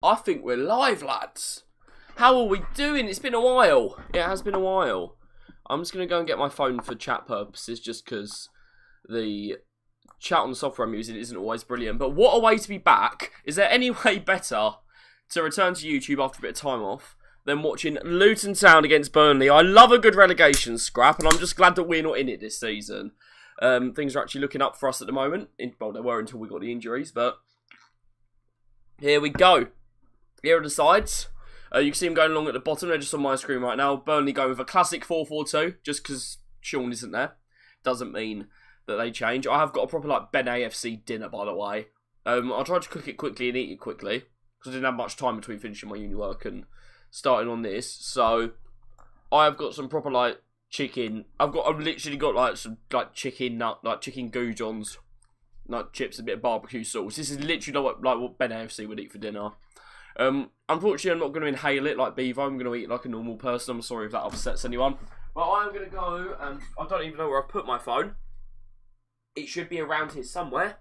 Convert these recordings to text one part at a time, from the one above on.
I think we're live, lads. How are we doing? It's been a while. It has been a while. I'm just going to go and get my phone for chat purposes just because the chat on the software I'm using isn't always brilliant. But what a way to be back. Is there any way better to return to YouTube after a bit of time off than watching Luton Town against Burnley? I love a good relegation scrap, and I'm just glad that we're not in it this season. Things are actually looking up for us at the moment. Well, they were until we got the injuries, but here we go. Here are the sides. You can see them going along at the bottom. They're just on my screen right now. Burnley going with a classic 4-4-2. Just because Sean isn't there doesn't mean that they change. I have got a proper like Ben AFC dinner, by the way. I tried to cook it quickly and eat it quickly because I didn't have much time between finishing my uni work and starting on this. So I have got some proper like chicken. I've literally got like some like chicken goujons, like chips, a bit of barbecue sauce. This is literally like what Ben AFC would eat for dinner. Unfortunately, I'm not going to inhale it like Bevo. I'm going to eat like a normal person. I'm sorry if that upsets anyone. But I'm going to go, and I don't even know where I've put my phone. It should be around here somewhere.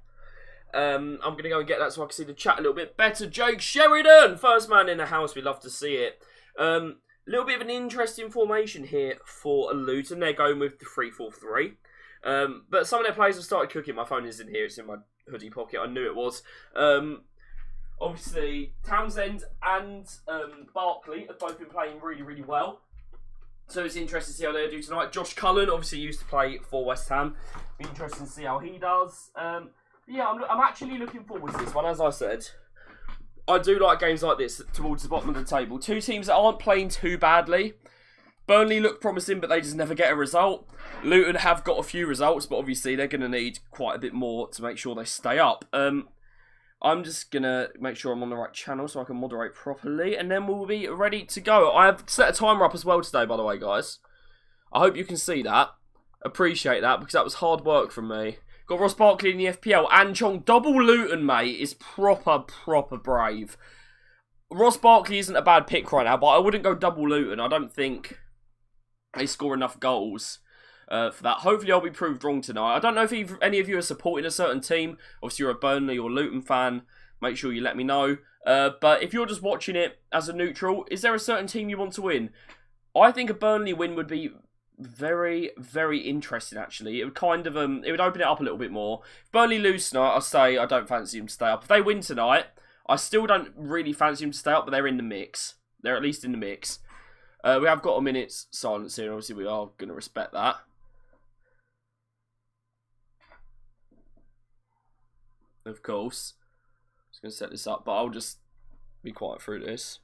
I'm going to go and get that so I can see the chat a little bit better. Jake Sheridan, first man in the house. We'd love to see it. Little bit of an interesting formation here for Luton. They're going with the 3-4-3. But some of their players have started cooking. My phone is in here. It's in my hoodie pocket. I knew it was. Obviously, Townsend and Barkley have both been playing really, really well. So it's interesting to see how they do tonight. Josh Cullen obviously used to play for West Ham. Be interesting to see how he does. Yeah, I'm actually looking forward to this one. As I said, I do like games like this towards the bottom of the table. Two teams that aren't playing too badly. Burnley look promising, but they just never get a result. Luton have got a few results, but obviously they're going to need quite a bit more to make sure they stay up. I'm just going to make sure I'm on the right channel so I can moderate properly, and then we'll be ready to go. I have set a timer up as well today, by the way, guys. I hope you can see that. Appreciate that, because that was hard work from me. Got Ross Barkley in the FPL, and Chong. Double Luton, mate, is proper brave. Ross Barkley isn't a bad pick right now, but I wouldn't go double Luton. I don't think they score enough goals for that. Hopefully I'll be proved wrong tonight. I don't know if any of you are supporting a certain team. Obviously you're a Burnley or Luton fan. Make sure you let me know. But if you're just watching it as a neutral, is there a certain team you want to win? I think a Burnley win would be very, very interesting actually. It would kind of it would open it up a little bit more. If Burnley lose tonight, I'll say I don't fancy them to stay up. If they win tonight, I still don't really fancy them to stay up, but they're in the mix. They're at least in the mix. We have got a minute's silence here, and obviously we are going to respect that. Of course. I'm just going to set this up, but I'll just be quiet through this.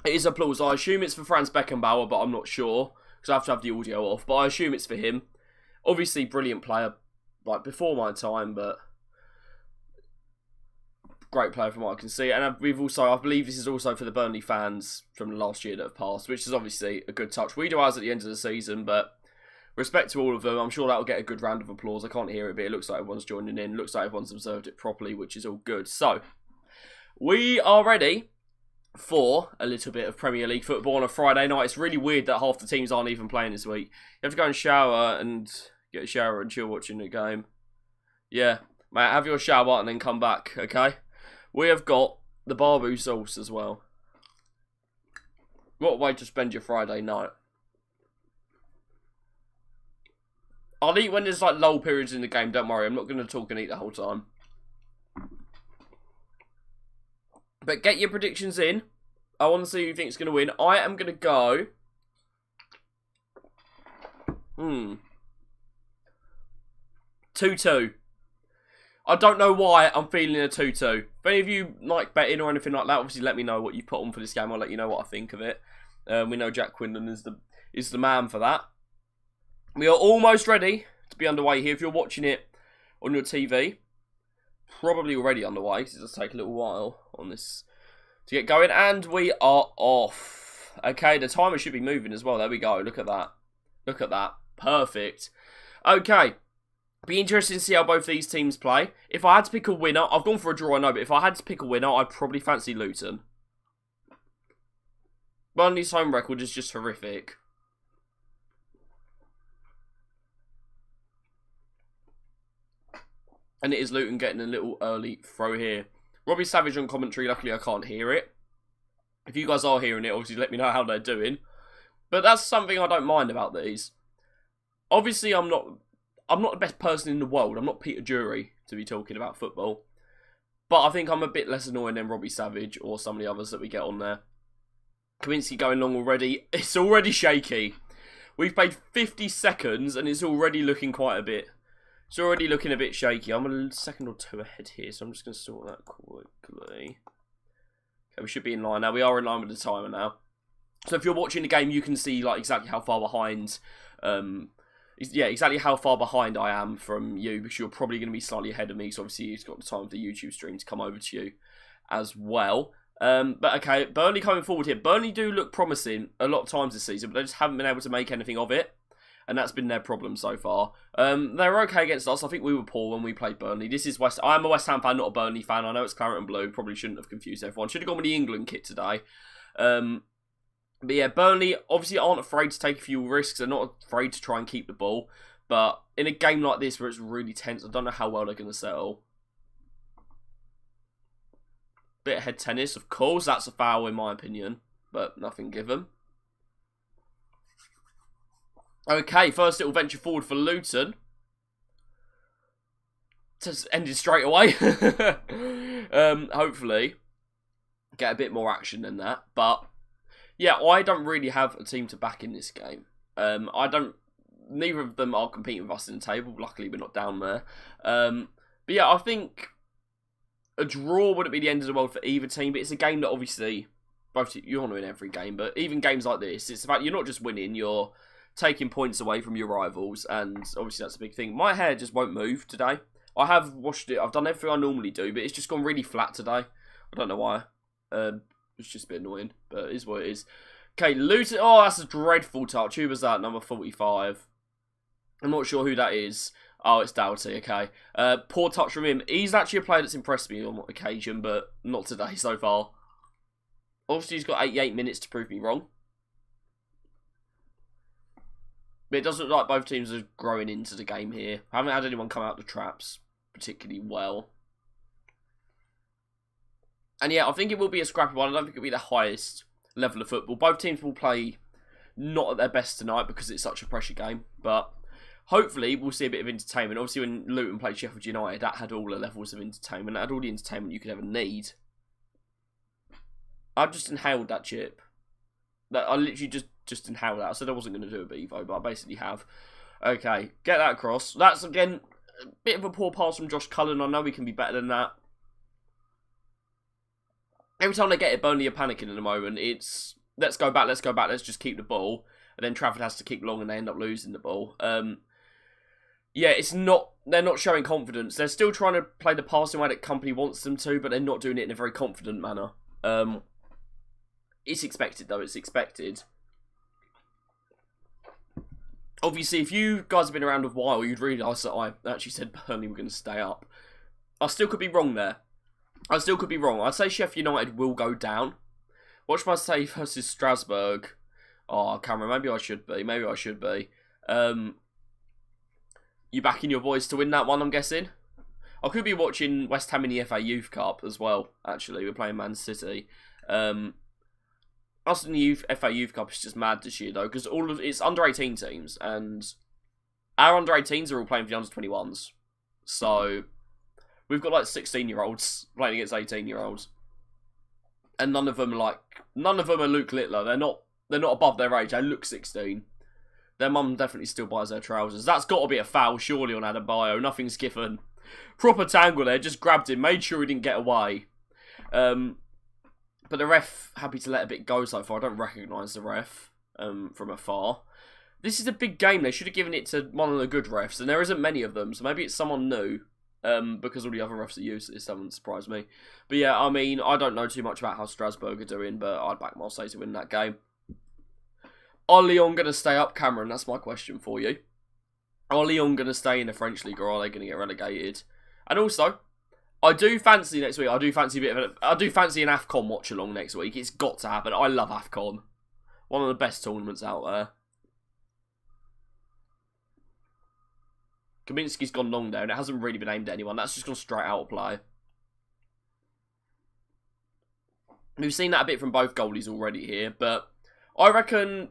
It is applause. I assume it's for Franz Beckenbauer, but I'm not sure, because I have to have the audio off, but I assume it's for him. Obviously, brilliant player, like before my time, but great player from what I can see. And I believe this is also for the Burnley fans from the last year that have passed, which is obviously a good touch. We do ours at the end of the season, but respect to all of them. I'm sure that'll get a good round of applause. I can't hear it, but it looks like everyone's joining in. Looks like everyone's observed it properly, which is all good. So, we are ready for a little bit of Premier League football on a Friday night. It's really weird that half the teams aren't even playing this week. You have to go and shower and get a shower and chill watching the game. Yeah, mate, have your shower and then come back, okay? We have got the Barbu sauce as well. What a way to spend your Friday night. I'll eat when there's like lull periods in the game, don't worry. I'm not going to talk and eat the whole time. But get your predictions in. I want to see who you think is going to win. I am going to go 2-2. I don't know why I'm feeling a 2-2. If any of you like betting or anything like that, obviously let me know what you put on for this game. I'll let you know what I think of it. We know Jack Quinlan is the man for that. We are almost ready to be underway here. If you're watching it on your TV, probably already underway, because it does take a little while on this to get going. And we are off. Okay, the timer should be moving as well. There we go. Look at that. Look at that. Perfect. Okay. Be interesting to see how both these teams play. If I had to pick a winner, I've gone for a draw, I know, but if I had to pick a winner, I'd probably fancy Luton. Burnley's home record is just horrific. And it is Luton getting a little early throw here. Robbie Savage on commentary, luckily I can't hear it. If you guys are hearing it, obviously let me know how they're doing. But that's something I don't mind about these. Obviously I'm not the best person in the world. I'm not Peter Drury to be talking about football. But I think I'm a bit less annoying than Robbie Savage or some of the others that we get on there. Kaminsky going long already. It's already shaky. We've played 50 seconds and it's already looking quite a bit. It's already looking a bit shaky. I'm a second or two ahead here, so I'm just going to sort that quickly. Okay, we should be in line now. We are in line with the timer now. So if you're watching the game, you can see like exactly how far behind, exactly how far behind I am from you, because you're probably going to be slightly ahead of me. So obviously you've got the time of the YouTube stream to come over to you as well. But okay, Burnley coming forward here. Burnley do look promising a lot of times this season, but they just haven't been able to make anything of it. And that's been their problem so far. They're okay against us. I think we were poor when we played Burnley. This is I am a West Ham fan, not a Burnley fan. I know it's claret and blue. Probably shouldn't have confused everyone. Should have gone with the England kit today. But yeah, Burnley obviously aren't afraid to take a few risks. They're not afraid to try and keep the ball. But in a game like this where it's really tense, I don't know how well they're going to settle. Bit of head tennis, of course. That's a foul in my opinion. But nothing given. Okay, first little venture forward for Luton. Just ended straight away. Hopefully, get a bit more action than that. But yeah, I don't really have a team to back in this game. Neither of them are competing with us in the table. Luckily, we're not down there. But yeah, I think a draw wouldn't be the end of the world for either team. But it's a game that obviously you want to win every game. But even games like this, it's about you're not just winning, you're taking points away from your rivals, and obviously that's a big thing. My hair just won't move today. I have washed it. I've done everything I normally do, but it's just gone really flat today. I don't know why. It's just a bit annoying, but it is what it is. Okay, Luton. Oh, that's a dreadful touch. Who was that? Number 45. I'm not sure who that is. Oh, it's Doughty. Okay. Poor touch from him. He's actually a player that's impressed me on occasion, but not today so far. Obviously, he's got 88 minutes to prove me wrong. But it does look like both teams are growing into the game here. I haven't had anyone come out the traps particularly well. And yeah, I think it will be a scrappy one. I don't think it'll be the highest level of football. Both teams will play not at their best tonight because it's such a pressure game. But hopefully we'll see a bit of entertainment. Obviously when Luton played Sheffield United, that had all the levels of entertainment. That had all the entertainment you could ever need. I've just inhaled that chip. I literally just inhaled that. I said I wasn't going to do a Bevo, but I basically have. Okay, get that across. That's, again, a bit of a poor pass from Josh Cullen. I know we can be better than that. Every time they get it, Burnley are panicking in the moment. It's, let's go back, let's just keep the ball. And then Trafford has to kick long and they end up losing the ball. Yeah, it's not, they're not showing confidence. They're still trying to play the passing way that Company wants them to, but they're not doing it in a very confident manner. It's expected, though. It's expected. Obviously, if you guys have been around a while, you'd realise that I actually said Burnley were going to stay up. I still could be wrong there. I'd say Sheffield United will go down. Watch my say versus Strasbourg. Oh, Cameron, maybe I should be. You backing your boys to win that one, I'm guessing? I could be watching West Ham in the FA Youth Cup as well, actually. We're playing Man City. Us in the FA Youth Cup is just mad this year, though, because it's under-18 teams, and our under-18s are all playing for the under-21s. So, we've got, like, 16-year-olds playing against 18-year-olds. And none of them are Luke Littler. They're not above their age. They look 16. Their mum definitely still buys their trousers. That's got to be a foul, surely, on Adebayo. Nothing's given. Proper tangle there. Just grabbed him. Made sure he didn't get away. But the ref, happy to let a bit go so far. I don't recognise the ref from afar. This is a big game. They should have given it to one of the good refs. And there isn't many of them. So maybe it's someone new. Because all the other refs are useless. That wouldn't surprise me. But yeah, I mean, I don't know too much about how Strasbourg are doing. But I'd back Marseille to win that game. Are Lyon going to stay up, Cameron? That's my question for you. Are Lyon going to stay in the French League, or are they going to get relegated? And also, I do fancy next week. I do fancy an AFCON watch along next week. It's got to happen. I love AFCON. One of the best tournaments out there. Kaminsky's gone long down. It hasn't really been aimed at anyone. That's just gone straight out of play. We've seen that a bit from both goalies already here, but I reckon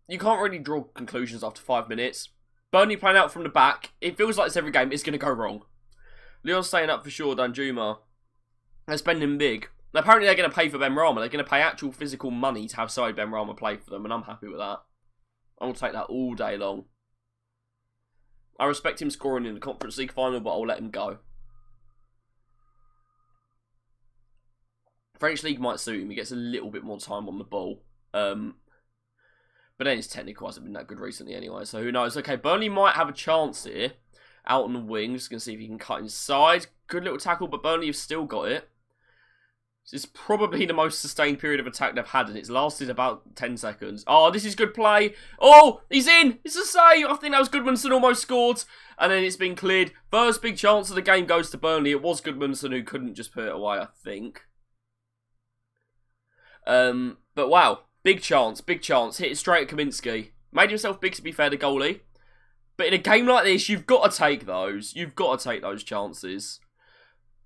you can't really draw conclusions after 5 minutes. Burnley playing out from the back. It feels like this every game. It's going to go wrong. Lyon's staying up for sure. Danjuma. They're spending big. Now, apparently they're going to pay for Benrahma. They're going to pay actual physical money to have Saïd Benrahma play for them, and I'm happy with that. I will take that all day long. I respect him scoring in the Conference League final, but I'll let him go. French League might suit him. He gets a little bit more time on the ball. But then his technical hasn't been that good recently anyway, so who knows. Okay, Burnley might have a chance here. Out on the wing. Just going to see if he can cut inside. Good little tackle, but Burnley have still got it. This is probably the most sustained period of attack they've had, and it's lasted about 10 seconds. Oh, this is good play. Oh, he's in. It's a save. I think that was Goodmanson almost scored, and then it's been cleared. First big chance of the game goes to Burnley. It was Goodmanson who couldn't just put it away, I think. But wow, big chance. Hit it straight at Kaminsky. Made himself big, to be fair, the goalie. But in a game like this, you've got to take those. You've got to take those chances.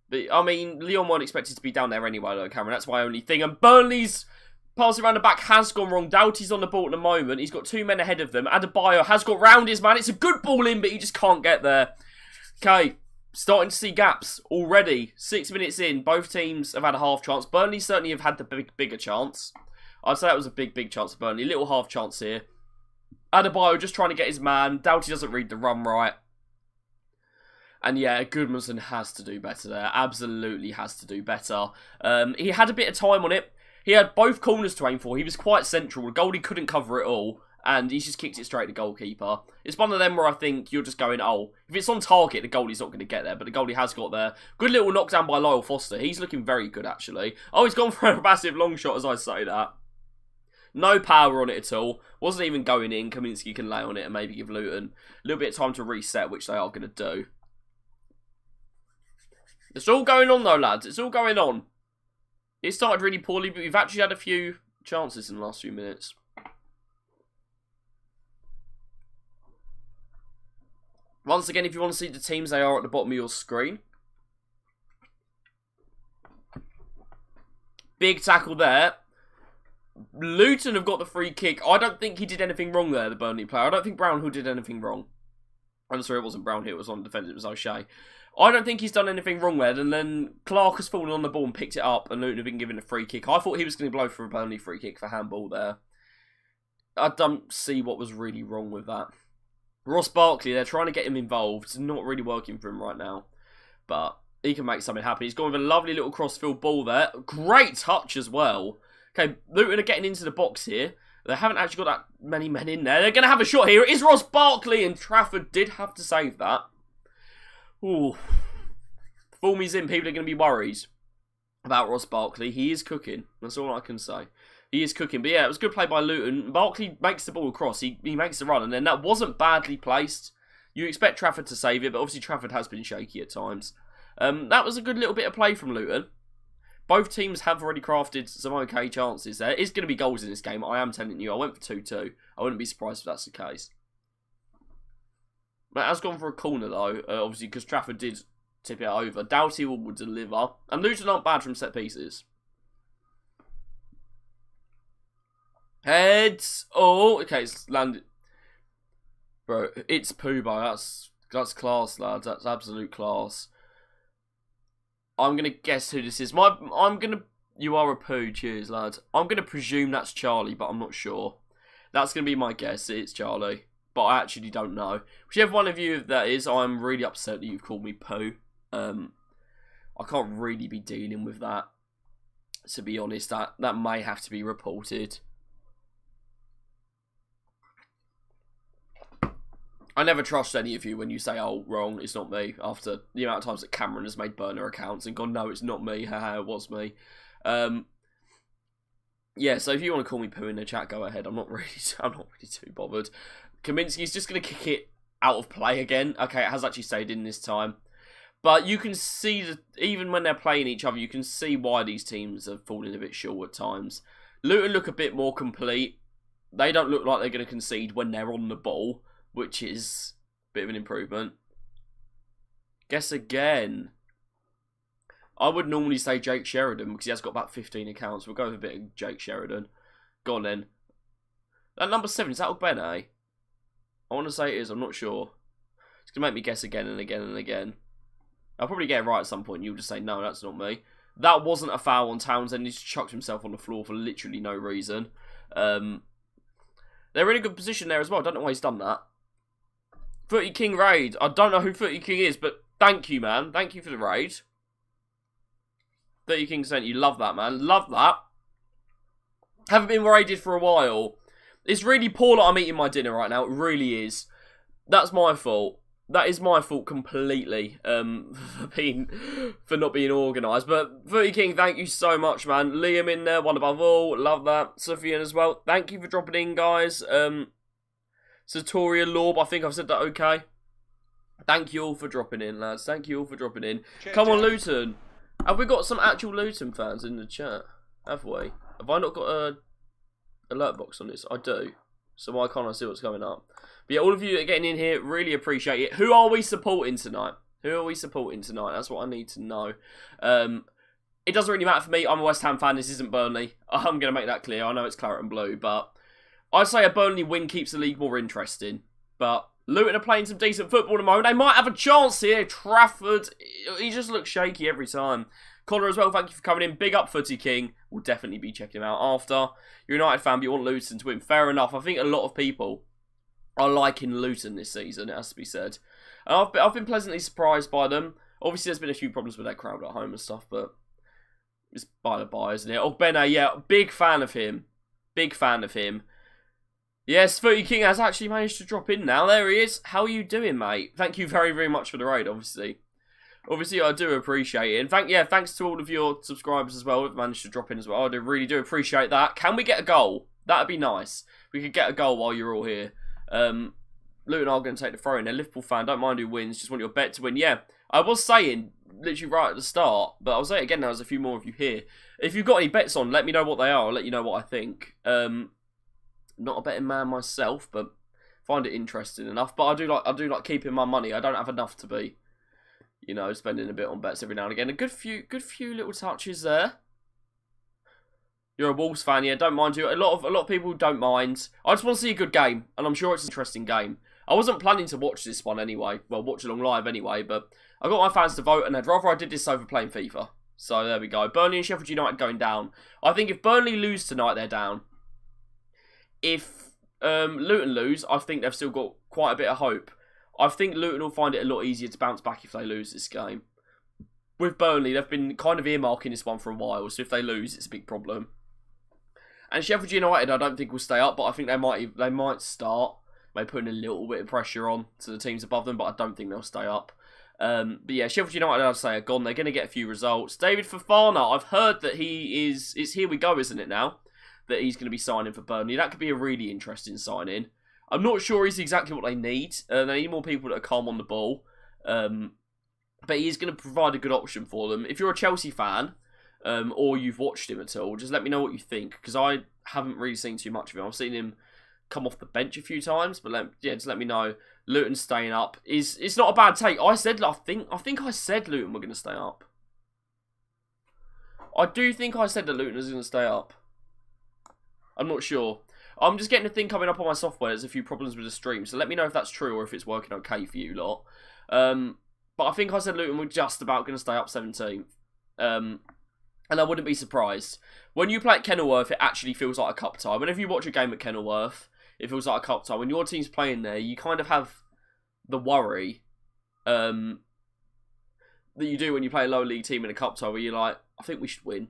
But, I mean, Lyon weren't expected to be down there anyway, though, Cameron. That's my only thing. And Burnley's pass around the back has gone wrong. Doughty's on the ball at the moment. He's got 2 men ahead of them. Adebayo has got round his man. It's a good ball in, but he just can't get there. Okay, starting to see gaps already. 6 minutes in, both teams have had a half chance. Burnley certainly have had the bigger chance. I'd say that was a big chance for Burnley. Little half chance here. Adebayo just trying to get his man. Doughty doesn't read the run right. And yeah, Goodmanson has to do better there. Absolutely has to do better. He had a bit of time on it. He had both corners to aim for. He was quite central. The goalie couldn't cover it all. And he's just kicked it straight to the goalkeeper. It's one of them where I think you're just going, oh, if it's on target, the goalie's not going to get there. But the goalie has got there. Good little knockdown by Lyle Foster. He's looking very good, actually. Oh, he's gone for a massive long shot as I say that. No power on it at all. Wasn't even going in. Kaminsky can lay on it and maybe give Luton a little bit of time to reset, which they are going to do. It's all going on though, lads. It's all going on. It started really poorly, but we've actually had a few chances in the last few minutes. Once again, if you want to see the teams, they are at the bottom of your screen. Big tackle there. Luton have got the free kick. I don't think he did anything wrong there, the Burnley player. I don't think Brownhill did anything wrong. I'm sorry, it wasn't Brownhill, it was on defence, it was O'Shea. I don't think he's done anything wrong there, and then Clark has fallen on the ball and picked it up, and Luton have been given a free kick. I thought he was going to blow for a Burnley free kick for handball there. I don't see what was really wrong with that. Ross Barkley, they're trying to get him involved. It's not really working for him right now, but he can make something happen. He's gone with a lovely little crossfield ball there. Great touch as well. Okay, Luton are getting into the box here. They haven't actually got that many men in there. They're going to have a shot here. It is Ross Barkley, and Trafford did have to save that. Ooh. Form he's in, people are going to be worried about Ross Barkley. He is cooking. That's all I can say. He is cooking. But yeah, it was good play by Luton. Barkley makes the ball across. He makes the run, and then that wasn't badly placed. You expect Trafford to save it, but obviously Trafford has been shaky at times. That was a good little bit of play from Luton. Both teams have already crafted some okay chances. There is going to be goals in this game. I am telling you. I went for 2-2. I wouldn't be surprised if that's the case. That has gone for a corner, though. Obviously, because Trafford did tip it over. Doughty will deliver. And Luton aren't bad from set pieces. Heads. Oh, okay. It's landed. Bro, it's Pooba. That's class, lads. That's absolute class. I'm going to guess who this is. You are a poo. Cheers, lad. I'm going to presume that's Charlie, but I'm not sure. That's going to be my guess. It's Charlie. But I actually don't know. Whichever one of you that is, I'm really upset that you've called me poo. I can't really be dealing with that. To be honest, that may have to be reported. I never trust any of you when you say, oh, wrong, it's not me. After the amount of times that Cameron has made burner accounts and gone, no, it's not me. Haha, it was me. Yeah, so if you want to call me poo in the chat, go ahead. I'm not really too bothered. Kaminsky's just going to kick it out of play again. Okay, it has actually stayed in this time. But you can see that even when they're playing each other, you can see why these teams are falling a bit short at times. Luton look a bit more complete. They don't look like they're going to concede when they're on the ball, which is a bit of an improvement. Guess again. I would normally say Jake Sheridan because he has got about 15 accounts. We'll go with a bit of Jake Sheridan. Go on then. That number 7, is that Ogbene? I want to say it is, I'm not sure. It's going to make me guess again and again and again. I'll probably get it right at some point and you'll just say, no, that's not me. That wasn't a foul on Townsend. He just chucked himself on the floor for literally no reason. They're in a good position there as well. I don't know why he's done that. Footy King raid. I don't know who Footy King is, but thank you, man. Thank you for the raid. 30 King sent you. Love that, man. Love that. Haven't been raided for a while. It's really poor that I'm eating my dinner right now. It really is. That's my fault. That is my fault completely for not being organised. But 30 King, thank you so much, man. Liam in there, one above all. Love that. Sophian as well. Thank you for dropping in, guys. Satoria Lorb, I think I've said that okay. Thank you all for dropping in, lads. Thank you all for dropping in. Come on, Luton. Have we got some actual Luton fans in the chat? Have we? Have I not got a alert box on this? I do. So why can't I see what's going up? But yeah, all of you that are getting in here, really appreciate it. Who are we supporting tonight? Who are we supporting tonight? That's what I need to know. It doesn't really matter for me. I'm a West Ham fan. This isn't Burnley. I'm going to make that clear. I know it's claret and blue, but I'd say a Burnley win keeps the league more interesting. But Luton are playing some decent football at the moment. They might have a chance here. Trafford, he just looks shaky every time. Connor as well, thank you for coming in. Big up Footy King. We'll definitely be checking him out after. You're a United fan, but you want Luton to win. Fair enough. I think a lot of people are liking Luton this season, it has to be said. And I've been pleasantly surprised by them. Obviously, there's been a few problems with their crowd at home and stuff, but it's by the by, isn't it? Ogbene, yeah, big fan of him. Big fan of him. Yes, Footy King has actually managed to drop in now. There he is. How are you doing, mate? Thank you very, very much for the raid, obviously. Obviously, I do appreciate it. And thanks to all of your subscribers as well who've managed to drop in as well. I really do appreciate that. Can we get a goal? That'd be nice. We could get a goal while you're all here. Luton are going to take the throw in. They're a Liverpool fan. Don't mind who wins. Just want your bet to win. Yeah, I was saying, literally right at the start, but I'll say it again now. There's a few more of you here. If you've got any bets on, let me know what they are. I'll let you know what I think. Not a betting man myself, but find it interesting enough. But I do like keeping my money. I don't have enough to be, you know, spending a bit on bets every now and again. A good few little touches there. You're a Wolves fan, yeah, don't mind you. A lot of people don't mind. I just want to see a good game, and I'm sure it's an interesting game. I wasn't planning to watch this one anyway. Well, watch along live anyway, but I got my fans to vote, and they'd rather I did this over playing FIFA. So there we go. Burnley and Sheffield United going down. I think if Burnley lose tonight, they're down. If Luton lose, I think they've still got quite a bit of hope. I think Luton will find it a lot easier to bounce back if they lose this game. With Burnley, they've been kind of earmarking this one for a while, so if they lose, it's a big problem. And Sheffield United, I don't think will stay up, but I think they might start. Maybe putting a little bit of pressure on to the teams above them, but I don't think they'll stay up. But yeah, Sheffield United, I'd say, are gone. They're going to get a few results. David Fofana, I've heard that he is... It's here we go, isn't it now? That he's going to be signing for Burnley. That could be a really interesting signing. I'm not sure he's exactly what they need. They need more people that are calm on the ball. But he's going to provide a good option for them. If you're a Chelsea fan, or you've watched him at all, just let me know what you think. Because I haven't really seen too much of him. I've seen him come off the bench a few times. But just let me know. Luton staying up. It's not a bad take. I think I said Luton were going to stay up. I do think I said that Luton is going to stay up. I'm not sure. I'm just getting a thing coming up on my software. There's a few problems with the stream. So let me know if that's true or if it's working okay for you lot. But I think I said Luton were just about going to stay up 17th. And I wouldn't be surprised. When you play at Kenilworth, it actually feels like a cup tie. Whenever you watch a game at Kenilworth, it feels like a cup tie. When your team's playing there, you kind of have the worry that you do when you play a lower league team in a cup tie where you're like, I think we should win.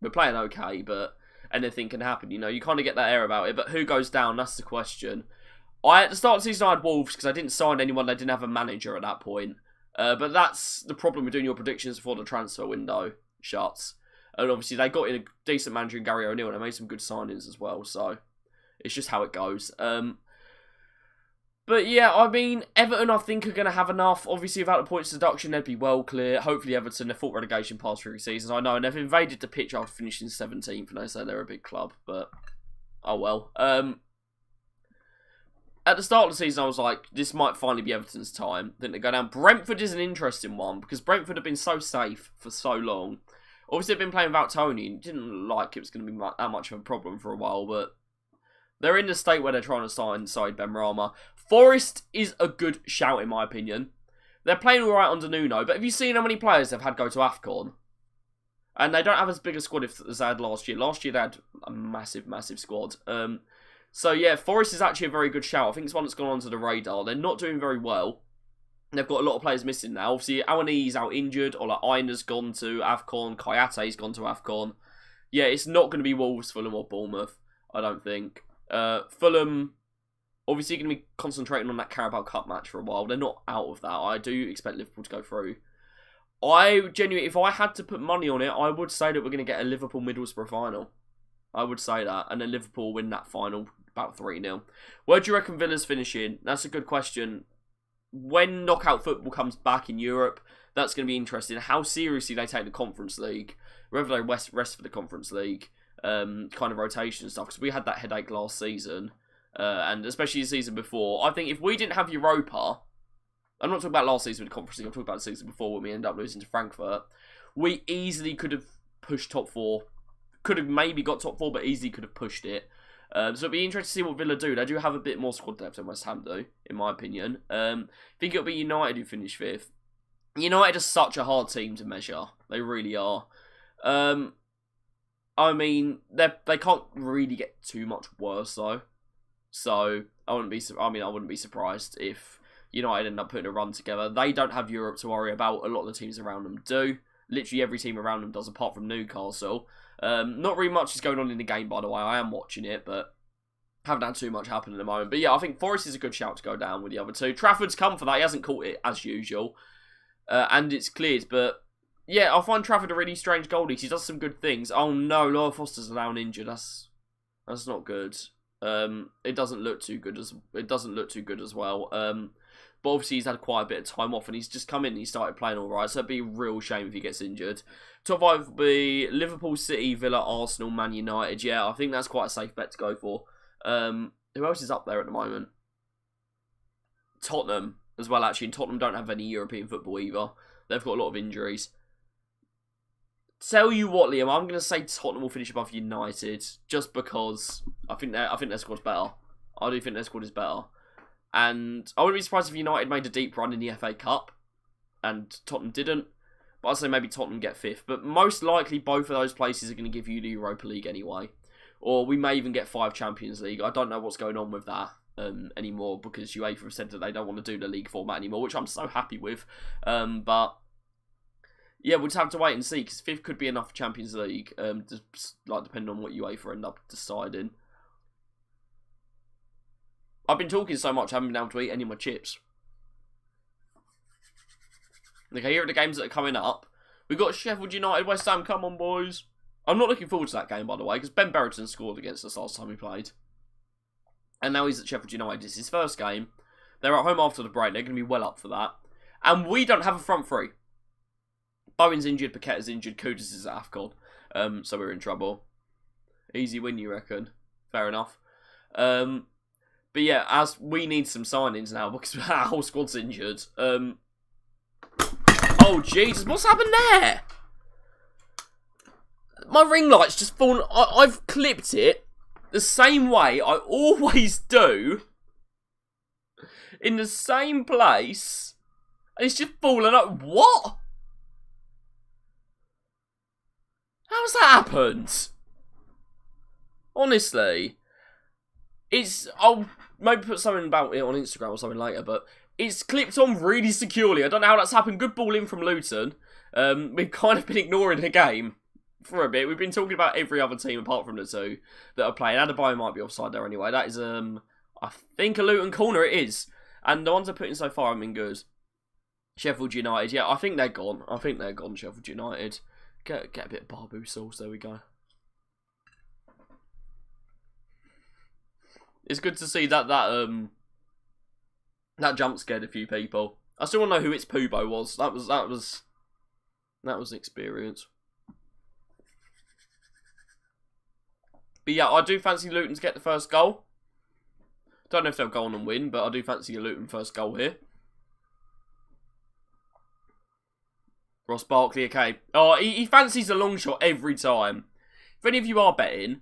We're playing okay, but anything can happen. You know, you kind of get that air about it. But who goes down? That's the question. At the start of the season, I had Wolves because I didn't sign anyone. They didn't have a manager at that point. But that's the problem with doing your predictions before the transfer window shuts. And obviously, they got in a decent manager in Gary O'Neill, and they made some good signings as well. So, it's just how it goes. But But yeah, I mean, Everton, I think, are going to have enough. Obviously, without the points deduction, they'd be well clear. Hopefully, Everton, they've fought relegation past 3 seasons. I know, and they've invaded the pitch after finishing 17th, and they say they're a big club, but oh well. At the start of the season, I was like, this might finally be Everton's time. Then they go down. Brentford is an interesting one, because Brentford have been so safe for so long. Obviously, they've been playing without Tony, and didn't like it was going to be that much of a problem for a while, but they're in the state where they're trying to sign Said Benrahma. Forest is a good shout, in my opinion. They're playing all right under Nuno, but have you seen how many players they've had go to AFCON? And they don't have as big a squad as they had last year. Last year, they had a massive, massive squad. So, yeah, Forest is actually a very good shout. I think it's one that's gone onto the radar. They're not doing very well. They've got a lot of players missing now. Obviously, Awani's out injured. Ola Aina's gone to AFCON. Kayate's gone to AFCON. Yeah, it's not going to be Wolves, Fulham or Bournemouth, I don't think. Fulham, obviously going to be concentrating on that Carabao Cup match for a while. They're not out of that. I do expect Liverpool to go through. I genuinely, if I had to put money on it, I would say that we're going to get a Liverpool-Middlesbrough final. I would say that. And then Liverpool win that final about 3-0. Where do you reckon Villa's finishing? That's a good question. When knockout football comes back in Europe, that's going to be interesting. How seriously they take the Conference League. Whether they rest for the Conference League. Kind of rotation and stuff, because we had that headache last season, and especially the season before. I think if we didn't have Europa, I'm not talking about last season with the Conference League, I'm talking about the season before when we ended up losing to Frankfurt, we easily could have pushed top 4, could have maybe got top 4, but easily could have pushed it. So it'll be interesting to see what Villa do. They do have a bit more squad depth than West Ham do, in my opinion. I think it'll be United who finish 5th. United are such a hard team to measure. They really are. I mean, they can't really get too much worse though. So I wouldn't be surprised if United end up putting a run together. They don't have Europe to worry about. A lot of the teams around them do. Literally every team around them does, apart from Newcastle. Not really much is going on in the game, by the way. I am watching it, but haven't had too much happen at the moment. But yeah, I think Forest is a good shout to go down with the other two. Trafford's come for that. He hasn't caught it as usual, and it's cleared, but. Yeah, I find Trafford a really strange goalie. He does some good things. Oh no, Laura Foster's now injured. That's not good. It doesn't look too good as well. But obviously he's had quite a bit of time off, and he's just come in and he started playing all right. So it'd be a real shame if he gets injured. Top 5 will be Liverpool, City, Villa, Arsenal, Man United. Yeah, I think that's quite a safe bet to go for. Who else is up there at the moment? Tottenham as well, actually. And Tottenham don't have any European football either. They've got a lot of injuries. Tell you what, Liam, I'm going to say Tottenham will finish above United just because I think their squad's better. I do think their squad is better. And I wouldn't be surprised if United made a deep run in the FA Cup and Tottenham didn't. But I'd say maybe Tottenham get 5th. But most likely both of those places are going to give you the Europa League anyway. Or we may even get 5 Champions League. I don't know what's going on with that anymore because UEFA have said that they don't want to do the league format anymore, which I'm so happy with. But yeah, we'll just have to wait and see, because 5th could be enough for Champions League, just like depending on what UEFA end up deciding. I've been talking so much, I haven't been able to eat any of my chips. Okay, here are the games that are coming up. We've got Sheffield United, West Ham, come on boys. I'm not looking forward to that game, by the way, because Ben Berriton scored against us last time we played. And now he's at Sheffield United. It's his first game. They're at home after the break, they're going to be well up for that. And we don't have a front 3. Bowen's injured, Paqueta's injured, Kudus is at AFCON, so we're in trouble. Easy win, you reckon? Fair enough. But yeah, as we need some signings now because our whole squad's injured. Oh Jesus, what's happened there? My ring light's just fallen. I've clipped it the same way I always do, in the same place, and it's just fallen up. What? How's that happened? Honestly. I'll maybe put something about it on Instagram or something later, but it's clipped on really securely. I don't know how that's happened. Good ball in from Luton. We've kind of been ignoring the game for a bit. We've been talking about every other team apart from the 2 that are playing. Adebayo might be offside there anyway. That is, I think a Luton corner it is. And the ones I've put in so far have been good. Sheffield United, yeah, I think they're gone. Sheffield United. Get a bit of Barbu sauce, there we go. It's good to see that That jump scared a few people. I still want to know who its Poobo was. That was an experience. But yeah, I do fancy Luton to get the first goal. Don't know if they'll go on and win, but I do fancy a Luton first goal here. Ross Barkley, okay. Oh, he fancies a long shot every time. If any of you are betting,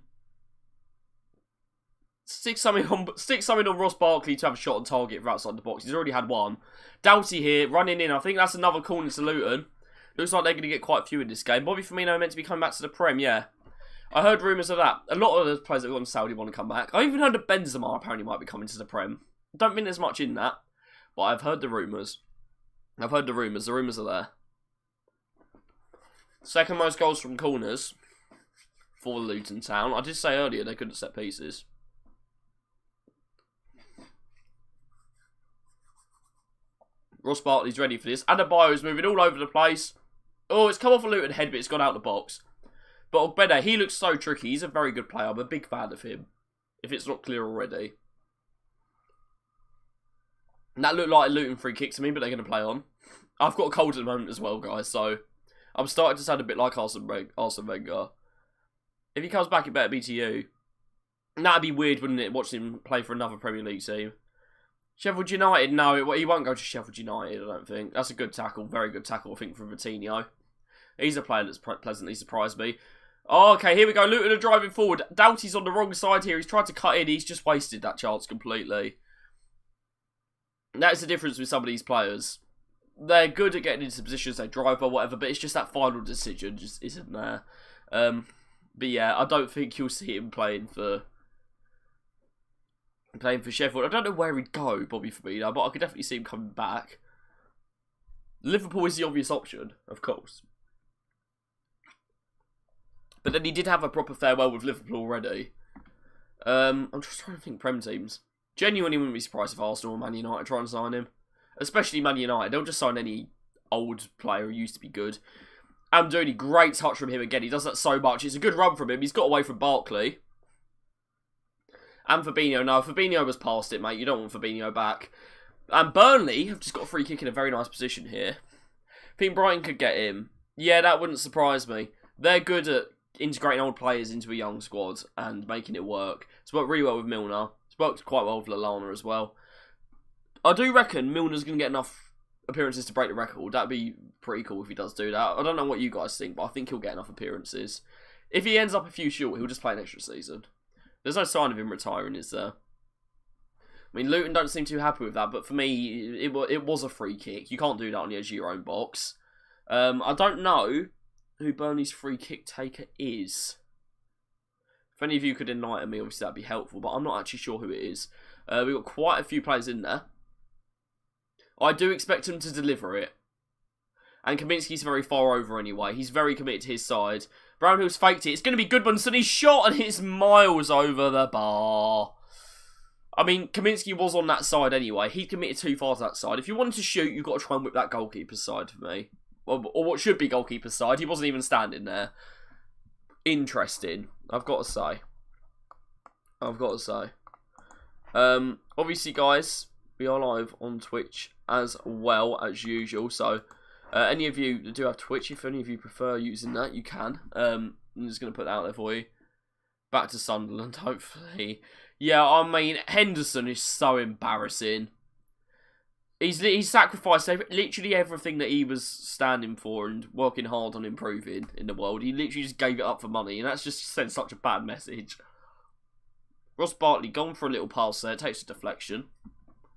stick something on Ross Barkley to have a shot on target for outside the box. He's already had one. Doughty here, running in. I think that's another corner to Luton. Looks like they're going to get quite a few in this game. Bobby Firmino meant to be coming back to the Prem, yeah. I heard rumours of that. A lot of the players that got on Saudi want to come back. I even heard that Benzema apparently might be coming to the Prem. Don't think there's much in that, but I've heard the rumours. The rumours are there. Second most goals from corners for Luton Town. I did say earlier they couldn't set pieces. Ross Barkley's ready for this. Adebayo's moving all over the place. Oh, it's come off a Luton head, but it's gone out the box. But Ogbede, he looks so tricky. He's a very good player. I'm a big fan of him, if it's not clear already. And that looked like a Luton free kick to me, but they're going to play on. I've got a cold at the moment as well, guys, so I'm starting to sound a bit like Arsene Wenger. If he comes back, it better be to you. And that'd be weird, wouldn't it, watching him play for another Premier League team. Sheffield United, no, he won't go to Sheffield United, I don't think. That's a good tackle, very good tackle, I think, from Vitinho. He's a player that's pleasantly surprised me. Oh, okay, here we go. Luton are driving forward. Doughty's on the wrong side here. He's tried to cut in. He's just wasted that chance completely. That's the difference with some of these players. They're good at getting into positions, they drive or whatever, but it's just that final decision just isn't there. But yeah, I don't think you'll see him playing for Sheffield. I don't know where he'd go, Bobby Firmino, but I could definitely see him coming back. Liverpool is the obvious option, of course. But then he did have a proper farewell with Liverpool already. I'm just trying to think Prem teams. Genuinely wouldn't be surprised if Arsenal or Man United try and sign him. Especially Man United. They'll just sign any old player who used to be good. Amdouni, great touch from him again. He does that so much. It's a good run from him. He's got away from Barkley. And Fabinho. No, Fabinho was past it, mate. You don't want Fabinho back. And Burnley have just got a free kick in a very nice position here. I think Brighton could get him. Yeah, that wouldn't surprise me. They're good at integrating old players into a young squad and making it work. It's worked really well with Milner. It's worked quite well with Lallana as well. I do reckon Milner's going to get enough appearances to break the record. That'd be pretty cool if he does do that. I don't know what you guys think, but I think he'll get enough appearances. If he ends up a few short, he'll just play an extra season. There's no sign of him retiring, is there? I mean, Luton don't seem too happy with that, but for me, it was a free kick. You can't do that on the edge of your own box. I don't know who Burnley's free kick taker is. If any of you could enlighten me, obviously that'd be helpful, but I'm not actually sure who it is. We've got quite a few players in there. I do expect him to deliver it. And Kaminsky's very far over anyway. He's very committed to his side. Brownhill's faked it. It's going to be Goodmanson's shot and it's miles over the bar. I mean, Kaminsky was on that side anyway. He committed too far to that side. If you wanted to shoot, you've got to try and whip that goalkeeper's side for me. Or what should be goalkeeper's side. He wasn't even standing there. Interesting, I've got to say. Obviously, guys, we are live on Twitch as well as usual. So, any of you that do have Twitch, if any of you prefer using that, you can. I'm just going to put that out there for you. Back to Sunderland, hopefully. Yeah, I mean, Henderson is so embarrassing. He's sacrificed literally everything that he was standing for and working hard on improving in the world. He literally just gave it up for money, and that's just sent such a bad message. Ross Barkley gone for a little pass there, takes a deflection.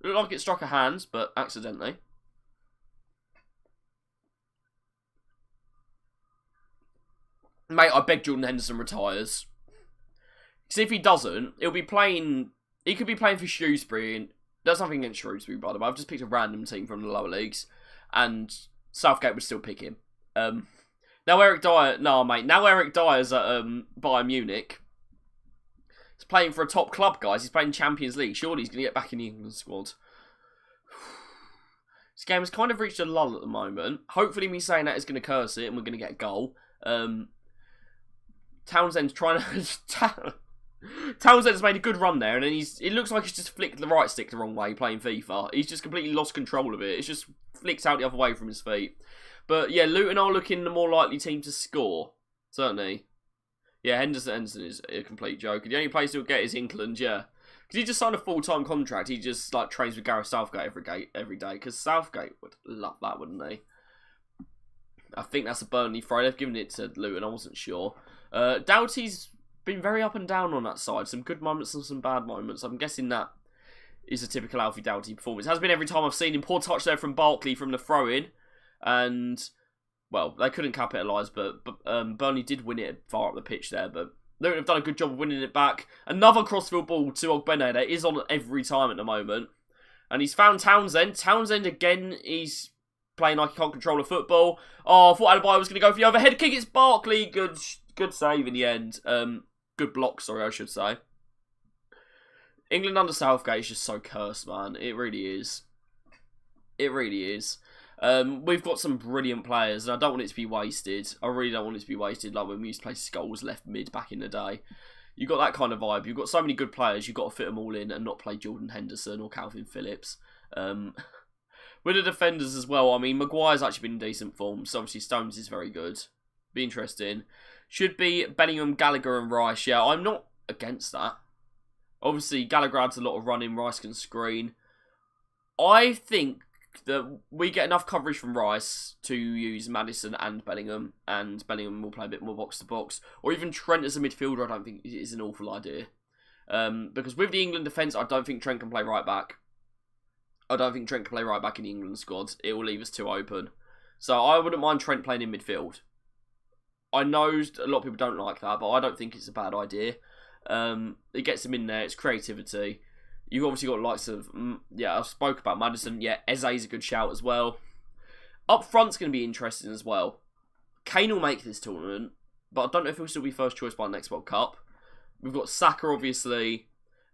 Looked like it struck a hand, but accidentally. Mate, I beg Jordan Henderson retires. Because if he doesn't, he could be playing for Shrewsbury, and there's nothing against Shrewsbury, by the way. I've just picked a random team from the lower leagues, and Southgate would still pick him. Now Eric Dyer Dyer's at Bayern Munich. He's playing for a top club, guys. He's playing Champions League. Surely he's going to get back in the England squad. This game has kind of reached a lull at the moment. Hopefully me saying that is going to curse it, and we're going to get a goal. Townsend's trying to... Townsend's made a good run there, and then it looks like he's just flicked the right stick the wrong way playing FIFA. He's just completely lost control of it. It's just flicked out the other way from his feet. But yeah, Luton are looking the more likely team to score. Certainly. Yeah, Henderson is a complete joke. The only place he'll get is England, yeah. Because he just signed a full-time contract. He just like trains with Gareth Southgate every day. Because Southgate would love that, wouldn't he? I think that's a Burnley throw. They've given it to Luton. I wasn't sure. Doughty's been very up and down on that side. Some good moments and some bad moments. I'm guessing that is a typical Alfie Doughty performance. It has been every time I've seen him. Poor touch there from Barkley from the throw-in. And, well, they couldn't capitalise, but Burnley did win it far up the pitch there. But Luton have done a good job of winning it back. Another crossfield ball to Ogbene. That is on every time at the moment. And he's found Townsend. Townsend, again, he's playing like he can't control a football. Oh, I thought Adebayo was going to go for the overhead kick. It's Barkley. Good save in the end. Good block, sorry, I should say. England under Southgate is just so cursed, man. It really is. It really is. We've got some brilliant players, and I don't want it to be wasted. I really don't want it to be wasted, like when we used to play Skulls left mid back in the day. You've got that kind of vibe. You've got so many good players, you've got to fit them all in and not play Jordan Henderson or Calvin Phillips. With the defenders as well, I mean, Maguire's actually been in decent form, so obviously Stones is very good. Be interesting. Should be Bellingham, Gallagher and Rice. Yeah, I'm not against that. Obviously, Gallagher adds a lot of running. Rice can screen. I think that we get enough coverage from Rice to use Maddison and Bellingham will play a bit more box-to-box. Or even Trent as a midfielder, I don't think is an awful idea. Because with the England defence, I don't think Trent can play right back. I don't think Trent can play right back in the England squad. It will leave us too open. So I wouldn't mind Trent playing in midfield. I know a lot of people don't like that, but I don't think it's a bad idea. It gets him in there. It's creativity. You've obviously got likes of... yeah, I spoke about Maddison. Yeah, Eze's a good shout as well. Up front's going to be interesting as well. Kane will make this tournament, but I don't know if he'll still be first choice by the next World Cup. We've got Saka, obviously.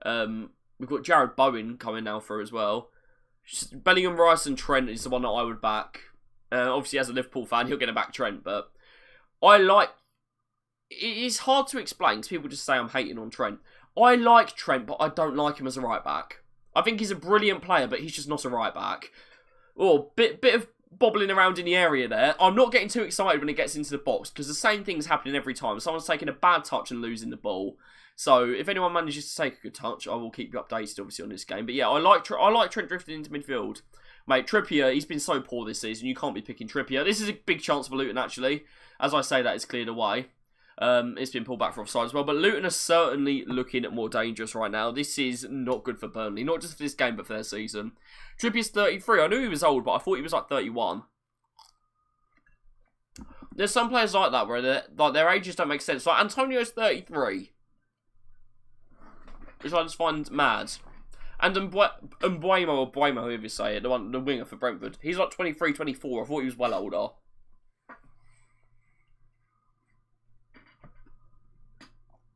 We've got Jared Bowen coming now through as well. Bellingham, Rice and Trent is the one that I would back. Obviously, as a Liverpool fan, you're going to back Trent, but... I like... It's hard to explain because people just say I'm hating on Trent. I like Trent, but I don't like him as a right back. I think he's a brilliant player, but he's just not a right back. Oh, bit of bobbling around in the area there. I'm not getting too excited when it gets into the box because the same thing's happening every time. Someone's taking a bad touch and losing the ball. So if anyone manages to take a good touch, I will keep you updated, obviously, on this game. But yeah, I like Trent drifting into midfield. Mate, Trippier, he's been so poor this season. You can't be picking Trippier. This is a big chance for Luton, actually. As I say that, it's cleared away. It's been pulled back for offside as well. But Luton are certainly looking more dangerous right now. This is not good for Burnley. Not just for this game, but for their season. Trippier's 33. I knew he was old, but I thought he was like 31. There's some players like that where their ages don't make sense. Like Antonio's 33. Which I just find mad. And Mbuemo, or Buemo, whoever you say it, the winger for Brentford. He's like 23, 24. I thought he was well older.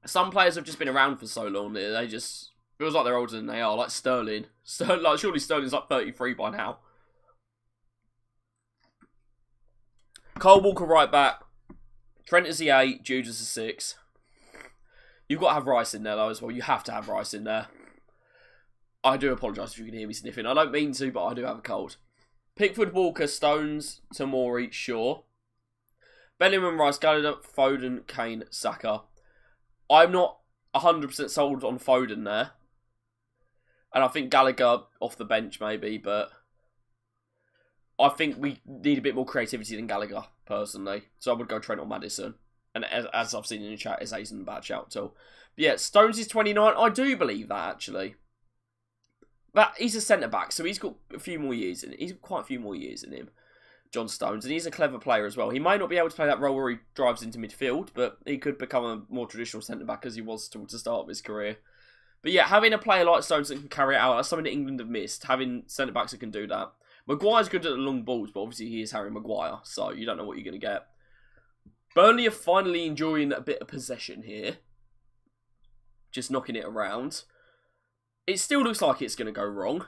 Some players have just been around for so long that they just... feels like they're older than they are. Like Sterling. Like, surely Sterling's like 33 by now. Kyle Walker right back. Trent is the 8. Jude is the 6. You've got to have Rice in there though as well. You have to have Rice in there. I do apologise if you can hear me sniffing. I don't mean to, but I do have a cold. Pickford, Walker, Stones, Tomori, Shaw. Bellingham, Rice, Gallagher, Foden, Kane, Saka. I'm not 100% sold on Foden there. And I think Gallagher off the bench maybe, but I think we need a bit more creativity than Gallagher, personally. So I would go Trent or Maddison. And as I've seen in the chat, Eze isn't a bad shout too. But yeah, Stones is 29. I do believe that, actually. But he's a centre-back, so he's got a few more years in it. He's got quite a few more years in him, John Stones. And he's a clever player as well. He may not be able to play that role where he drives into midfield, but he could become a more traditional centre-back as he was towards the start of his career. But yeah, having a player like Stones that can carry it out, that's something that England have missed. Having centre-backs that can do that. Maguire's good at the long balls, but obviously he is Harry Maguire, so you don't know what you're going to get. Burnley are finally enjoying a bit of possession here. Just knocking it around. It still looks like it's going to go wrong.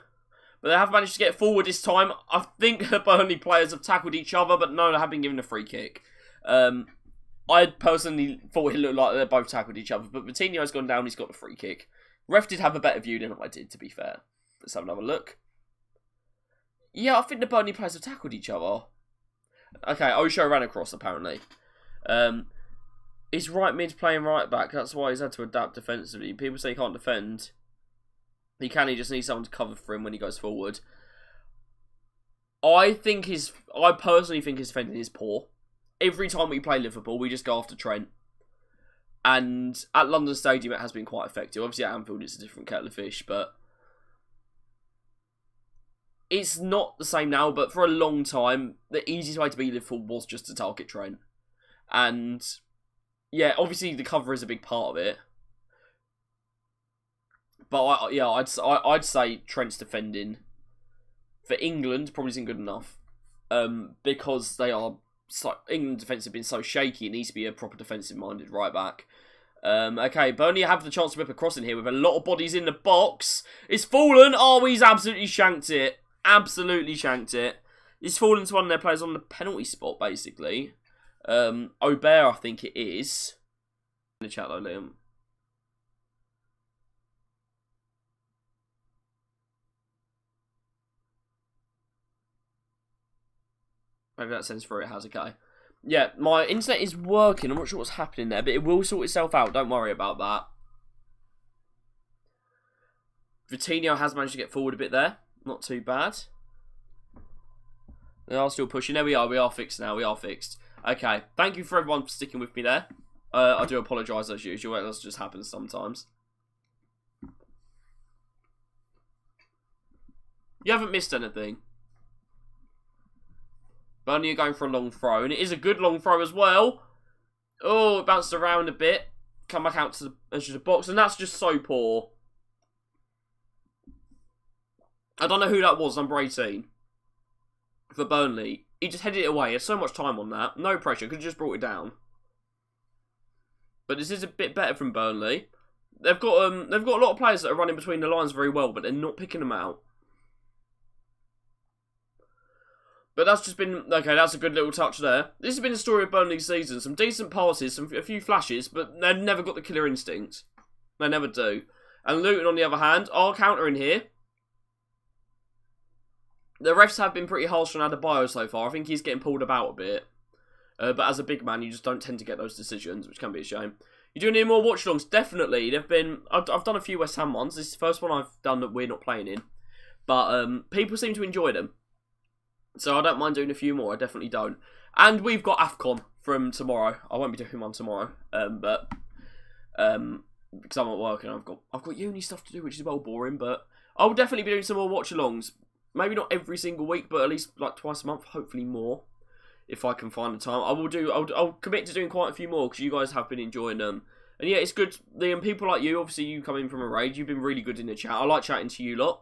But they have managed to get forward this time. I think the Burnley players have tackled each other, but no, they have been given a free kick. I personally thought it looked like they both tackled each other, but Vitinho's gone down, he's got the free kick. Ref did have a better view than I did, to be fair. Let's have another look. Yeah, I think the Burnley players have tackled each other. Okay, Osho ran across, apparently. He's right mid playing right back, that's why he's had to adapt defensively. People say he can't defend. He just needs someone to cover for him when he goes forward. I personally think his defending is poor. Every time we play Liverpool, we just go after Trent. And at London Stadium, it has been quite effective. Obviously, at Anfield, it's a different kettle of fish, but it's not the same now. But for a long time, the easiest way to beat Liverpool was just to target Trent. And yeah, obviously, the cover is a big part of it. But I'd say Trent's defending for England probably isn't good enough. Because England's defence have been so shaky, it needs to be a proper defensive-minded right-back. Okay, Burnley have the chance to whip a cross in here with a lot of bodies in the box. It's fallen. Oh, he's absolutely shanked it. Absolutely shanked it. He's fallen to one of their players on the penalty spot, basically. Aubert, I think it is. In the chat, though, Liam. Maybe that sends through, it has, okay. Yeah, my internet is working. I'm not sure what's happening there, but it will sort itself out. Don't worry about that. Vitinho has managed to get forward a bit there. Not too bad. They are still pushing. There we are. We are fixed now. We are fixed. Okay. Thank you for everyone for sticking with me there. I do apologise as usual. That just happens sometimes. You haven't missed anything. Burnley are going for a long throw, and it is a good long throw as well. Oh, it bounced around a bit. Come back out to the edge of the box, and that's just so poor. I don't know who that was, number 18. For Burnley. He just headed it away. He had so much time on that. No pressure. Could have just brought it down. But this is a bit better from Burnley. They've got a lot of players that are running between the lines very well, but they're not picking them out. But that's just been... Okay, that's a good little touch there. This has been the story of Burnley's season. Some decent passes, a few flashes, but they've never got the killer instinct. They never do. And Luton, on the other hand, are countering here. The refs have been pretty harsh on Adebayo so far. I think he's getting pulled about a bit. But as a big man, you just don't tend to get those decisions, which can be a shame. You doing any more watch-alongs? Definitely. They've been... I've done a few West Ham ones. This is the first one I've done that we're not playing in. But people seem to enjoy them. So I don't mind doing a few more. I definitely don't. And we've got AFCON from tomorrow. I won't be doing one tomorrow. Because I'm not working. I've got uni stuff to do, which is well boring. But I'll definitely be doing some more watch-alongs. Maybe not every single week, but at least like twice a month. Hopefully more, if I can find the time. I'll commit to doing quite a few more because you guys have been enjoying them. And yeah, it's good. Liam, people like you, obviously you come in from a raid. You've been really good in the chat. I like chatting to you lot.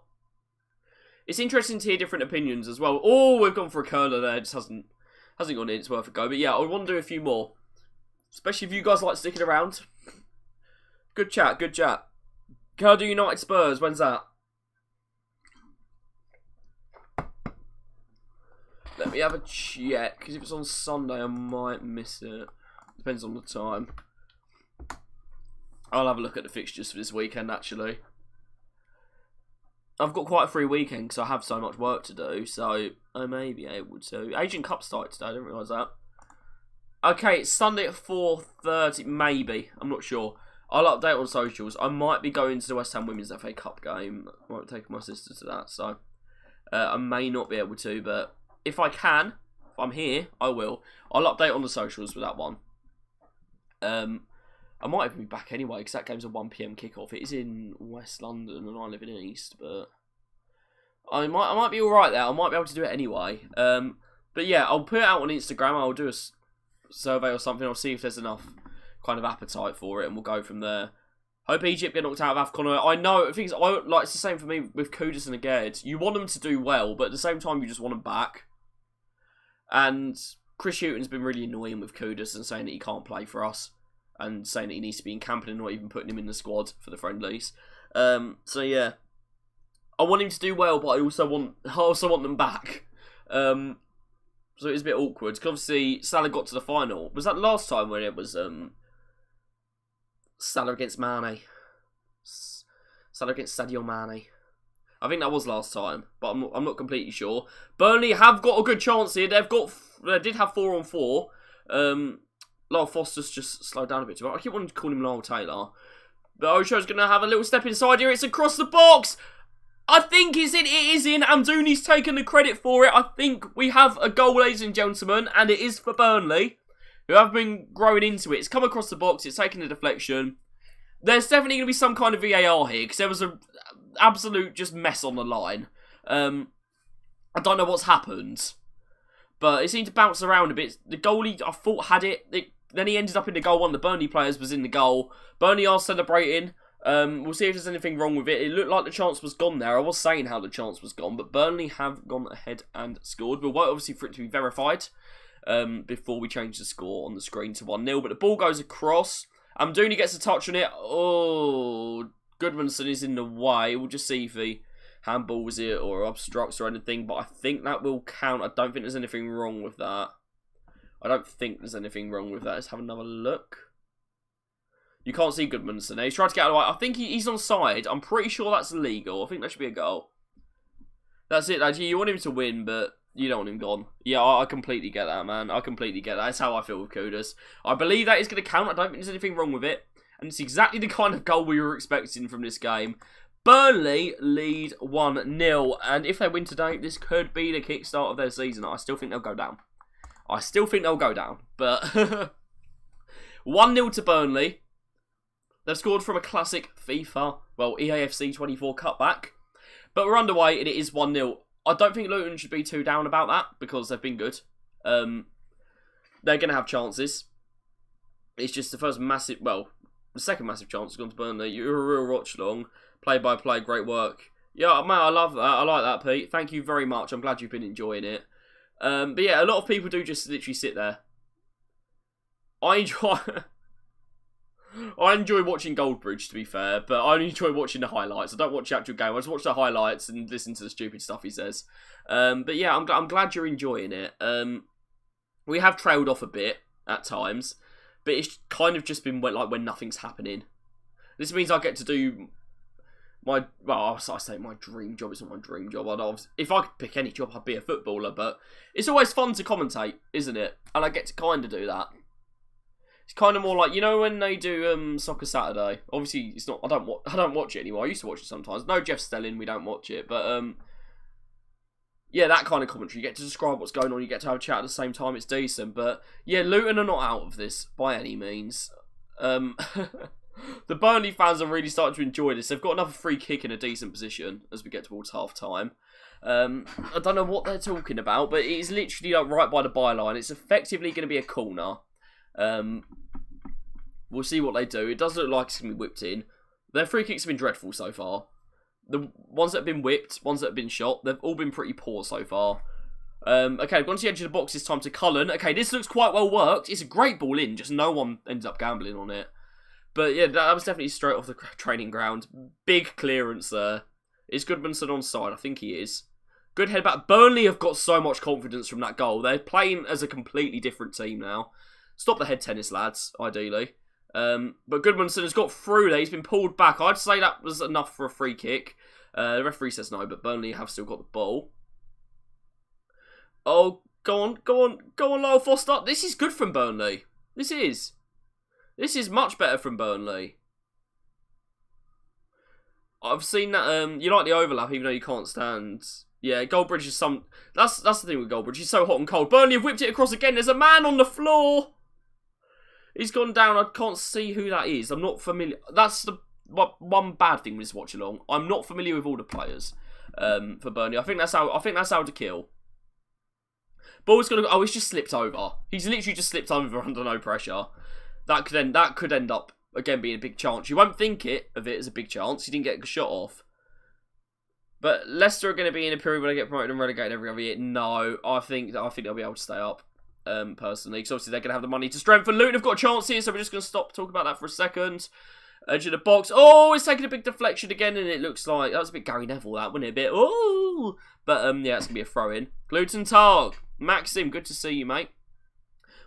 It's interesting to hear different opinions as well. Oh, we've gone for a curler there. It just hasn't gone in. It's worth a go. But yeah, I want to do a few more. Especially if you guys like sticking around. Good chat, good chat. Cardiff United Spurs, when's that? Let me have a check, because if it's on Sunday, I might miss it. Depends on the time. I'll have a look at the fixtures for this weekend, actually. I've got quite a free weekend because I have so much work to do, so I may be able to. Asian Cup started today, I didn't realise that. Okay, it's Sunday at 4:30, maybe. I'm not sure. I'll update on socials. I might be going to the West Ham Women's FA Cup game. I might take my sister to that, so I may not be able to, but if I can, if I'm here, I will. I'll update on the socials with that one. I might even be back anyway, because that game's a 1 PM kickoff. It is in West London, and I live in East, but I might be alright there. I might be able to do it anyway. But yeah, I'll put it out on Instagram. I'll do a survey or something. I'll see if there's enough kind of appetite for it, and we'll go from there. Hope Egypt get knocked out of AFCON. I know, it's the same for me with Kudus and Aged. You want them to do well, but at the same time, you just want them back. And Chris Hughton's been really annoying with Kudus and saying that he can't play for us. And saying that he needs to be in camp and not even putting him in the squad for the friendlies. So yeah, I want him to do well, but I also want them back. So So it was a bit awkward. Because obviously, Salah got to the final. Was that last time when it was Salah against Mane? Salah against Sadio Mane. I think that was last time, but I'm not completely sure. Burnley have got a good chance here. They did have 4-on-4. Lyle Foster's just slowed down a bit too much. I keep wanting to call him Lyle Taylor. But Osho's going to have a little step inside here. It's across the box. I think it's in. It is in. Amdouni's taken the credit for it. I think we have a goal, ladies and gentlemen, and it is for Burnley, who have been growing into it. It's come across the box. It's taken a deflection. There's definitely going to be some kind of VAR here, because there was an absolute just mess on the line. I don't know what's happened, but it seemed to bounce around a bit. The goalie, I thought, had it. Then he ended up in the goal. One of the Burnley players was in the goal. Burnley are celebrating. We'll see if there's anything wrong with it. It looked like the chance was gone there. I was saying how the chance was gone, but Burnley have gone ahead and scored. We'll wait, obviously, for it to be verified before we change the score on the screen to 1-0. But the ball goes across. Amdouni gets a touch on it. Oh, Goodmanson is in the way. We'll just see if he handballs it or obstructs or anything. But I think that will count. I don't think there's anything wrong with that. Let's have another look. You can't see Goodmanson. He's trying to get out of the way. I think he's on side. I'm pretty sure that's illegal. I think that should be a goal. That's it, actually. You want him to win, but you don't want him gone. Yeah, I completely get that, man. I completely get that. That's how I feel with Kudus. I believe that is going to count. I don't think there's anything wrong with it. And it's exactly the kind of goal we were expecting from this game. Burnley lead 1-0. And if they win today, this could be the kickstart of their season. I still think they'll go down. But 1-0 to Burnley. They've scored from a classic FIFA, EAFC 24 cutback. But we're underway and it is 1-0. I don't think Luton should be too down about that because they've been good. They're going to have chances. It's just the second massive chance has gone to Burnley. You're a real watch long. Play by play, great work. Yeah, man, I love that. I like that, Pete. Thank you very much. I'm glad you've been enjoying it. But yeah, a lot of people do just literally sit there. I enjoy watching Goldbridge, to be fair, but I only enjoy watching the highlights. I don't watch the actual game. I just watch the highlights and listen to the stupid stuff he says. But yeah, I'm glad you're enjoying it. We have trailed off a bit at times, but it's kind of just been when nothing's happening. This means I get to do I say my dream job. It's not my dream job. If I could pick any job, I'd be a footballer, but it's always fun to commentate, isn't it? And I get to kind of do that. It's kind of more like, you know, when they do Soccer Saturday. Obviously, it's not. I don't watch it anymore. I used to watch it sometimes. No Jeff Stelling, we don't watch it, but yeah, that kind of commentary. You get to describe what's going on. You get to have a chat at the same time. It's decent, but yeah, Luton are not out of this by any means. The Burnley fans are really starting to enjoy this. They've got another free kick in a decent position as we get towards half time. I don't know what they're talking about, but it's literally like right by the byline. It's effectively going to be a corner. We'll see what they do. It does look like it's going to be whipped in. Their free kicks have been dreadful so far. The ones that have been whipped, ones that have been shot, they've all been pretty poor so far. Okay, I've gone to the edge of the box this time to Cullen. Okay, this looks quite well worked. It's a great ball in, just no one ends up gambling on it. But yeah, that was definitely straight off the training ground. Big clearance there. Is Goodmanson on side? I think he is. Good head back. Burnley have got so much confidence from that goal. They're playing as a completely different team now. Stop the head tennis, lads, ideally. But Goodmanson has got through there. He's been pulled back. I'd say that was enough for a free kick. The referee says no, but Burnley have still got the ball. Oh, go on, Lyle Foster. This is good from Burnley. This is much better from Burnley. I've seen that, you like the overlap even though you can't stand. Yeah, Goldbridge is that's the thing with Goldbridge. He's so hot and cold. Burnley have whipped it across again. There's a man on the floor. He's gone down. I can't see who that is. I'm not familiar. That's the one bad thing with this watch along. I'm not familiar with all the players for Burnley. I think that's how to kill. Ball's gonna. Oh, he's just slipped over. He's literally just slipped over under no pressure. That could end up again being a big chance. You won't think of it as a big chance. He didn't get a shot off. But Leicester are going to be in a period where they get promoted and relegated every other year. No, I think they'll be able to stay up. Personally, because obviously they're going to have the money to strengthen. Luton have got a chance here, so we're just going to stop talking about that for a second. Edge of the box. Oh, it's taking a big deflection again, and it looks like that was a bit Gary Neville, that wasn't it? A bit. Oh, but yeah, it's going to be a throw in. Luton Targ. Maxim, good to see you, mate.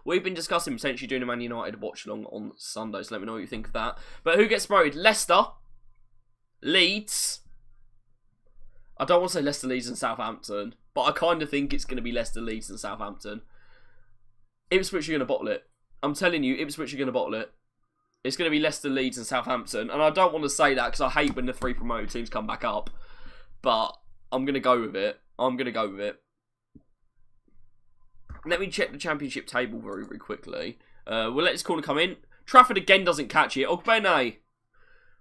We've been discussing potentially doing a Man United watch-along on Sunday, so let me know what you think of that. But who gets promoted? Leicester, Leeds. I don't want to say Leicester, Leeds and Southampton, but I kind of think it's going to be Leicester, Leeds and Southampton. Ipswich are going to bottle it. I'm telling you, Ipswich are going to bottle it. It's going to be Leicester, Leeds and Southampton. And I don't want to say that because I hate when the 3 promoted teams come back up. But I'm going to go with it. Let me check the Championship table very, very quickly. We'll let this corner come in. Trafford again doesn't catch it. Ogbene.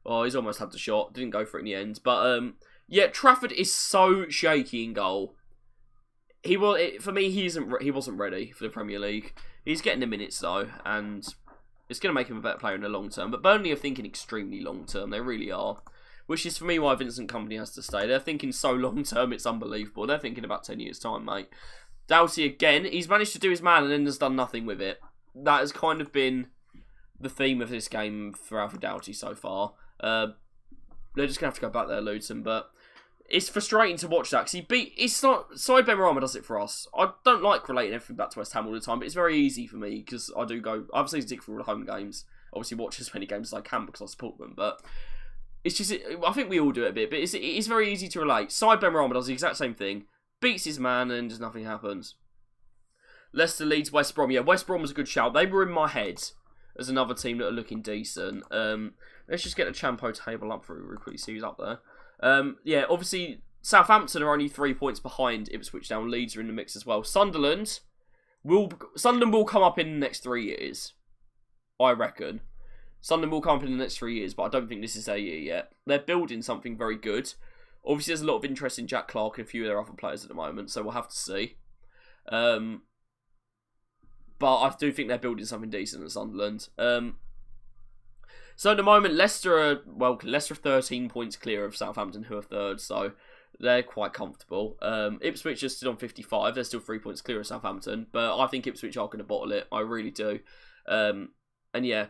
Oh, he's almost had the shot. Didn't go for it in the end. But, yeah, Trafford is so shaky in goal. For me, he wasn't ready for the Premier League. He's getting the minutes, though. And it's going to make him a better player in the long term. But Burnley are thinking extremely long term. They really are. Which is, for me, why Vincent Kompany has to stay. They're thinking so long term, it's unbelievable. They're thinking about 10 years' time, mate. Doughty again. He's managed to do his man and then has done nothing with it. That has kind of been the theme of this game for Alfred Doughty so far. They're just going to have to go back there, Luton. But it's frustrating to watch that because it's not. Side Benrahma does it for us. I don't like relating everything back to West Ham all the time, but it's very easy for me because I do go. I obviously stick for all the home games. Obviously, watch as many games as I can because I support them. But it's just. I think we all do it a bit, but it's very easy to relate. Side Benrahma does the exact same thing. Beats his man and just nothing happens. Leicester, Leeds, West Brom. Yeah, West Brom was a good shout. They were in my head as another team that are looking decent. Let's just get the Champo table up for really quickly, see who's up there. Yeah, obviously, Southampton are only 3 points behind Ipswich now. Leeds are in the mix as well. Sunderland will come up in the next 3 years, I reckon. Sunderland will come up in the next 3 years, but I don't think this is their year yet. They're building something very good. Obviously, there's a lot of interest in Jack Clark and a few of their other players at the moment, so we'll have to see. But I do think they're building something decent at Sunderland. So at the moment, Leicester are 13 points clear of Southampton, who are third, so they're quite comfortable. Ipswich are still on 55, they're still 3 points clear of Southampton, but I think Ipswich are going to bottle it, I really do. And yeah,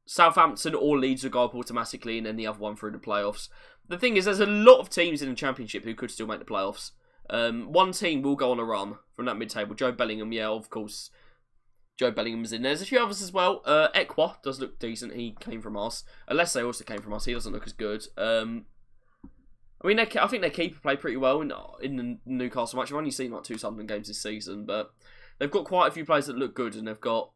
Southampton or Leeds will go up automatically, and then the other one through the playoffs. The thing is, there's a lot of teams in the Championship who could still make the playoffs. One team will go on a run from that mid-table. Joe Bellingham, yeah, of course. Joe Bellingham's in there. There's a few others as well. Ekwa does look decent. He came from us. Alessio also came from us. He doesn't look as good. I mean, I think their keeper played pretty well in the Newcastle match. I've only seen like 2 Sunderland games this season, but they've got quite a few players that look good, and they've got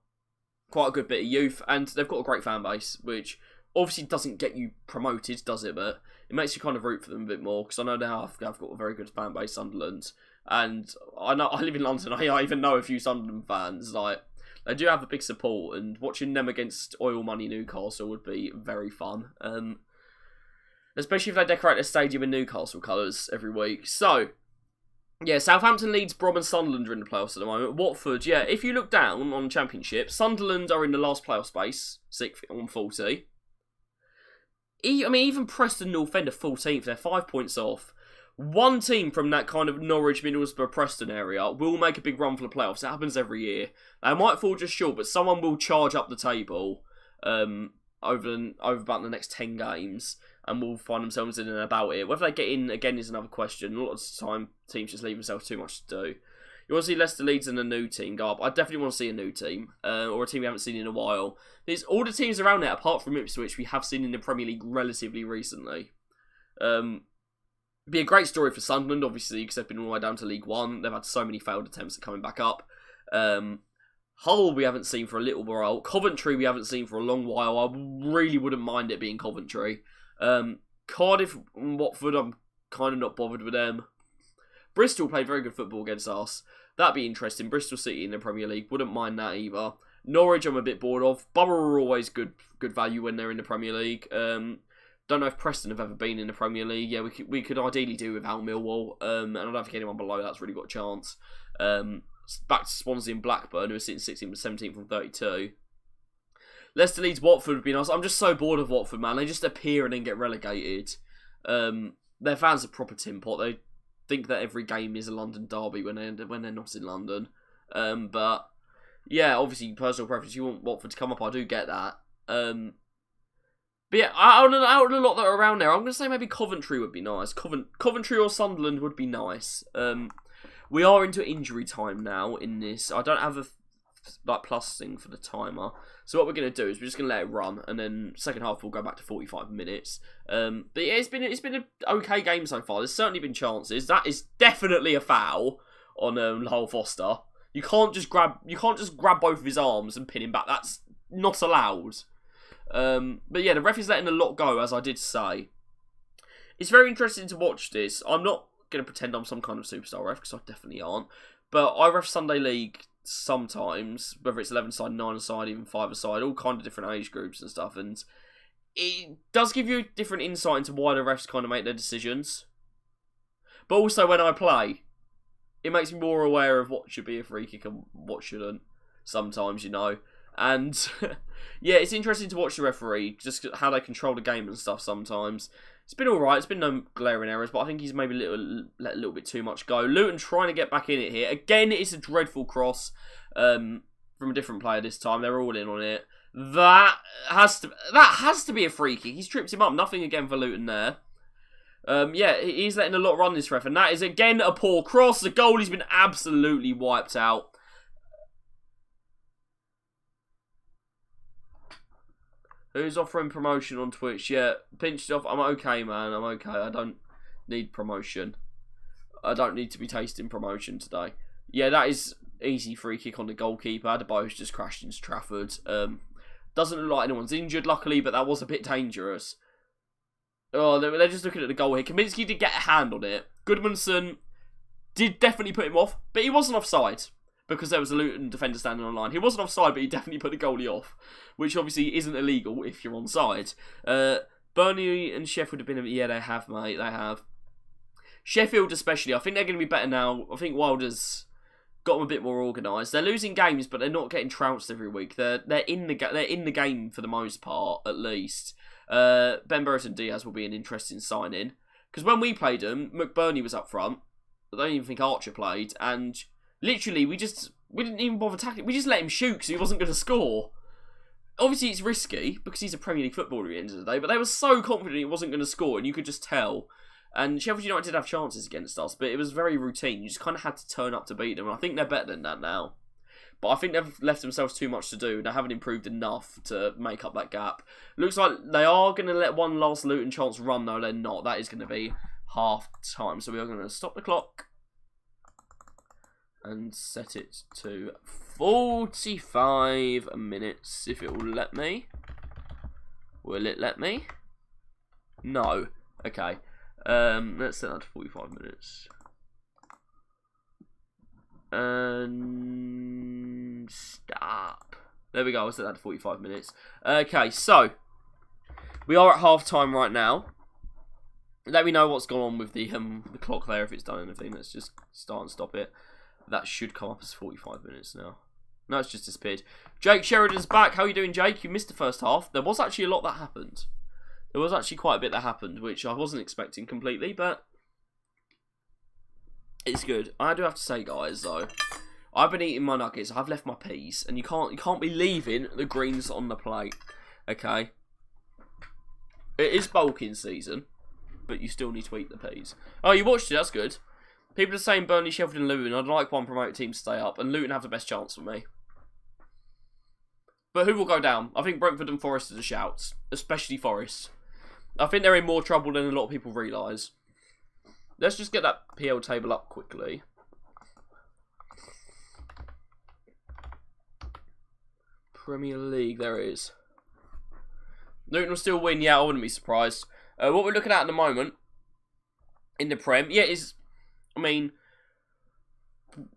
quite a good bit of youth, and they've got a great fan base, which obviously doesn't get you promoted, does it? But it makes you kind of root for them a bit more, because I know now I've got a very good fan base, Sunderland, and I live in London. I even know a few Sunderland fans. Like, they do have a big support, and watching them against Oil Money Newcastle would be very fun. Especially if they decorate their stadium in Newcastle colours every week. So, yeah, Southampton, Leeds, Brom and Sunderland are in the playoffs at the moment. Watford, yeah, if you look down on the Championship, Sunderland are in the last playoff space, 6th on 40. I mean, even Preston North End are 14th, they're 5 points off. One team from that kind of Norwich, Middlesbrough, Preston area will make a big run for the playoffs. It happens every year. They might fall just short, but someone will charge up the table over about the next 10 games and will find themselves in and about it. Whether they get in, again, is another question. A lot of the time, teams just leave themselves too much to do. You want to see Leicester, Leeds and a new team go up. I definitely want to see a new team, or a team we haven't seen in a while. There's all the teams around there, apart from Ipswich, we have seen in the Premier League relatively recently. Be a great story for Sunderland, obviously, because they've been all the way down to League One. They've had so many failed attempts at coming back up. Hull we haven't seen for a little while. Coventry we haven't seen for a long while. I really wouldn't mind it being Coventry. Cardiff and Watford, I'm kind of not bothered with them. Bristol played very good football against us. That'd be interesting. Bristol City in the Premier League, wouldn't mind that either. Norwich I'm a bit bored of. Borough are always good value when they're in the Premier League. Don't know if Preston have ever been in the Premier League. Yeah, we could ideally do without Millwall. And I don't think anyone below that's really got a chance. Back to Swansea and Blackburn, who are sitting 16th and 17th from 32. Leicester, Leeds, Watford would be nice. I'm just so bored of Watford, man. They just appear and then get relegated. Their fans are proper tin pot. They think that every game is a London derby when they're not in London. But yeah, obviously personal preference. You want Watford to come up. I do get that. But yeah, out of the lot that are around there, I'm going to say maybe Coventry would be nice. Coventry or Sunderland would be nice. We are into injury time now in this. I don't have a plus thing for the timer. So what we're going to do is we're just going to let it run, and then second half we'll go back to 45 minutes. But yeah, it's been an okay game so far. There's certainly been chances. That is definitely a foul on Lyle Foster. You can't just grab both of his arms and pin him back. That's not allowed. But yeah, the ref is letting a lot go, as I did say. It's very interesting to watch this. I'm not going to pretend I'm some kind of superstar ref, because I definitely aren't. But I ref Sunday League sometimes, whether it's 11-side, 9-side, even 5-side, all kind of different age groups and stuff. And it does give you a different insight into why the refs kind of make their decisions. But also when I play, it makes me more aware of what should be a free kick and what shouldn't. Sometimes, you know. And yeah, it's interesting to watch the referee, just how they control the game and stuff sometimes. It's been alright, it's been no glaring errors, but I think he's maybe let a little bit too much go. Luton trying to get back in it here. Again, it's a dreadful cross from a different player this time. They're all in on it. That has to be a free kick. He's tripped him up. Nothing again for Luton there. Yeah, he's letting a lot run, this ref, and that is again a poor cross. The goalie's been absolutely wiped out. Who's offering promotion on Twitch? Yeah, pinched off. I'm okay, man. I'm okay. I don't need promotion. I don't need to be tasting promotion today. Yeah, that is easy free kick on the goalkeeper. The ball's just crashed into Trafford. Doesn't look like anyone's injured, luckily, but that was a bit dangerous. Oh, they're just looking at the goal here. Kaminsky did get a hand on it. Goodmanson did definitely put him off, but he wasn't offside, because there was a Luton defender standing on line. He wasn't offside, but he definitely put the goalie off, which obviously isn't illegal if you're onside. Burnley and Sheffield have been... Yeah, they have, mate. They have. Sheffield especially. I think they're going to be better now. I think Wilder's got them a bit more organised. They're losing games, but they're not getting trounced every week. They're in the game for the most part, at least. Ben Burton Diaz will be an interesting signing, because when we played them, McBurney was up front. I don't even think Archer played, and literally we didn't even bother tackling. We just let him shoot because he wasn't going to score. Obviously it's risky because he's a Premier League footballer at the end of the day, but they were so confident he wasn't going to score, and you could just tell. And Sheffield United did have chances against us, but it was very routine. You just kind of had to turn up to beat them, and I think they're better than that now. But I think they've left themselves too much to do. They haven't improved enough to make up that gap. Looks like they are going to let one last Luton chance run, though. They're not. That is going to be half time. So we are going to stop the clock and set it to 45 minutes, if it will let me. Will it let me? No. Okay. Let's set that to 45 minutes. And stop. There we go. I'll set that to 45 minutes. Okay, so we are at half time right now. Let me know what's gone on with the clock there, if it's done anything. Let's just start and stop it. That should come up as 45 minutes now. No, it's just disappeared. Jake Sheridan's back. How are you doing, Jake? You missed the first half. There was actually a lot that happened. There was actually quite a bit that happened, which I wasn't expecting completely, but it's good. I do have to say, guys, though, I've been eating my nuggets. I've left my peas, and you can't be leaving the greens on the plate. Okay, it is bulking season, but you still need to eat the peas. Oh, you watched it. That's good. People are saying Burnley, Sheffield, and Luton. I'd like one promoted team to stay up, and Luton have the best chance for me. But who will go down? I think Brentford and Forest are the shouts, especially Forest. I think they're in more trouble than a lot of people realise. Let's just get that PL table up quickly. Premier League, there it is. Luton will still win, yeah, I wouldn't be surprised. What we're looking at the moment, in the Prem, yeah, is, I mean,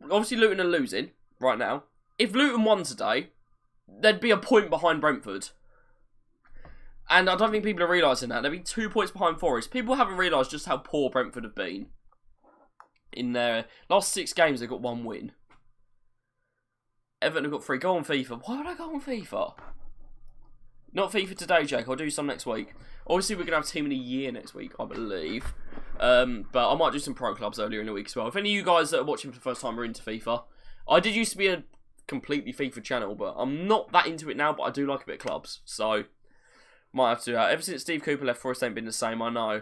obviously Luton are losing right now. If Luton won today, there'd be a point behind Brentford. And I don't think people are realising that. They'd be 2 points behind Forest. People haven't realised just how poor Brentford have been. In their last 6 games, they've got 1 win. Everton have got 3. Go on FIFA. Why would I go on FIFA? Not FIFA today, Jake. I'll do some next week. Obviously, we're going to have Team of the Year next week, I believe. But I might do some pro clubs earlier in the week as well. If any of you guys that are watching for the first time are into FIFA, I did used to be a completely FIFA channel, but I'm not that into it now, but I do like a bit of clubs. So might have to. Ever since Steve Cooper left, Forest ain't been the same. I know.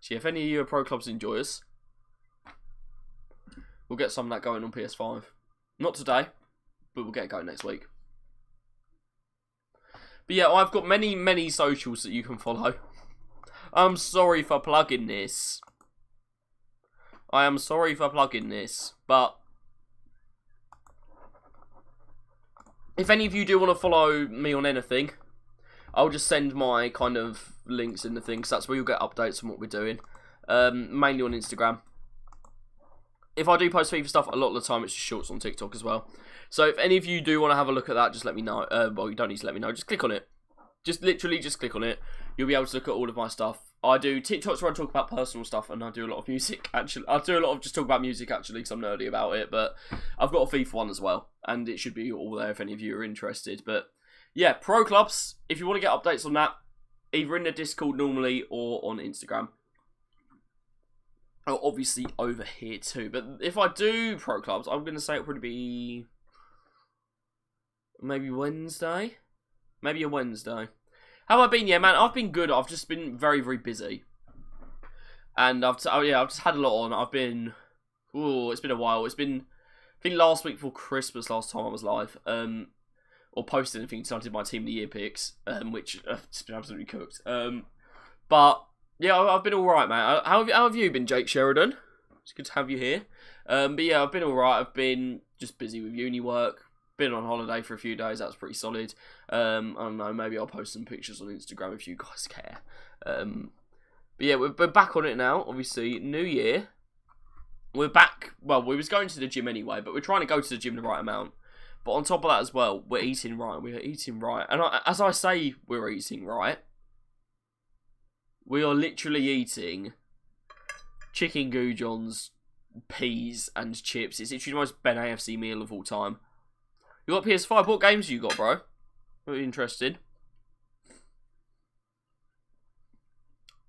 So if any of you are pro clubs enjoyers, We'll get some of that going on PS5. Not today, but we'll get it going next week. But yeah, I've got many socials that you can follow. I'm sorry for plugging this. I am sorry for plugging this, but if any of you do want to follow me on anything, I'll just send my kind of links in the thing, because that's where you'll get updates on what we're doing. Mainly on Instagram. If I do post FIFA stuff, a lot of the time it's just shorts on TikTok as well. So if any of you do want to have a look at that, just let me know. Well, you don't need to let me know. Just click on it. Just literally just click on it. You'll be able to look at all of my stuff. I do TikToks where I talk about personal stuff, and I do a lot of music, actually. I do a lot of just talk about music, actually, because I'm nerdy about it. But I've got a FIFA one as well, and it should be all there if any of you are interested. But yeah, Pro Clubs, if you want to get updates on that, either in the Discord normally or on Instagram. Oh, obviously over here too. But if I do Pro Clubs, I'm going to say it'll probably be maybe Wednesday. Maybe a Wednesday. How have I been? Yeah, man, I've been good. I've just been very very and I've just had a lot on. I've been, it's been a while. It's been, I think last week before Christmas, last time I was live, or posted anything until I did my Team of the Year picks, which it's been absolutely cooked. But yeah, I've been all right, man. How have you been, Jake Sheridan? It's good to have you here. But yeah, I've been all right. I've been just busy with uni work. Been on holiday for a few days. That's pretty solid. I don't know. Maybe I'll post some pictures on Instagram if you guys care. But yeah, we're back on it now. Obviously, New Year. We're back. Well, we was going to the gym anyway, but we're trying to go to the gym the right amount. But on top of that as well, we're eating right. We're eating right. And as I say we're eating right, we are literally eating chicken goujons, peas, and chips. It's literally the most Ben AFC meal of all time. You got PS5? What games you got, bro? Really interested.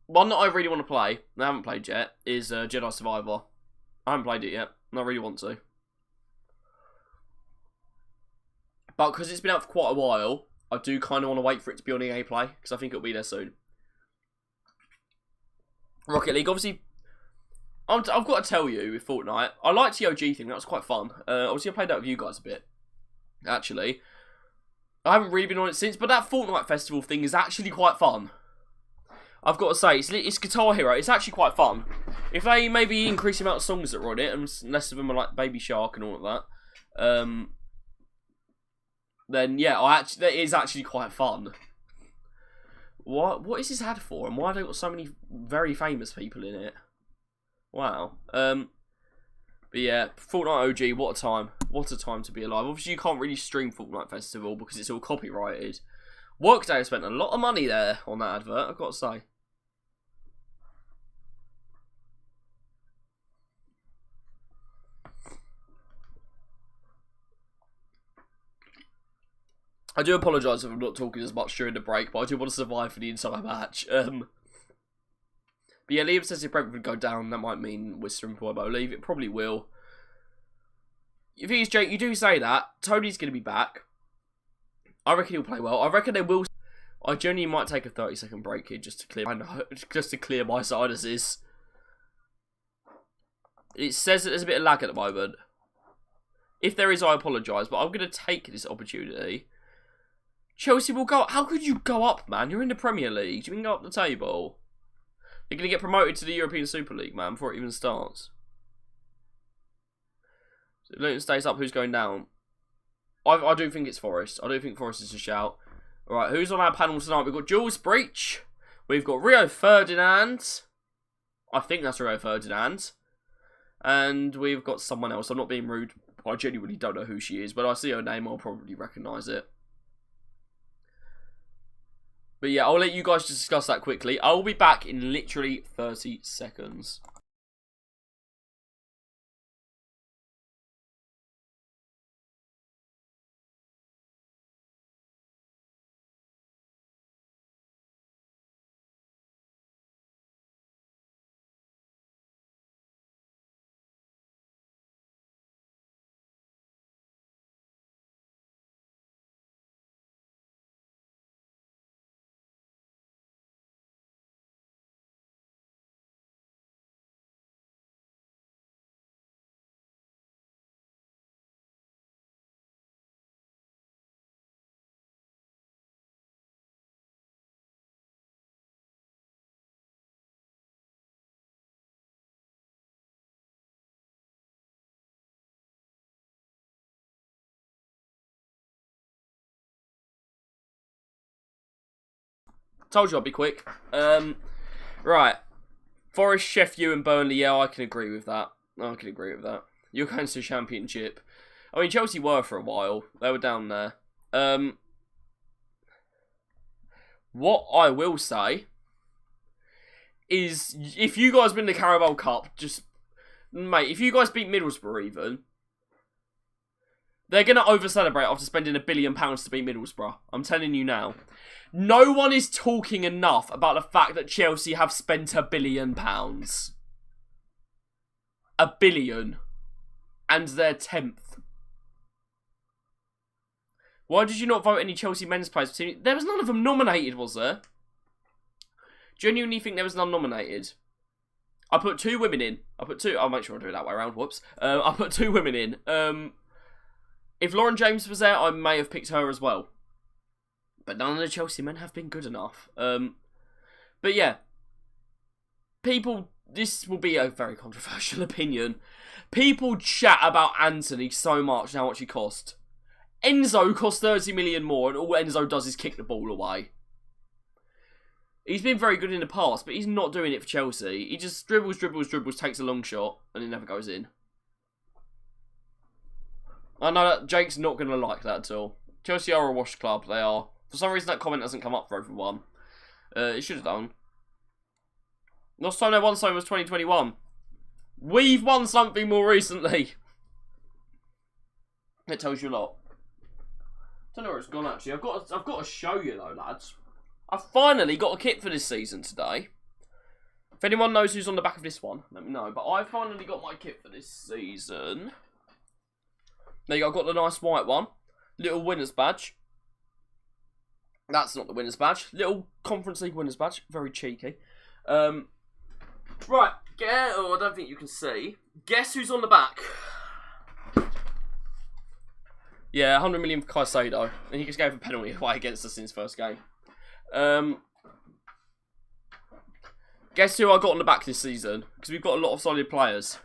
One that I really want to play, and I haven't played yet, is Jedi Survivor. I haven't played it yet, and I really want to. But because it's been out for quite a while, I do kind of want to wait for it to be on EA Play, because I think it'll be there soon. Rocket League, obviously, I've got to tell you, with Fortnite, I liked the OG thing, that was quite fun. Obviously, I played that with you guys a bit. Actually, I haven't really been on it since, but that Fortnite festival thing is actually quite fun. I've got to say, it's Guitar Hero. It's actually quite fun. If they maybe increase the amount of songs that are on it, and less of them are like Baby Shark and all of that, then yeah, that is actually quite fun. What is this ad for, and why have they got so many very famous people in it? Wow. But yeah, Fortnite OG, what a time. What a time to be alive. Obviously, you can't really stream Fortnite Festival because it's all copyrighted. Workday spent a lot of money there on that advert, I've got to say. I do apologise if I'm not talking as much during the break, but I do want to survive for the entire match. But yeah, Liam says if Brentford go down, that might mean Worcester and Bournemouth leave. It probably will. If he's Jake, you do say that. Tony's going to be back. I reckon he'll play well. I reckon they will. I genuinely might take a 30-second break here just to clear my sinuses. It says that there's a bit of lag at the moment. If there is, I apologise, but I'm going to take this opportunity. Chelsea will go. How could you go up, man? You're in the Premier League. Do you mean go up the table? They're going to get promoted to the European Super League, man, before it even starts. So if Luton stays up, who's going down? I do think it's Forest. I do think Forest is a shout. Alright, who's on our panel tonight? We've got Jules Breach. We've got Rio Ferdinand. I think that's Rio Ferdinand. And we've got someone else. I'm not being rude. I genuinely don't know who she is. But I see her name, I'll probably recognise it. But yeah, I'll let you guys discuss that quickly. I will be back in literally 30 seconds. Told you I'd be quick. Right. Forest, Sheffield and Burnley, yeah, I can agree with that. You're going to the Championship. I mean, Chelsea were for a while. They were down there. What I will say is, if you guys win the Carabao Cup, mate, if you guys beat Middlesbrough even, they're going to over-celebrate after spending £1 billion to beat Middlesbrough. I'm telling you now. No one is talking enough about the fact that Chelsea have spent £1 billion. £1 billion. And they're 10th. Why did you not vote any Chelsea men's players for team? There was none of them nominated, was there? Genuinely think there was none nominated. I put 2 women in. I'll make sure I do it that way around. Whoops. I put 2 women in. If Lauren James was there, I may have picked her as well. But none of the Chelsea men have been good enough. But yeah. This will be a very controversial opinion. People chat about Anthony so much and how much he cost. Enzo cost 30 million more, and all Enzo does is kick the ball away. He's been very good in the past, but he's not doing it for Chelsea. He just dribbles, takes a long shot, and it never goes in. I know that Jake's not going to like that at all. Chelsea are a washed club, they are. For some reason that comment hasn't come up for everyone. It should have done. Last time they won something was 2021. We've won something more recently. It tells you a lot. I don't know where it's gone actually. I've got to show you though, lads. I finally got a kit for this season today. If anyone knows who's on the back of this one, let me know. But I finally got my kit for this season. There you go, I've got the nice white one. Little winner's badge. That's not the winner's badge. Little Conference League winner's badge. Very cheeky. Right, I don't think you can see. Guess who's on the back? Yeah, 100 million for Caicedo. And he just gave a penalty away against us in his first game. Guess who I got on the back this season? Because we've got a lot of solid players.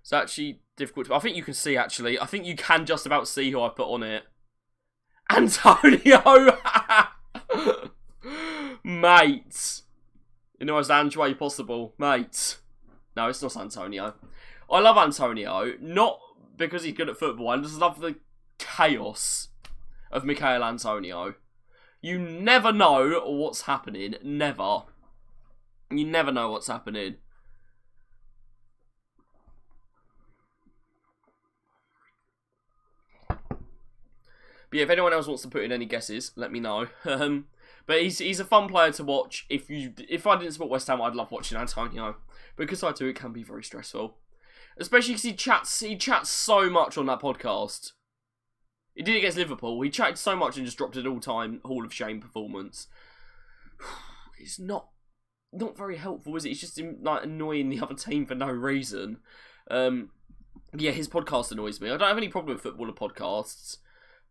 It's actually difficult. I think you can see, actually. I think you can just about see who I put on it. Antonio! Mate. In the most Ange way possible. Mate. No, it's not Antonio. I love Antonio. Not because he's good at football. I just love the chaos of Michail Antonio. You never know what's happening. Never. You never know what's happening. But yeah, if anyone else wants to put in any guesses, let me know. But he's a fun player to watch. If I didn't support West Ham, I'd love watching Antonio. Because I do, it can be very stressful. Especially because he chats so much on that podcast. He did it against Liverpool. He chatted so much and just dropped an all-time Hall of Shame performance. It's not very helpful, is it? It's just like annoying the other team for no reason. Yeah, his podcast annoys me. I don't have any problem with footballer podcasts.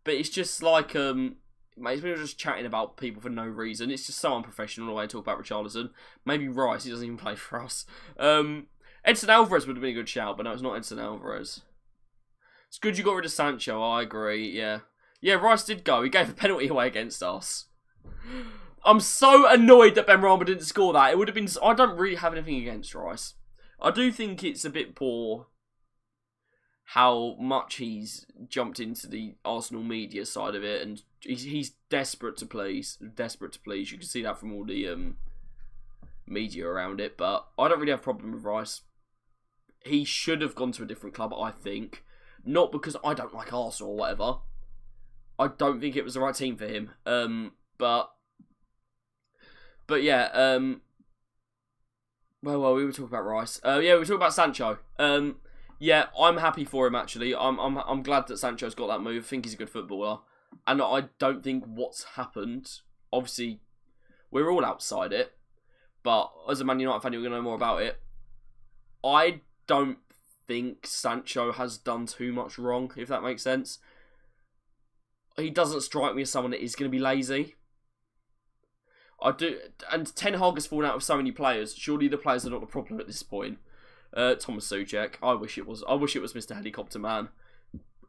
But it's just like, mate, he's been just chatting about people for no reason. It's just so unprofessional the way to talk about Richarlison. Maybe Rice, he doesn't even play for us. Edson Alvarez would have been a good shout, but no, it's not Edson Alvarez. It's good you got rid of Sancho, I agree, yeah. Yeah, Rice did go. He gave a penalty away against us. I'm so annoyed that Benrahma didn't score that. It would have been... I don't really have anything against Rice. I do think it's a bit poor how much he's jumped into the Arsenal media side of it, and he's desperate to please. Desperate to please. You can see that from all the media around it, but I don't really have a problem with Rice. He should have gone to a different club, I think. Not because I don't like Arsenal or whatever. I don't think it was the right team for him. But yeah, well, we were talking about Rice. Yeah, we were talking about Sancho. Yeah, I'm happy for him, actually. I'm glad that Sancho's got that move. I think he's a good footballer. And I don't think what's happened... Obviously, we're all outside it. But as a Man United fan, you're going to know more about it. I don't think Sancho has done too much wrong, if that makes sense. He doesn't strike me as someone that is going to be lazy. I do, and Ten Hag has fallen out with so many players. Surely the players are not the problem at this point. Thomas Souček. I wish it was Mr. Helicopter Man.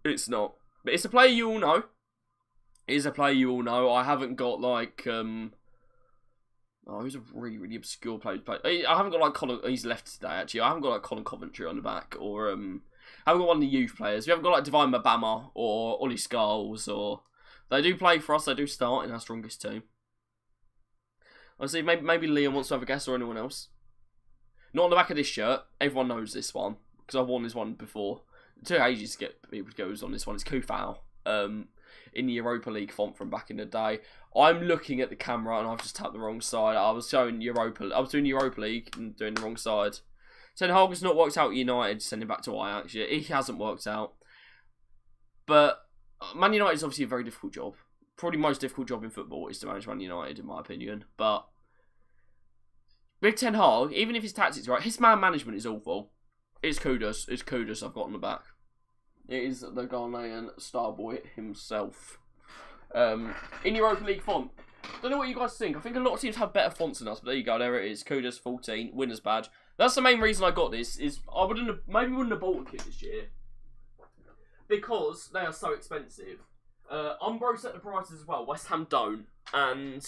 It's not. But it's a player you all know. It is a player you all know. I haven't got like Oh, he's a really, really obscure player to play. I haven't got like Colin. He's left today actually. I haven't got like Colin Coventry on the back, or I haven't got one of the youth players. We haven't got like Divine Mabama or Ollie Skulls, or they do play for us. They do start in our strongest team. I see. Maybe Liam wants to have a guess, or anyone else. Not on the back of this shirt. Everyone knows this one because I've worn this one before. It took ages to get people to go on this one. It's Kufau. In the Europa League font from back in the day. I'm looking at the camera and I've just tapped the wrong side. I was doing Europa League and doing the wrong side. Ten Hag has not worked out at United, sending back to Ajax. He hasn't worked out. But Man United is obviously a very difficult job. Probably the most difficult job in football is to manage Man United, in my opinion. But with Ten Hag, even if his tactics are right, his man management is awful. It's Kudus. It's Kudus I've got on the back. It is the Ghanaian star boy himself. In Europa League font. Don't know what you guys think. I think a lot of teams have better fonts than us, but there you go. There it is. Kudus 14, winner's badge. That's the main reason I got this. Is I wouldn't have bought a kit this year because they are so expensive. Umbro set the prices as well. West Ham don't, and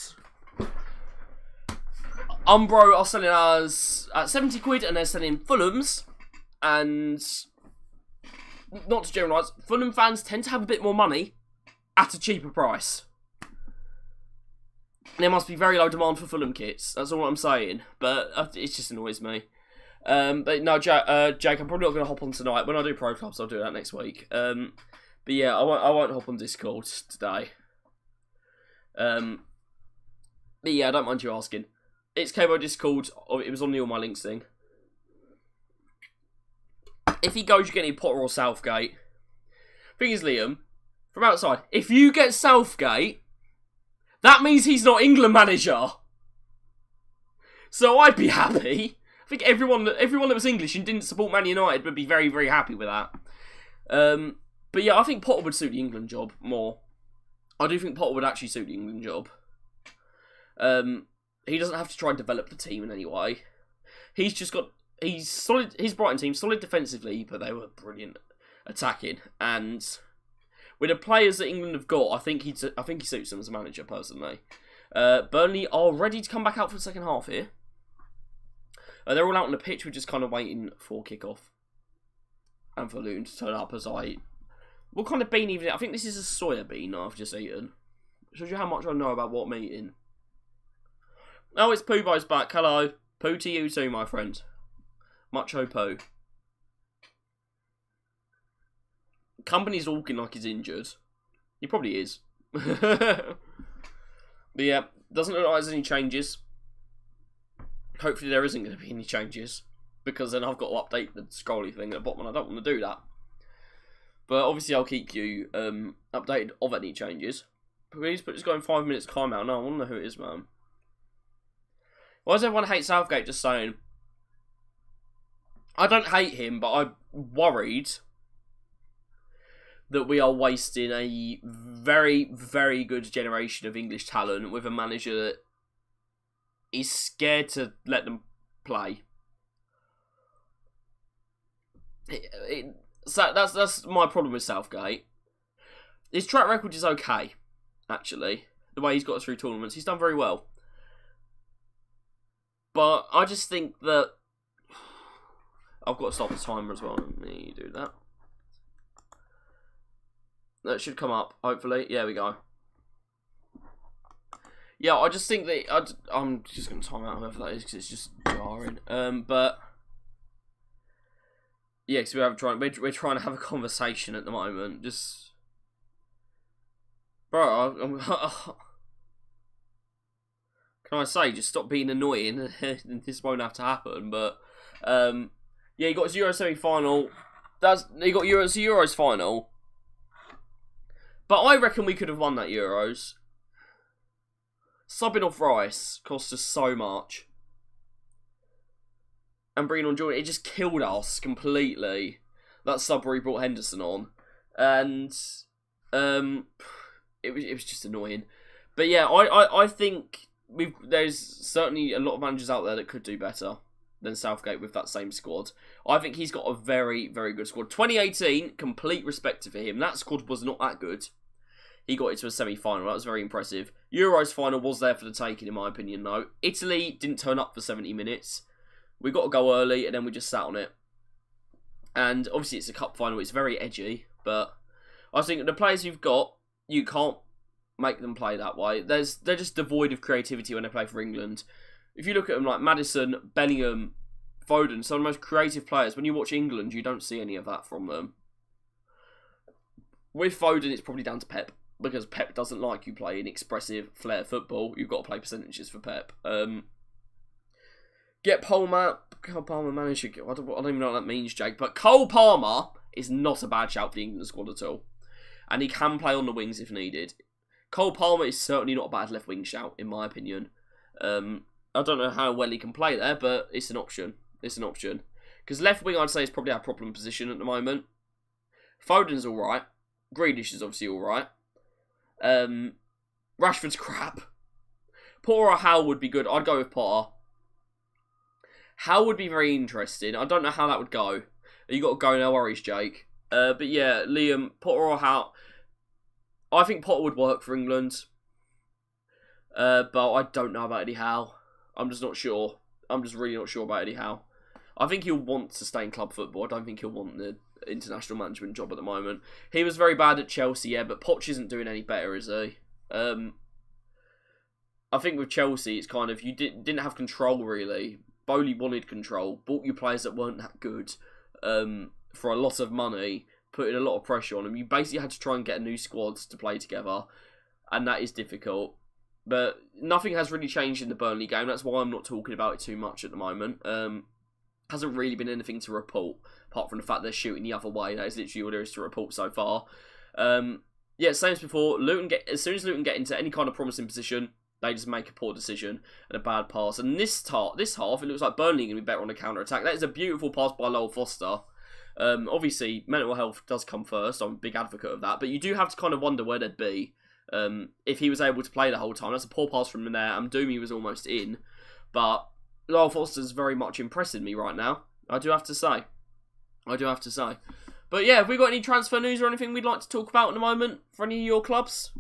Umbro are selling us at 70 quid, and they're selling Fulham's, and not to generalise, Fulham fans tend to have a bit more money at a cheaper price. There must be very low demand for Fulham kits. That's all I'm saying. But it just annoys me. But no, Jake, I'm probably not going to hop on tonight. When I do Pro Clubs, I'll do that next week. But yeah, I won't hop on Discord today. But yeah, I don't mind you asking. It's Cabo Discord. It was on the All My Links thing. If he goes, you get any Potter or Southgate. Thing is, Liam, from outside, if you get Southgate, that means he's not England manager. So I'd be happy. I think everyone that was English and didn't support Man United would be very, very happy with that. But yeah, I think Potter would suit the England job more. I do think Potter would actually suit the England job. He doesn't have to try and develop the team in any way. He's solid. His Brighton team solid defensively, but they were brilliant attacking. And with the players that England have got, I think he suits them as a manager personally. Burnley are ready to come back out for the second half here. They're all out on the pitch. We're just kind of waiting for kick-off and for Luton to turn up. What kind of bean even? I think this is a soya bean I've just eaten. Shows you how much I know about what I'm eating. Oh, it's Poobo's back. Hello, Poo to you too, my friend. Mucho Poo. Company's walking like he's injured. He probably is. But yeah, doesn't look like there's any changes. Hopefully there isn't going to be any changes, because then I've got to update the scrolly thing at the bottom, and I don't want to do that. But obviously I'll keep you updated of any changes. Please put this guy in 5 minutes timeout. No, I want to know who it is, man. Why does everyone hate Southgate? Just saying. I don't hate him, but I'm worried that we are wasting a very, very good generation of English talent with a manager that is scared to let them play. So that's my problem with Southgate. His track record is okay, actually. The way he's got us through tournaments, he's done very well. But I just think that I've got to stop the timer as well. Let me do that. That should come up, hopefully. Yeah, we go. Yeah, I just think that I'm just going to time out whoever that is because it's just jarring. But yeah, because we're trying to have a conversation at the moment. Just, bro, can I say just stop being annoying? This won't have to happen. But yeah, he got his Euro semi-final. He got Euros final. But I reckon we could have won that Euros. Subbing off Rice cost us so much. And bringing on Jordan, it just killed us completely. That sub where he brought Henderson on. And it was just annoying. But yeah, I think there's certainly a lot of managers out there that could do better than Southgate with that same squad. I think he's got a very, very good squad. 2018, complete respect for him. That squad was not that good. he got into a semi-final. That was very impressive. Euros final was there for the taking, in my opinion, though. Italy didn't turn up for 70 minutes. We got to go early, and then we just sat on it. And obviously, it's a cup final. It's very edgy, but I think the players you've got, you can't make them play that way. They're just devoid of creativity when they play for England. If you look at them like Maddison, Bellingham, Foden, some of the most creative players, when you watch England, you don't see any of that from them. With Foden, it's probably down to Pep, because Pep doesn't like you playing expressive flair football. You've got to play percentages for Pep. Get Cole Palmer manager. I don't even know what that means, Jake. But Cole Palmer is not a bad shout for the England squad at all. And he can play on the wings if needed. Cole Palmer is certainly not a bad left wing shout, in my opinion. I don't know how well he can play there, but it's an option. It's an option. Because left wing, I'd say, is probably our problem position at the moment. Foden's alright. Grealish is obviously alright. Rashford's crap. Potter or Howe would be good. I'd go with Potter. Howe would be very interesting. I don't know how that would go. You got to go, no worries, Jake. But yeah, Liam, Potter or Howe. I think Potter would work for England. But I don't know about Eddie Howe. I'm just not sure. I'm just really not sure about Eddie Howe. I think he'll want to stay in club football. I don't think he'll want the international management job at the moment. He was very bad at Chelsea, yeah, but Poch isn't doing any better, is he? I think with Chelsea, it's kind of, you didn't have control, really. Bowley wanted control, bought you players that weren't that good for a lot of money, putting a lot of pressure on them. You basically had to try and get a new squad to play together, and that is difficult. But nothing has really changed in the Burnley game. That's why I'm not talking about it too much at the moment. Hasn't really been anything to report, apart from the fact they're shooting the other way. That is literally all there is to report so far. Yeah, same as before. As soon as Luton get into any kind of promising position, they just make a poor decision and a bad pass. And this half, it looks like Burnley are going to be better on the counter-attack. That is a beautiful pass by Lowell Foster. Obviously, mental health does come first. I'm a big advocate of that. But you do have to kind of wonder where they'd be if he was able to play the whole time. That's a poor pass from him there. I'm Doomy was almost in. But Lowell Foster's very much impressing me right now. I do have to say. But yeah, have we got any transfer news or anything we'd like to talk about at the moment for any of your clubs?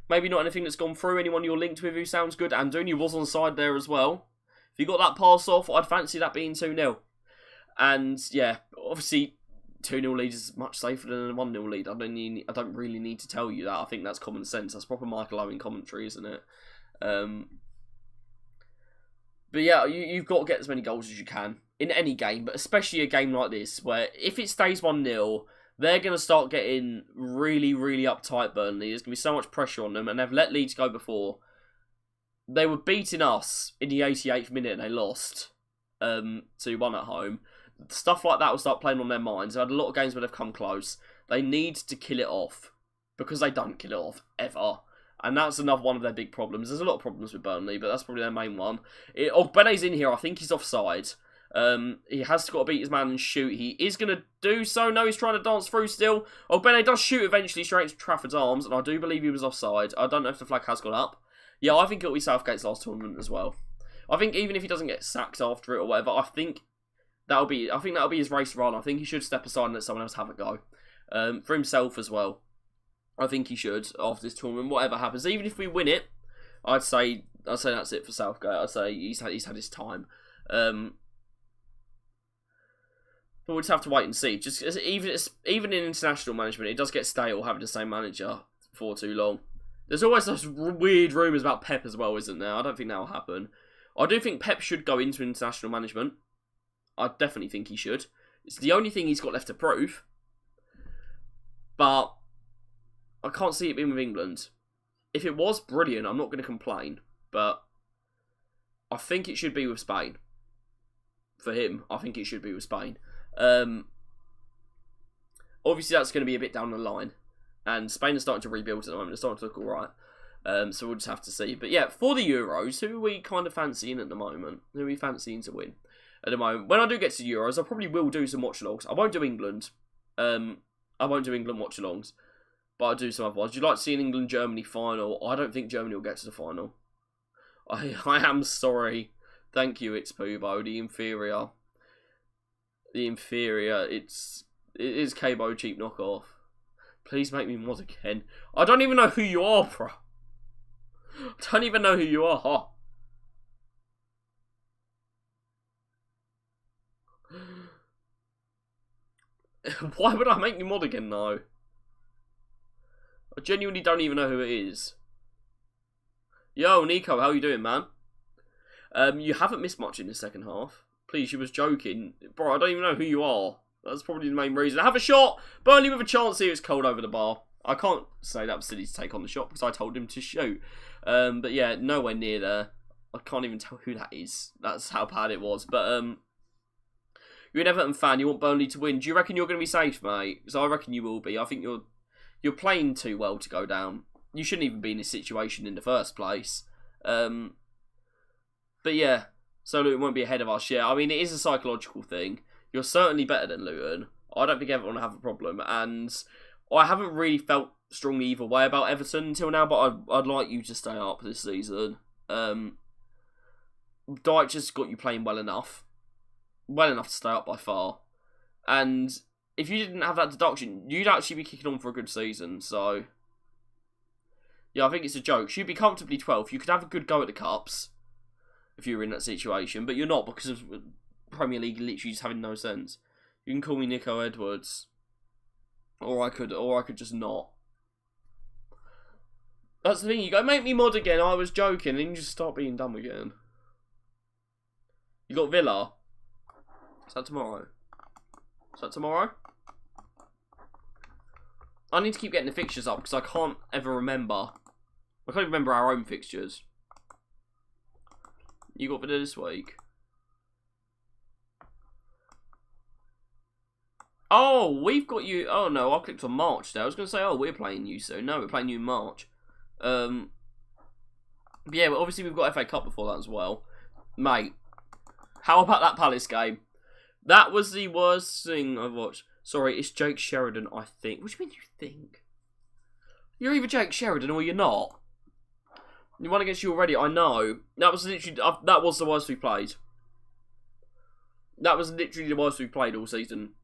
Maybe not anything that's gone through. Anyone you're linked with who sounds good. Andoni was on side there as well. If you got that pass off, I'd fancy that being 2-0. And yeah, obviously 2-0 lead is much safer than a 1-0 lead. I don't really need to tell you that. I think that's common sense. That's proper Michael Owen commentary, isn't it? But yeah, you've got to get as many goals as you can in any game, but especially a game like this, where if it stays 1-0, they're going to start getting really, really uptight, Burnley. There's going to be so much pressure on them, and they've let Leeds go before. They were beating us in the 88th minute, and they lost 2-1 at home. Stuff like that will start playing on their minds. They've had a lot of games where they've come close. They need to kill it off, because they don't kill it off, ever. And that's another one of their big problems. There's a lot of problems with Burnley, but that's probably their main one. Ogbene's in here. I think he's offside. He has got to beat his man and shoot. He is going to do so. No, he's trying to dance through still. Ogbene does shoot eventually straight into Trafford's arms, and I do believe he was offside. I don't know if the flag has gone up. Yeah, I think it'll be Southgate's last tournament as well. I think even if he doesn't get sacked after it or whatever, I think that'll be his race run. I think he should step aside and let someone else have a go. For himself as well. I think he should after this tournament, whatever happens. Even if we win it, I'd say that's it for Southgate. I'd say he's had his time. But we'll just have to wait and see. Just even in international management, it does get stale having the same manager for too long. There's always those weird rumours about Pep as well, isn't there? I don't think that will happen. I do think Pep should go into international management. I definitely think he should. It's the only thing he's got left to prove. But I can't see it being with England. If it was, brilliant. I'm not going to complain. But I think it should be with Spain. For him, I think it should be with Spain. Obviously, that's going to be a bit down the line. And Spain is starting to rebuild at the moment. It's starting to look alright. So we'll just have to see. But yeah, for the Euros, who are we kind of fancying at the moment? Who are we fancying to win at the moment? When I do get to Euros, I probably will do some watch-alongs. I won't do England. I won't do England watch-alongs. But I'll do some other ones. Would you like to see an England-Germany final? I don't think Germany will get to the final. I am sorry. Thank you, it's Pubo. The inferior. It is Cabo cheap knockoff. Please make me mod again. I don't even know who you are, bro. I don't even know who you are. Why would I make you mod again, though? I genuinely don't even know who it is. Yo, Nico, how you doing, man? You haven't missed much in the second half. Please, you was joking. Bro, I don't even know who you are. That's probably the main reason. Have a shot! Burnley with a chance here. It's cold over the bar. I can't say that was silly to take on the shot because I told him to shoot. But yeah, nowhere near there. I can't even tell who that is. That's how bad it was. But you're an Everton fan. You want Burnley to win. Do you reckon you're going to be safe, mate? Because I reckon you will be. I think you're playing too well to go down. You shouldn't even be in this situation in the first place. But yeah, so Luton won't be ahead of us. Yeah, I mean, it is a psychological thing. You're certainly better than Luton. I don't think Everton will have a problem. And I haven't really felt strongly either way about Everton until now, but I'd like you to stay up this season. Dyche just got you playing well enough. Well enough to stay up by far. And if you didn't have that deduction, you'd actually be kicking on for a good season. So, yeah, I think it's a joke. You'd be comfortably 12th. You could have a good go at the Cups if you were in that situation, but you're not because of Premier League literally just having no sense. You can call me Nico Edwards, or I could just not. That's the thing. You go make me mod again. I was joking, and then you just start being dumb again. You got Villa. Is that tomorrow? Is that tomorrow? I need to keep getting the fixtures up because I can't ever remember. I can't even remember our own fixtures. You got Villa this week. Oh, we've got you. Oh no, I clicked on March there. I was going to say, oh, we're playing you soon. No, we're playing you in March. But yeah, but obviously we've got FA Cup before that as well. Mate, how about that Palace game? That was the worst thing I've watched. Sorry, it's Jake Sheridan, I think. What do you mean you think? You're either Jake Sheridan or you're not. You won against you already, I know. That was literally, that was the worst we played. That was literally the worst we played all season.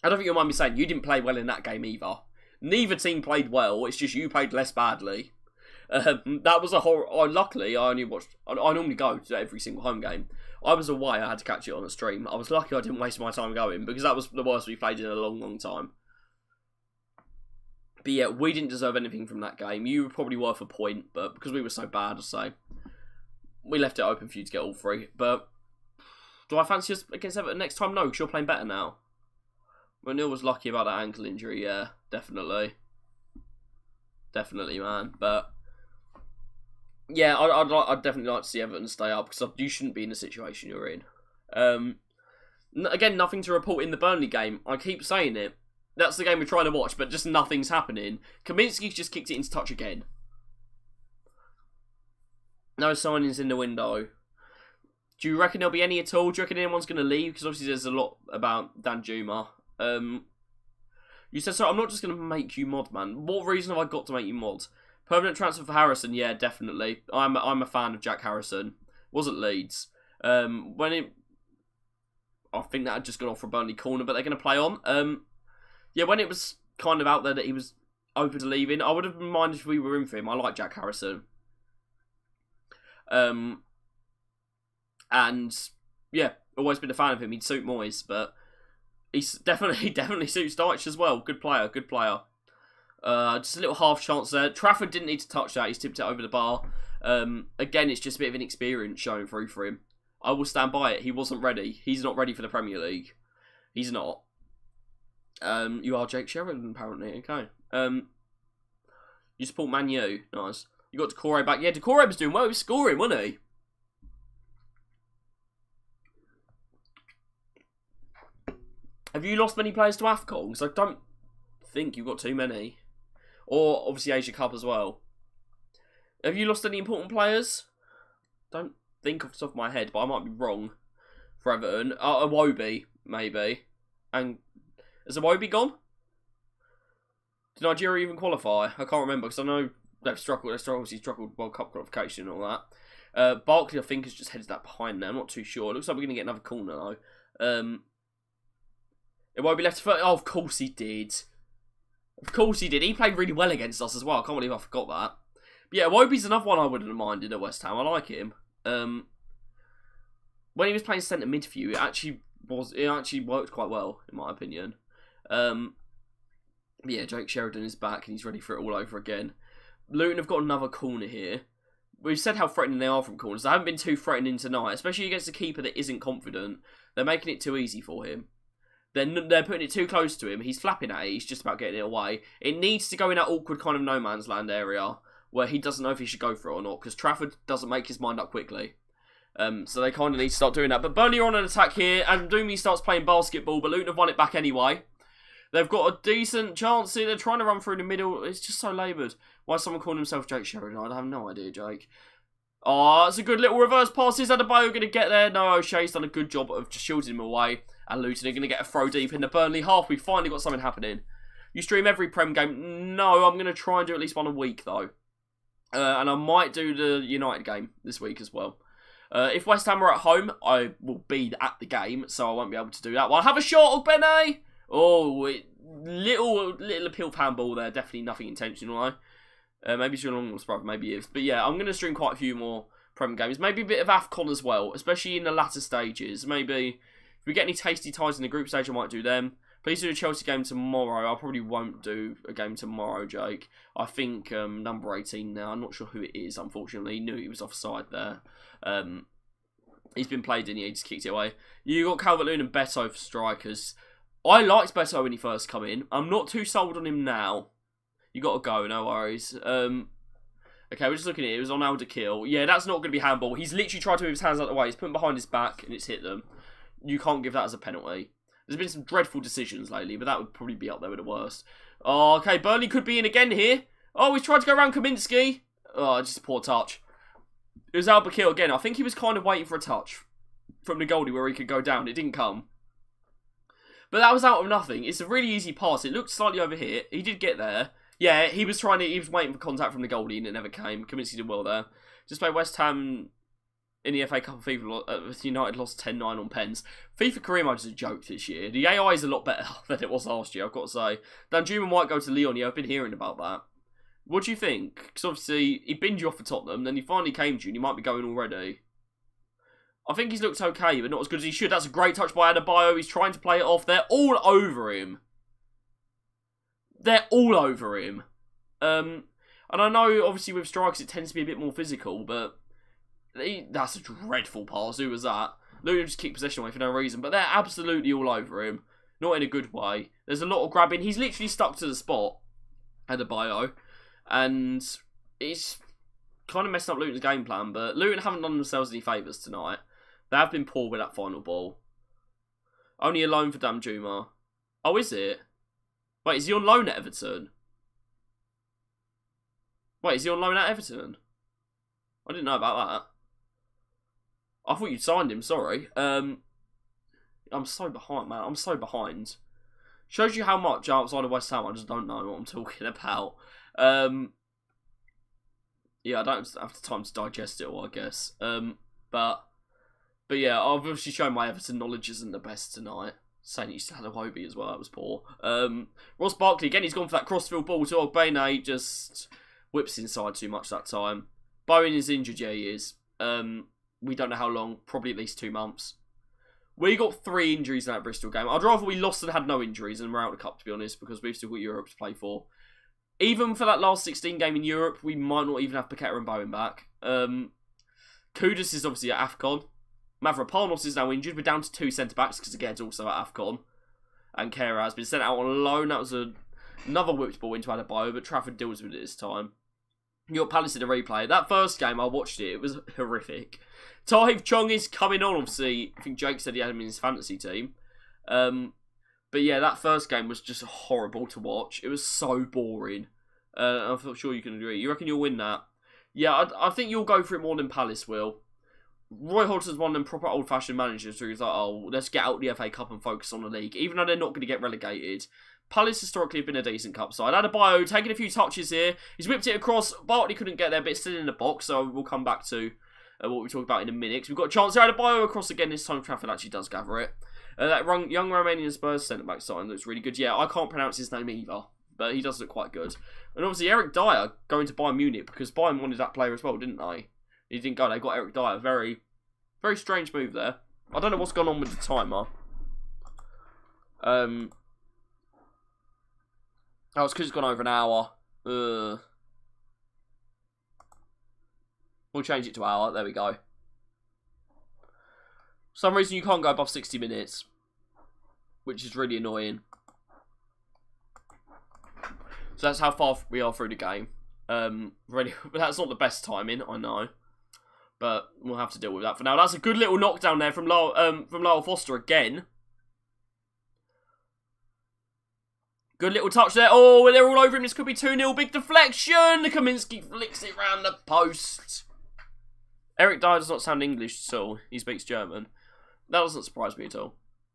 I don't think you'll mind me saying, you didn't play well in that game either. Neither team played well, it's just you played less badly. That was a horror. Luckily, I only watched. I normally go to every single home game. I was away. I had to catch it on a stream. I was lucky I didn't waste my time going because that was the worst we played in a long, long time. But yeah, we didn't deserve anything from that game. You were probably worth a point, but because we were so bad, I say we left it open for you to get all three. But do I fancy us against Everton next time? No, because you're playing better now. Well, Neil was lucky about that ankle injury. Yeah, definitely, definitely, man. But yeah, I'd definitely like to see Everton stay up because you shouldn't be in the situation you're in. Again, nothing to report in the Burnley game. I keep saying it. That's the game we're trying to watch, but just nothing's happening. Kaminsky's just kicked it into touch again. No signings in the window. Do you reckon there'll be any at all? Do you reckon anyone's going to leave? Because obviously there's a lot about Danjuma. You said, so I'm not just going to make you mod, man. What reason have I got to make you mod? Permanent transfer for Harrison? Yeah, definitely. I'm a fan of Jack Harrison. Was at Leeds. I think that had just gone off for a Burnley corner, but they're going to play on. Yeah, when it was kind of out there that he was open to leaving, I would have been minded if we were in for him. I like Jack Harrison. And yeah, always been a fan of him. He'd suit Moyes, but he's definitely suits Dyche as well. Good player, good player. Just a little half chance there. Trafford didn't need to touch that. He's tipped it over the bar. Again, it's just a bit of inexperience showing through for him. I will stand by it. He wasn't ready. He's not ready for the Premier League. He's not. You are Jake Sheridan, apparently. Okay. You support Man U. Nice. You got Decore back. Yeah, Decore was doing well. He was scoring, wasn't he? Have you lost many players to AFCON? Because I don't think you've got too many. Or, obviously, Asia Cup as well. Have you lost any important players? Don't think off the top of my head, but I might be wrong. For Everton. Iwobi, maybe. And has Iwobi gone? Did Nigeria even qualify? I can't remember, because I know they've struggled. They've obviously struggled World Cup qualification and all that. Barkley, I think, has just headed that behind now. I'm not too sure. It looks like we're going to get another corner, though. Iwobi left foot. Oh, of course he did. Of course he did. He played really well against us as well. I can't believe I forgot that. But yeah, Iwobi's another one I wouldn't have minded at West Ham. I like him. When he was playing centre midfield, it actually worked quite well, in my opinion. Yeah, Jake Sheridan is back and he's ready for it all over again. Luton have got another corner here. We've said how threatening they are from corners. They haven't been too threatening tonight, especially against a keeper that isn't confident. They're making it too easy for him. They're putting it too close to him. He's flapping at it. He's just about getting it away. It needs to go in that awkward kind of no man's land area where he doesn't know if he should go for it or not, because Trafford doesn't make his mind up quickly. So they kind of need to start doing that. But Burnley are on an attack here, and Doomy starts playing basketball, but Luton have won it back anyway. They've got a decent chance here. They're trying to run through the middle. It's just so laboured. Why is someone calling himself Jake Sheridan? I have no idea, Jake. Oh, it's a good little reverse pass. Is Adebayo going to get there? No, O'Shea's done a good job of just shielding him away. And Luton are going to get a throw deep in the Burnley half. We've finally got something happening. You stream every Prem game? No, I'm going to try and do at least one a week, though. And I might do the United game this week as well. If West Ham are at home, I will be at the game, so I won't be able to do that. Well, I'll have a shot, Ogbene! Oh, little appeal for handball there. Definitely nothing intentional, though. Maybe it's your long lost brother, maybe if. But yeah, I'm going to stream quite a few more Prem games. Maybe a bit of AFCON as well, especially in the latter stages. Maybe if we get any tasty ties in the group stage, I might do them. Please do a Chelsea game tomorrow. I probably won't do a game tomorrow, Jake. I think number 18 now. I'm not sure who it is, unfortunately. Knew he was offside there. He's been played in, he just kicked it away. You got Calvert-Lewin and Beto for strikers. I liked Beto when he first come in. I'm not too sold on him now. You got to go, no worries. Okay, we're just looking at it. It was on Alder Kill. Yeah, that's not going to be handball. He's literally tried to move his hands out of the way. He's put them behind his back and it's hit them. You can't give that as a penalty. There's been some dreadful decisions lately, but that would probably be up there with the worst. Oh, okay, Burnley could be in again here. Oh, he's tried to go around Kaminsky. Oh, just a poor touch. It was Alder Kill again. I think he was kind of waiting for a touch from the goalie where he could go down. It didn't come. But that was out of nothing. It's a really easy pass. It looked slightly overhit. He did get there. Yeah, he was waiting for contact from the goalie and it never came. Kaminsky did well there. Just play West Ham in the FA Cup and FIFA. United lost 10-9 on pens. FIFA career mode is a joke this year. The AI is a lot better than it was last year, I've got to say. Danjuma might go to Lyon. Yeah, I've been hearing about that. What do you think? Because obviously he binned you off for Tottenham, then he finally came to you and he might be going already. I think he's looked okay, but not as good as he should. That's a great touch by Adebayo. He's trying to play it off. They're all over him. They're all over him. And I know, obviously, with strikers, it tends to be a bit more physical, but that's a dreadful pass. Who was that? Luton just kicked possession away for no reason, but they're absolutely all over him. Not in a good way. There's a lot of grabbing. He's literally stuck to the spot, Adebayo, and it's kind of messing up Luton's game plan, but Luton haven't done themselves any favours tonight. They have been poor with that final ball. Only a loan for Danjuma. Oh, is it? Wait, is he on loan at Everton? Wait, is he on loan at Everton? I didn't know about that. I thought you'd signed him, sorry. I'm so behind, man. I'm so behind. Shows you how much outside of West Ham I just don't know what I'm talking about. Yeah, I don't have the time to digest it all, I guess. But yeah, I've obviously shown my Everton knowledge isn't the best tonight. Saying he used to have a Hobie as well, that was poor. Ross Barkley, again, he's gone for that crossfield ball to Ogbene, just whips inside too much that time. Bowen is injured, yeah, he is. We don't know how long, probably at least 2 months. We got 3 injuries in that Bristol game. I'd rather we lost than had no injuries and we're out of the cup, to be honest, because we've still got Europe to play for. Even for that last 16 game in Europe, we might not even have Paqueta and Bowen back. Kudus is obviously at AFCON. Mavropanos is now injured. We're down to 2 centre-backs because again, it's also at AFCON. And Kera has been sent out on loan. That was another whipped ball into Adebayo, but Trafford deals with it this time. You got Palace in a replay. That first game, I watched it. It was horrific. Tahiv Chong is coming on, obviously. I think Jake said he had him in his fantasy team. But yeah, that first game was just horrible to watch. It was so boring. I'm sure you can agree. You reckon you'll win that? Yeah, I think you'll go for it more than Palace will. Roy Hodgson's one of them proper old-fashioned managers who's like, oh, let's get out the FA Cup and focus on the league, even though they're not going to get relegated. Palace historically have been a decent cup side. Adebayo taking a few touches here. He's whipped it across. Bartley couldn't get there, but it's still in the box, so we'll come back to what we talk about in a minute. We've got a chance here. Adebayo across again. This time Trafford actually does gather it. That young Romanian Spurs centre-back sign looks really good. Yeah, I can't pronounce his name either. but he does look quite good. And obviously Eric Dyer going to Bayern Munich because Bayern wanted that player as well, didn't they? He didn't go, they got Eric Dyer. Very, very strange move there. I don't know what's gone on with the timer. Oh, it's because it's gone over an hour. We'll change it to hour. There we go. For some reason you can't go above 60 minutes. Which is really annoying. So that's how far we are through the game. Really, that's not the best timing, I know. But we'll have to deal with that for now. That's a good little knockdown there from Lyle Foster again. Good little touch there. Oh, they're all over him. This could be 2-0. Big deflection. Kaminsky flicks it round the post. Eric Dyer does not sound English at all. He speaks German. That doesn't surprise me at all.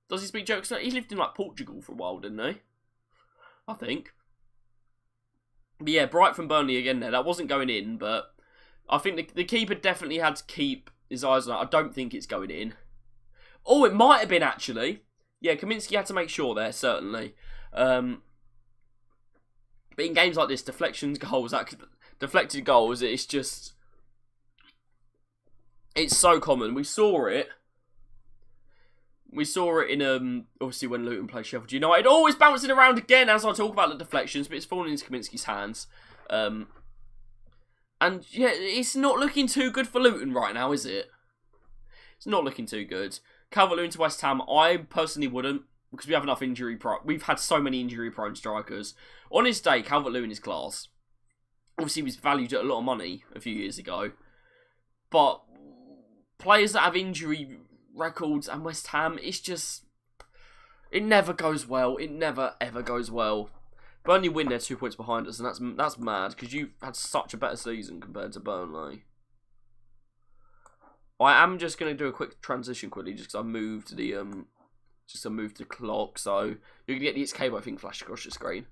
Does he speak German? He lived in like Portugal for a while, didn't he? I think. But yeah, Bright from Burnley again there. That wasn't going in, but I think the keeper definitely had to keep his eyes on it. I don't think it's going in. Oh, it might have been actually. Yeah, Kaminsky had to make sure there, certainly. But in games like this, deflected goals, it's just... It's so common. We saw it. We saw it in, obviously, when Luton played Sheffield United. Oh, it's bouncing around again as I talk about the deflections, but it's falling into Kaminsky's hands. And, yeah, it's not looking too good for Luton right now, is it? It's not looking too good. Calvert-Lewin to West Ham, I personally wouldn't, because we have enough we've had so many injury-prone strikers. On his day, Calvert-Lewin is class. Obviously, he was valued at a lot of money a few years ago. But players that have injury records and West Ham, it's just... It never goes well. It never, ever goes well. Burnley win, they're 2 points behind us, and that's mad, because you've had such a better season compared to Burnley. I am just going to do a quick transition quickly, just because I moved the clock, so you're going to get the XK, I think, flashed across your screen.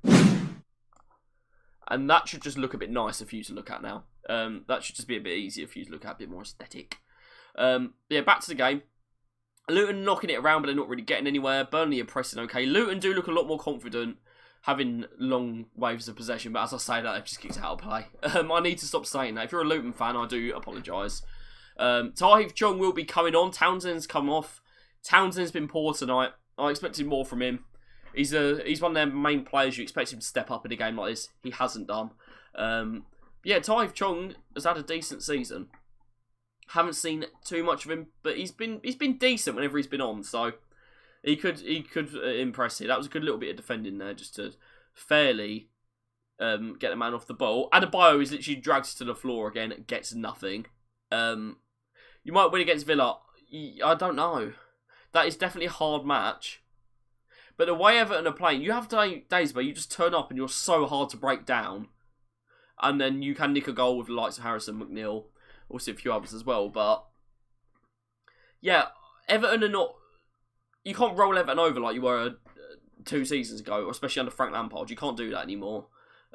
And that should just look a bit nicer for you to look at now. That should just be a bit easier for you to look at, a bit more aesthetic. Yeah, back to the game. Luton knocking it around, but they're not really getting anywhere. Burnley are pressing okay. Luton do look a lot more confident, having long waves of possession, but as I say that, they've just kicked out of play. I need to stop saying that. If you're a Luton fan, I do apologise. Tahith Chong will be coming on. Townsend's come off. Townsend's been poor tonight. I expected more from him. He's one of their main players. You expect him to step up in a game like this. He hasn't done. Yeah, Tahith Chong has had a decent season. Haven't seen too much of him, but he's been decent whenever he's been on. So he could impress you. That was a good little bit of defending there, just to fairly get the man off the ball. Adebayo is literally dragged to the floor again. Gets nothing. You might win against Villa. I don't know. That is definitely a hard match. But the way Everton are playing, you have days where you just turn up and you're so hard to break down. And then you can nick a goal with the likes of Harrison, McNeil, also a few others as well. But yeah, Everton are not... You can't roll Everton over like you were 2 seasons ago, especially under Frank Lampard. You can't do that anymore.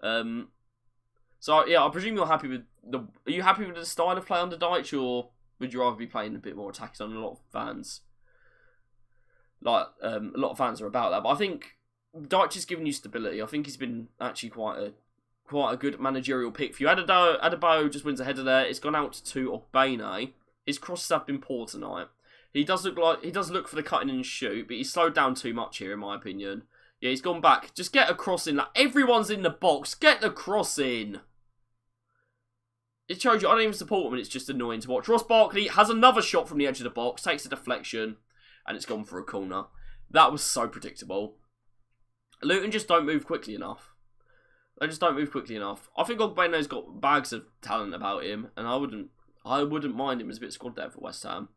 So yeah, I presume you're happy with the... Are you happy with the style of play under Dyche, or would you rather be playing a bit more attacking on a lot of fans? Like, a lot of fans are about that. But I think Dyche has given you stability. I think he's been actually quite a good managerial pick for you. Adebayo just wins ahead of there. It's gone out to Ogbene. His crosses have been poor tonight. He does look for the cutting and shoot, but he's slowed down too much here, in my opinion. Yeah, he's gone back. Just get a cross in. Like, everyone's in the box. Get the cross in. It shows you, I don't even support him, and it's just annoying to watch. Ross Barkley has another shot from the edge of the box, takes a deflection, and it's gone for a corner. That was so predictable. Luton just don't move quickly enough. They just don't move quickly enough. I think Ogbene's got bags of talent about him, and I wouldn't mind him as a bit of squad depth for West Ham.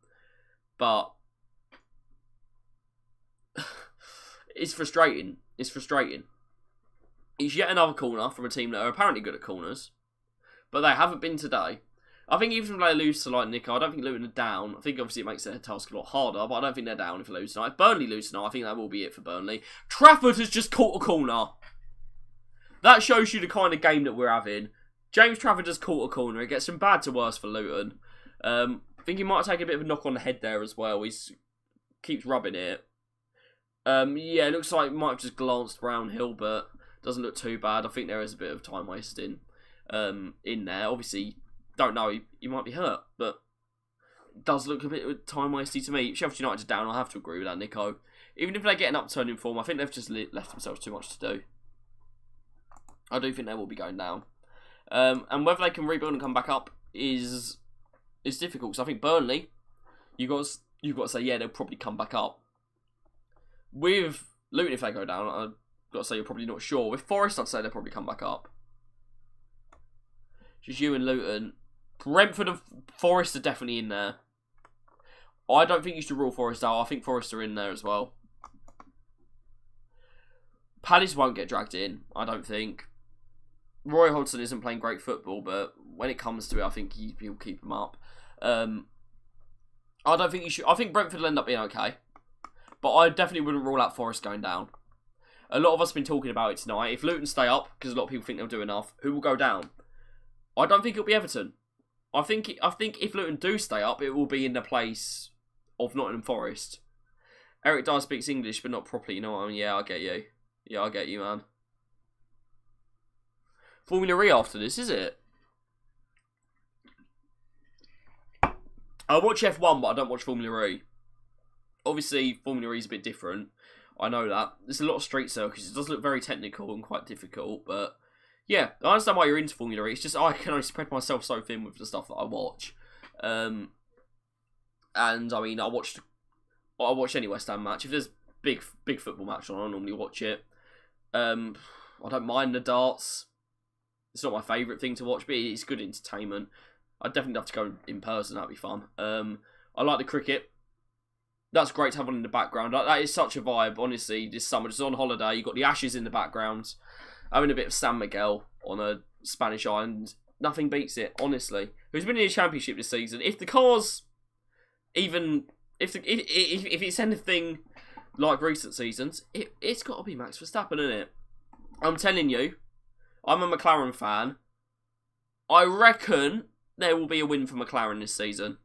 But it's frustrating. It's frustrating. It's yet another corner from a team that are apparently good at corners, but they haven't been today. I think even if they lose to like Nico, I don't think Luton are down. I think obviously it makes their task a lot harder, but I don't think they're down if they lose tonight. If Burnley lose tonight, I think that will be it for Burnley. Trafford has just caught a corner. That shows you the kind of game that we're having. James Trafford has caught a corner. It gets from bad to worse for Luton. I think he might have taken a bit of a knock on the head there as well. He keeps rubbing it. Yeah, it looks like he might have just glanced Brownhill, but Doesn't look too bad. I think there is a bit of time wasting in there. Obviously, don't know. He might be hurt, but it does look a bit time wasting to me. Sheffield United are down. I have to agree with that, Nico. Even if they get an upturn in form, I think they've just left themselves too much to do. I do think they will be going down. And whether they can rebuild and come back up is difficult. Because I think Burnley, you've got to say, yeah, they'll probably come back up. With Luton, if they go down, I've got to say you're probably not sure. With Forest, I'd say they'll probably come back up. Just you and Luton. Brentford and Forest are definitely in there. I don't think you should rule Forest out. I think Forest are in there as well. Palace won't get dragged in, I don't think. Roy Hodgson isn't playing great football, but when it comes to it, I think he'll keep him up. I don't think you should. I think Brentford will end up being okay, but I definitely wouldn't rule out Forest going down. A lot of us have been talking about it tonight. If Luton stay up, because a lot of people think they'll do enough, who will go down? I don't think it'll be Everton. I think if Luton do stay up, it will be in the place of Nottingham Forest. Eric Dyer speaks English, but not properly. You know what I mean? Yeah, I get you. Yeah, I get you, man. Formula E after this, is it? I watch F1, but I don't watch Formula E. Obviously, Formula E is a bit different. I know that. There's a lot of street circuits. It does look very technical and quite difficult, but yeah, I understand why you're into Formula E. It's just I can only spread myself so thin with the stuff that I watch. And I mean, I watch any West Ham match. If there's big football match on, I normally watch it. I don't mind the darts. It's not my favourite thing to watch, but it's good entertainment. I'd definitely have to go in person. That'd be fun. I like the cricket. That's great to have on in the background. That is such a vibe, honestly, this summer. Just on holiday, you've got the Ashes in the background. Having a bit of San Miguel on a Spanish island. Nothing beats it, honestly. Who's been in the Championship this season? If the cars, even if it's anything like recent seasons, it's got to be Max Verstappen, isn't it? I'm telling you, I'm a McLaren fan. I reckon there will be a win for McLaren this season.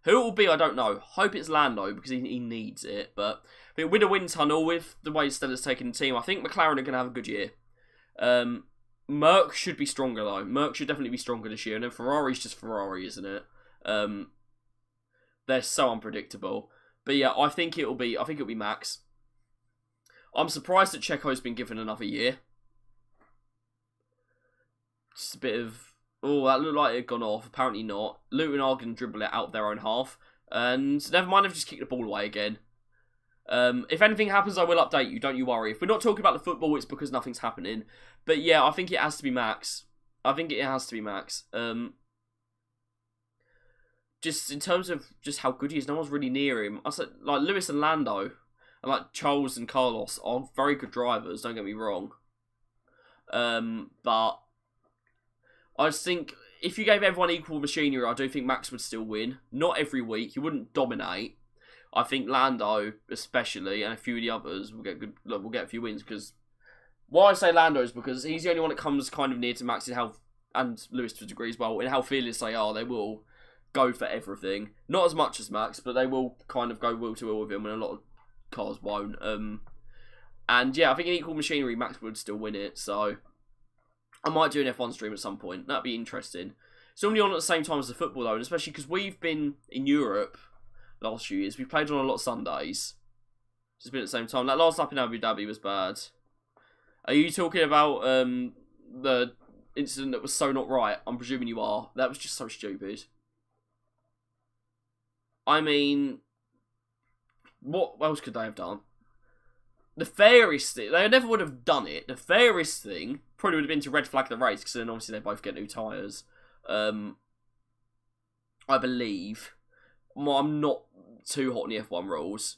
Who it will be, I don't know. Hope it's Lando, because he needs it. But with a wind tunnel, with the way Stella's taking the team, I think McLaren are going to have a good year. Merc should be stronger, though. Merc should definitely be stronger this year. And then Ferrari's just Ferrari, isn't it? They're so unpredictable. But yeah, I think it'll be Max. I'm surprised that Checo's been given another year. Just a bit of... Oh, that looked like it had gone off. Apparently not. Luton are going to dribble it out of their own half. And never mind, they've just kicked the ball away again. If anything happens, I will update you. Don't you worry. If we're not talking about the football, it's because nothing's happening. But yeah, I think it has to be Max. Just in terms of just how good he is, no one's really near him. I said, like, Lewis and Lando, and like Charles and Carlos are very good drivers, don't get me wrong. But I just think if you gave everyone equal machinery, I do think Max would still win. Not every week. He wouldn't dominate. I think Lando, especially, and a few of the others will get a few wins. Because why I say Lando is because he's the only one that comes kind of near to Max in how, and Lewis to a degree as well, in how fearless they are. They will go for everything. Not as much as Max, but they will kind of go will to will with him, and a lot of cars won't. And yeah, I think in equal machinery, Max would still win it. So I might do an F1 stream at some point. That'd be interesting. It's normally on at the same time as the football though, and especially because we've been in Europe the last few years. We've played on a lot of Sundays. It's been at the same time. That last lap in Abu Dhabi was bad. Are you talking about the incident that was so not right? I'm presuming you are. That was just so stupid. I mean, what else could they have done? The fairest thing, they never would have done it. The fairest thing probably would have been to red flag the race, because then obviously they both get new tyres. I believe. Well, I'm not too hot on the F1 rules,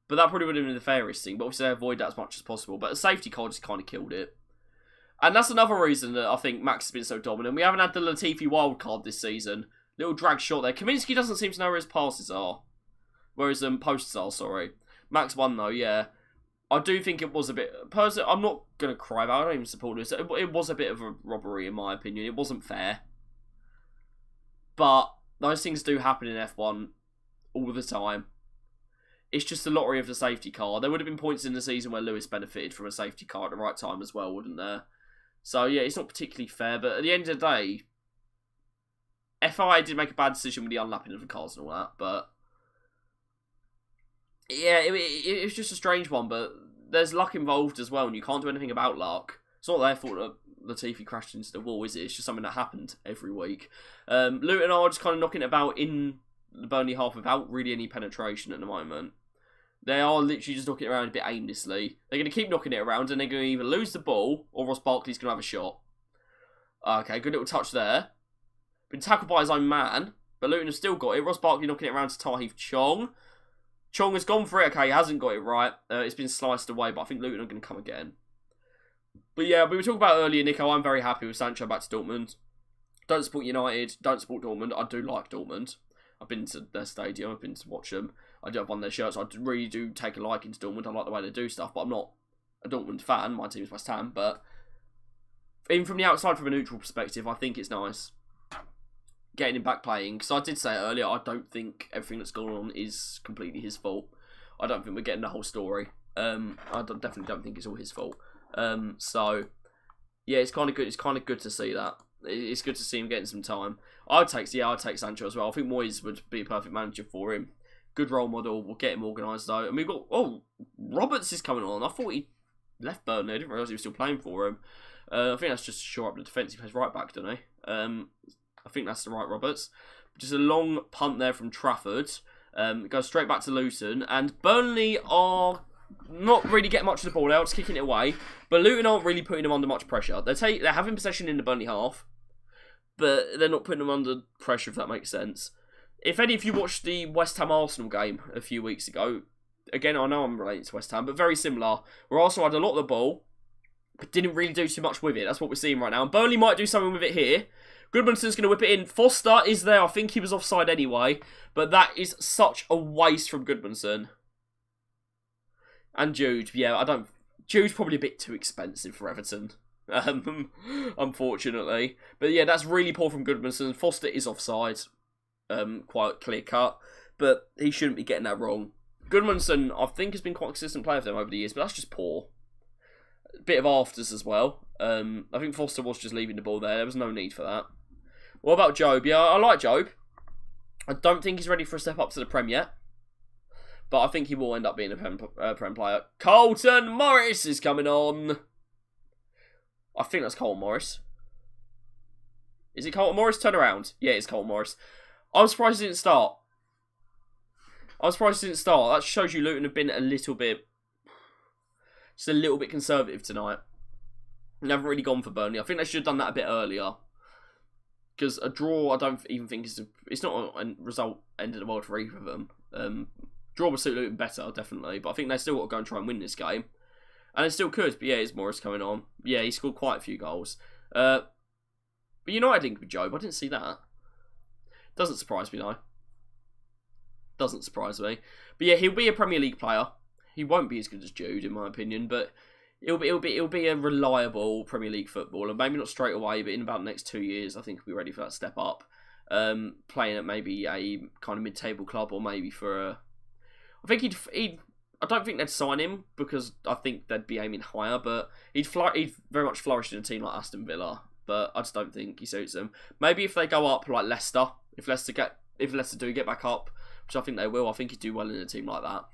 but that probably would have been the fairest thing. But obviously they avoid that as much as possible. But the safety car just kind of killed it. And that's another reason that I think Max has been so dominant. We haven't had the Latifi wildcard this season. Little drag shot there. Kaminsky doesn't seem to know where his passes are. Whereas posts are, sorry. Max won though, yeah. I do think it was a bit... Personally, I'm not going to cry about it. I don't even support this. It was a bit of a robbery, in my opinion. It wasn't fair. But those things do happen in F1 all the time. it's just the lottery of the safety car. There would have been points in the season where Lewis benefited from a safety car at the right time as well, wouldn't there? So, yeah, it's not particularly fair. But at the end of the day, FIA did make a bad decision with the unlapping of the cars and all that. But, yeah, it was just a strange one. But there's luck involved as well, and you can't do anything about luck. It's not their fault that Latifi crashed into the wall, is it? It's just something that happened every week. Luton are just kind of knocking it about in the Burnley half without really any penetration at the moment. They are literally just knocking it around a bit aimlessly. They're going to keep knocking it around, and they're going to either lose the ball or Ross Barkley's going to have a shot. Okay, good little touch there. Been tackled by his own man, but Luton have still got it. Ross Barkley knocking it around to Tahith Chong. Chong has gone for it. Okay, he hasn't got it right. It's been sliced away, but I think Luton are going to come again. But yeah, we were talking about earlier, Nico. I'm very happy with Sancho back to Dortmund. Don't support United. Don't support Dortmund. I do like Dortmund. I've been to their stadium. I've been to watch them. I do have one of their shirts. I really do take a liking to Dortmund. I like the way they do stuff, but I'm not a Dortmund fan. My team is West Ham, but even from the outside, from a neutral perspective, I think it's nice getting him back playing. Because I did say earlier, I don't think everything that's gone on is completely his fault. I don't think we're getting the whole story. Definitely don't think it's all his fault. So yeah, it's kind of good. It's kind of good to see that. It's good to see him getting some time. I'd take Sancho as well. I think Moyes would be a perfect manager for him. Good role model. We'll get him organised though. And we've got Roberts is coming on. I thought he left Burnley. I didn't realise he was still playing for him. I think that's just to shore up the defence. He plays right back, doesn't he? I think that's the right Roberts. Just a long punt there from Trafford. It goes straight back to Luton, and Burnley are not really getting much of the ball. They're just kicking it away, but Luton aren't really putting them under much pressure. They're having possession in the Burnley half, but they're not putting them under pressure, if that makes sense. If any of you watched the West Ham Arsenal game a few weeks ago, again, I know I'm relating to West Ham, but very similar, where Arsenal had a lot of the ball, but didn't really do too much with it. That's what we're seeing right now. And Burnley might do something with it here. Goodmanson's going to whip it in. Foster is there. I think he was offside anyway, but that is such a waste from Goodmanson. And Jude, yeah, Jude's probably a bit too expensive for Everton, unfortunately. But yeah, that's really poor from Goodmanson. Foster is offside, quite clear cut, but he shouldn't be getting that wrong. Goodmanson, I think, has been quite a consistent player for them over the years, but that's just poor. A bit of afters as well. I think Foster was just leaving the ball there. There was no need for that. What about Job? Yeah, I like Job. I don't think he's ready for a step up to the Prem yet, but I think he will end up being a Prem player. Colton Morris is coming on. I think that's Colton Morris. Is it Colton Morris? Turn around. Yeah, it's Colton Morris. I'm surprised he didn't start. That shows you Luton have been a little bit conservative tonight. They haven't really gone for Burnley. I think they should have done that a bit earlier. Because a draw, I don't even think it's not a result end of the world for either of them. Draw would suit Luton better, definitely. But I think they still got to go and try and win this game. And they still could. But yeah, it's Morris coming on. Yeah, he scored quite a few goals. But United linked with Job. I didn't see that. Doesn't surprise me, though. Doesn't surprise me. But yeah, he'll be a Premier League player. He won't be as good as Jude, in my opinion. But It'll be a reliable Premier League footballer. Maybe not straight away, but in about the next 2 years, I think he'll be ready for that step up. Playing at maybe a kind of mid-table club, or maybe for a... I think he'd I don't think they'd sign him, because I think they'd be aiming higher, but he'd very much flourish in a team like Aston Villa, but I just don't think he suits them. Maybe if they go up like Leicester, if Leicester do get back up, which I think they will, I think he'd do well in a team like that.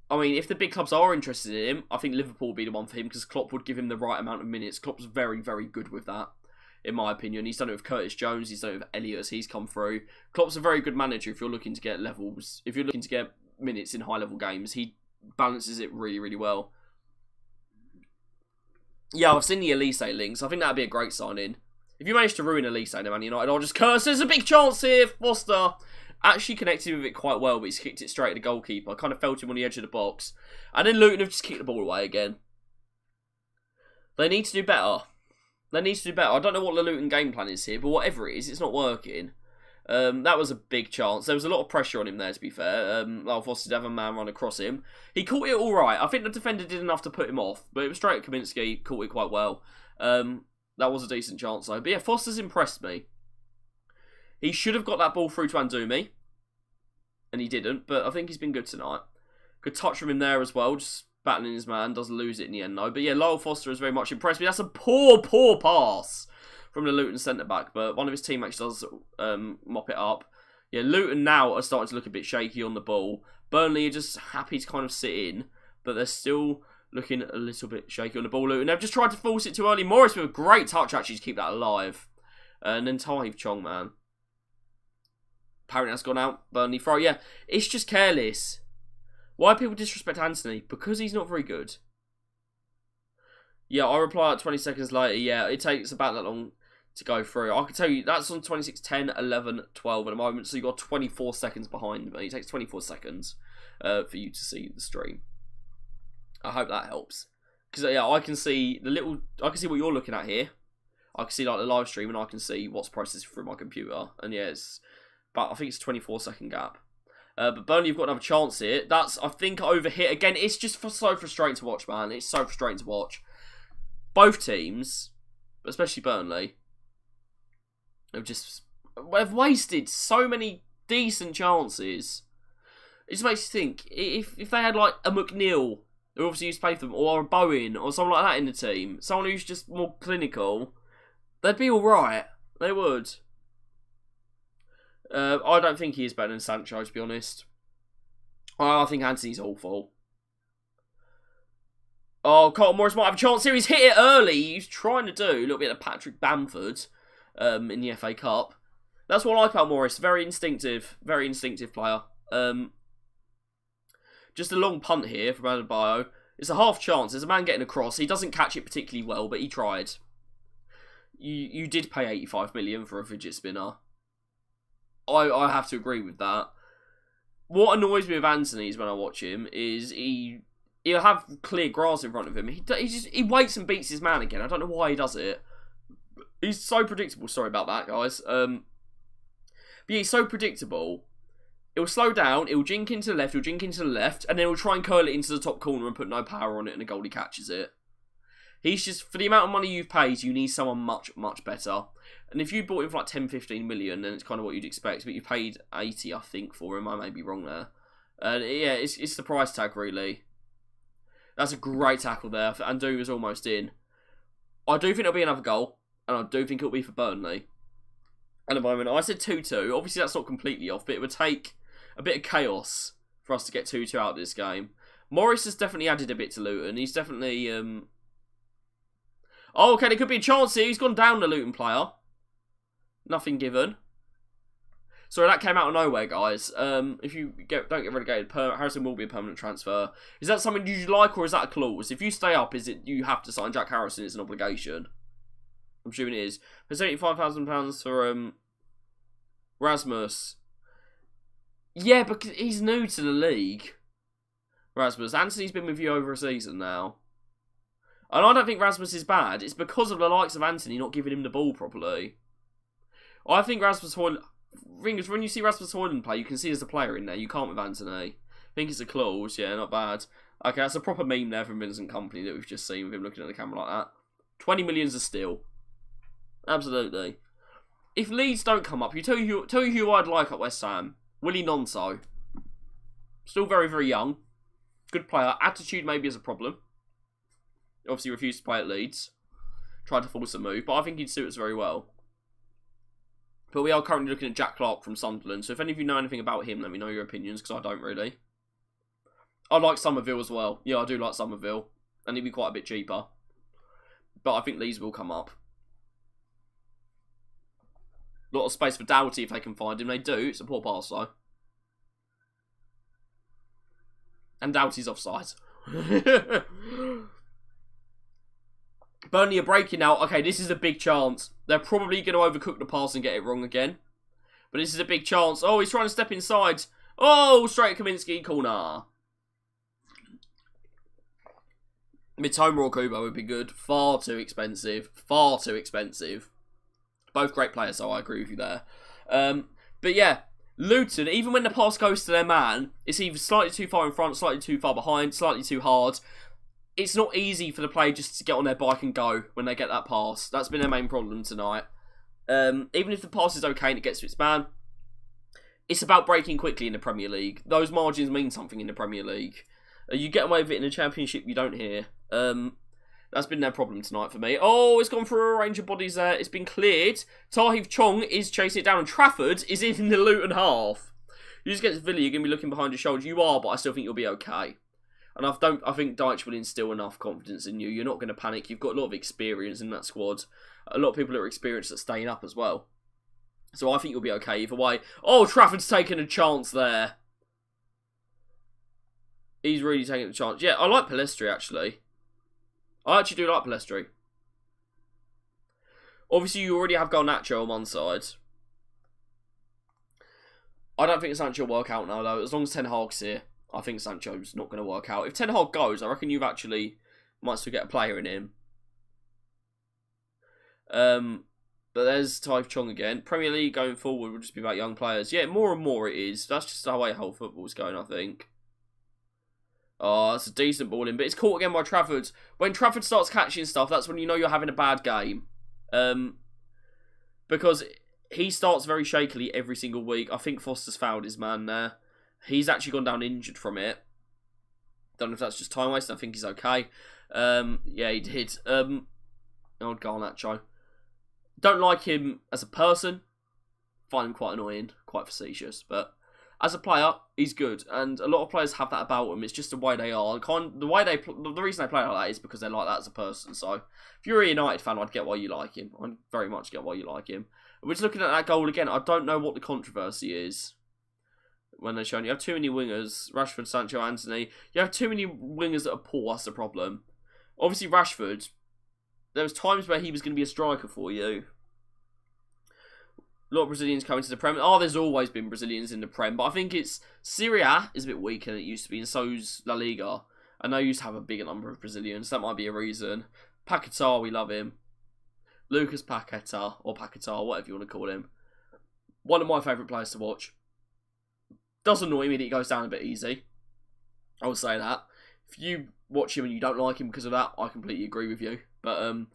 I mean, if the big clubs are interested in him, I think Liverpool would be the one for him, because Klopp would give him the right amount of minutes. Klopp's very, very good with that, in my opinion. He's done it with Curtis Jones, he's done it with Elliott as he's come through. Klopp's a very good manager if you're looking to get levels, if you're looking to get minutes in high-level games. He balances it really, really well. Yeah, I've seen the Elise links. I think that'd be a great sign-in. If you manage to ruin Elise to Man United, I'll just curse. There's a big chance here. Foster actually connected with it quite well, but he's kicked it straight at the goalkeeper. Kind of felt him on the edge of the box. And then Luton have just kicked the ball away again. They need to do better. I don't know what the Luton game plan is here, but whatever it is, it's not working. That was a big chance. There was a lot of pressure on him there, to be fair. Foster did have a man run across him. He caught it all right. I think the defender did enough to put him off, but it was straight at Kaminsky. Caught it quite well. That was a decent chance, though. But yeah, Foster's impressed me. He should have got that ball through to Andumi. and he didn't, but I think he's been good tonight. Good touch from him there as well, just battling his man. Doesn't lose it in the end, though. But yeah, Lyle Foster has very much impressed me. That's a poor, poor pass from the Luton centre-back, but one of his teammates does mop it up. Yeah, Luton now are starting to look a bit shaky on the ball. Burnley are just happy to kind of sit in, but they're still looking a little bit shaky on the ball. Luton, they've just tried to force it too early. Morris with a great touch, actually, to keep that alive. And then Tahiv Chong, man. Apparently that's gone out. Burnley throw. Yeah, it's just careless. Why people disrespect Anthony? Because he's not very good. Yeah, I reply at 20 seconds later. Yeah, it takes about that long to go through. I can tell you that's on 26, 10, 11, 12 at the moment. So you've got 24 seconds behind me. It takes 24 seconds for you to see the stream. I hope that helps. Because yeah, I can see I can see what you're looking at here. I can see like the live stream, and I can see what's processing through my computer. And yeah, I think it's a 24-second gap. But Burnley, you've got another chance here. That's, I think, over hit again. It's just so frustrating to watch, man. It's so frustrating to watch. Both teams, but especially Burnley, have wasted so many decent chances. It just makes you think, if they had like a McNeil, who obviously used to play for them, or a Bowen, or someone like that in the team, someone who's just more clinical, they'd be alright. They would. I don't think he is better than Sancho, to be honest. I think Anthony's awful. Oh, Carlton Morris might have a chance here. He's hit it early. He's trying to do a little bit of Patrick Bamford in the FA Cup. That's what I like about Morris. Very instinctive player. Just a long punt here from Adebayo. It's a half chance. There's a man getting across. He doesn't catch it particularly well, but he tried. You did pay 85 million for a fidget spinner. I have to agree with that. What annoys me with Anthony is when I watch him is he'll have clear grass in front of him. He waits and beats his man again. I don't know why he does it. He's so predictable. Sorry about that, guys. But yeah, he's so predictable. It'll slow down. It'll jink into the left. And then he'll try and curl it into the top corner and put no power on it, and a goalie catches it. He's just, for the amount of money you've paid, you need someone much, much better. And if you bought him for like 10, 15 million, then it's kind of what you'd expect. But you paid 80, I think, for him. I may be wrong there. And yeah, it's the price tag, really. That's a great tackle there. Andu was almost in. I do think it'll be another goal. And I do think it'll be for Burnley. At the moment, I said 2-2. Obviously, that's not completely off. But it would take a bit of chaos for us to get 2-2 out of this game. Morris has definitely added a bit to Luton. He's definitely... Oh, okay, there could be a chance here. He's gone down, the Luton player. Nothing given. Sorry, that came out of nowhere, guys. If you don't get relegated, Harrison will be a permanent transfer. Is that something you like, or is that a clause? If you stay up, is it you have to sign Jack Harrison? It's an obligation. I'm assuming it is. For £75,000 for Rasmus. Yeah, but he's new to the league. Rasmus. Anthony's been with you over a season now. And I don't think Rasmus is bad. It's because of the likes of Anthony not giving him the ball properly. I think Rasmus Højlund... When you see Rasmus Højlund play, you can see there's a player in there. You can't with Anthony. I think it's a clause. Yeah, not bad. Okay, that's a proper meme there from Vincent Kompany that we've just seen with him looking at the camera like that. 20 million's a steal. Absolutely. If Leeds don't come up, tell you who I'd like at West Ham. Willie Nonso. Still very, very young. Good player. Attitude maybe is a problem. Obviously refused to play at Leeds. Tried to force a move, but I think he'd suit us very well. But we are currently looking at Jack Clark from Sunderland, so if any of you know anything about him, let me know your opinions, because I don't really. I like Somerville as well. Yeah, I do like Somerville. And he'd be quite a bit cheaper. But I think Leeds will come up. A lot of space for Doughty if they can find him. They do. It's a poor pass, though. And Doughty's offside. Burnley are breaking now. Okay, this is a big chance. They're probably going to overcook the pass and get it wrong again. But this is a big chance. Oh, he's trying to step inside. Oh, straight at Kaminsky. Corner. Mitoma or Kubo would be good. Far too expensive. Far too expensive. Both great players, so I agree with you there. But yeah, Luton, even when the pass goes to their man, it's either slightly too far in front, slightly too far behind, slightly too hard. It's not easy for the player just to get on their bike and go when they get that pass. That's been their main problem tonight. Even if the pass is okay and it gets to its man, it's about breaking quickly in the Premier League. Those margins mean something in the Premier League. You get away with it in the Championship, you don't hear. That's been their problem tonight for me. Oh, it's gone through a range of bodies there. It's been cleared. Tahith Chong is chasing it down, and Trafford is in the Luton half. You just get to Villa, you're going to be looking behind your shoulders. You are, but I still think you'll be okay. And I think Deitch will instill enough confidence in you. You're not going to panic. You've got a lot of experience in that squad. A lot of people that are experienced at staying up as well. So I think you'll be okay either way. Oh, Trafford's taking a chance there. He's really taking a chance. Yeah, I like Pellistri, actually. I actually do like Pellistri. Obviously, you already have Garnacho on one side. I don't think Sancho will work out now, though. As long as Ten Hag's here, I think Sancho's not going to work out. If Ten Hag goes, I reckon you've actually might still get a player in him. But there's Tahith Chong again. Premier League going forward will just be about young players. Yeah, more and more it is. That's just the way whole football's going, I think. Oh, that's a decent ball in, but it's caught again by Trafford. When Trafford starts catching stuff, that's when you know you're having a bad game. Because he starts very shakily every single week. I think Foster's fouled his man there. He's actually gone down injured from it. Don't know if that's just time waste. I think he's okay. Yeah, he did. Oh, Garnacho. Don't like him as a person. Find him quite annoying, quite facetious, but as a player, he's good, and a lot of players have that about them. It's just the way they are. The reason they play like that is because they're like that as a person. So, if you're a United fan, I'd get why you like him. I'd very much get why you like him. We're just looking at that goal again. I don't know what the controversy is when they're showing you have too many wingers. Rashford, Sancho, Anthony. You have too many wingers that are poor. That's the problem. Obviously, Rashford. There was times where he was going to be a striker for you. A lot of Brazilians coming to the Prem. Oh, there's always been Brazilians in the Prem, but I think it's Serie A is a bit weaker than it used to be, and so's La Liga. I know you used to have a bigger number of Brazilians. That might be a reason. Paquetá, we love him. Lucas Paquetá, or Paquetá, whatever you want to call him. One of my favourite players to watch. Does annoy me that he goes down a bit easy. I would say that. If you watch him and you don't like him because of that, I completely agree with you. But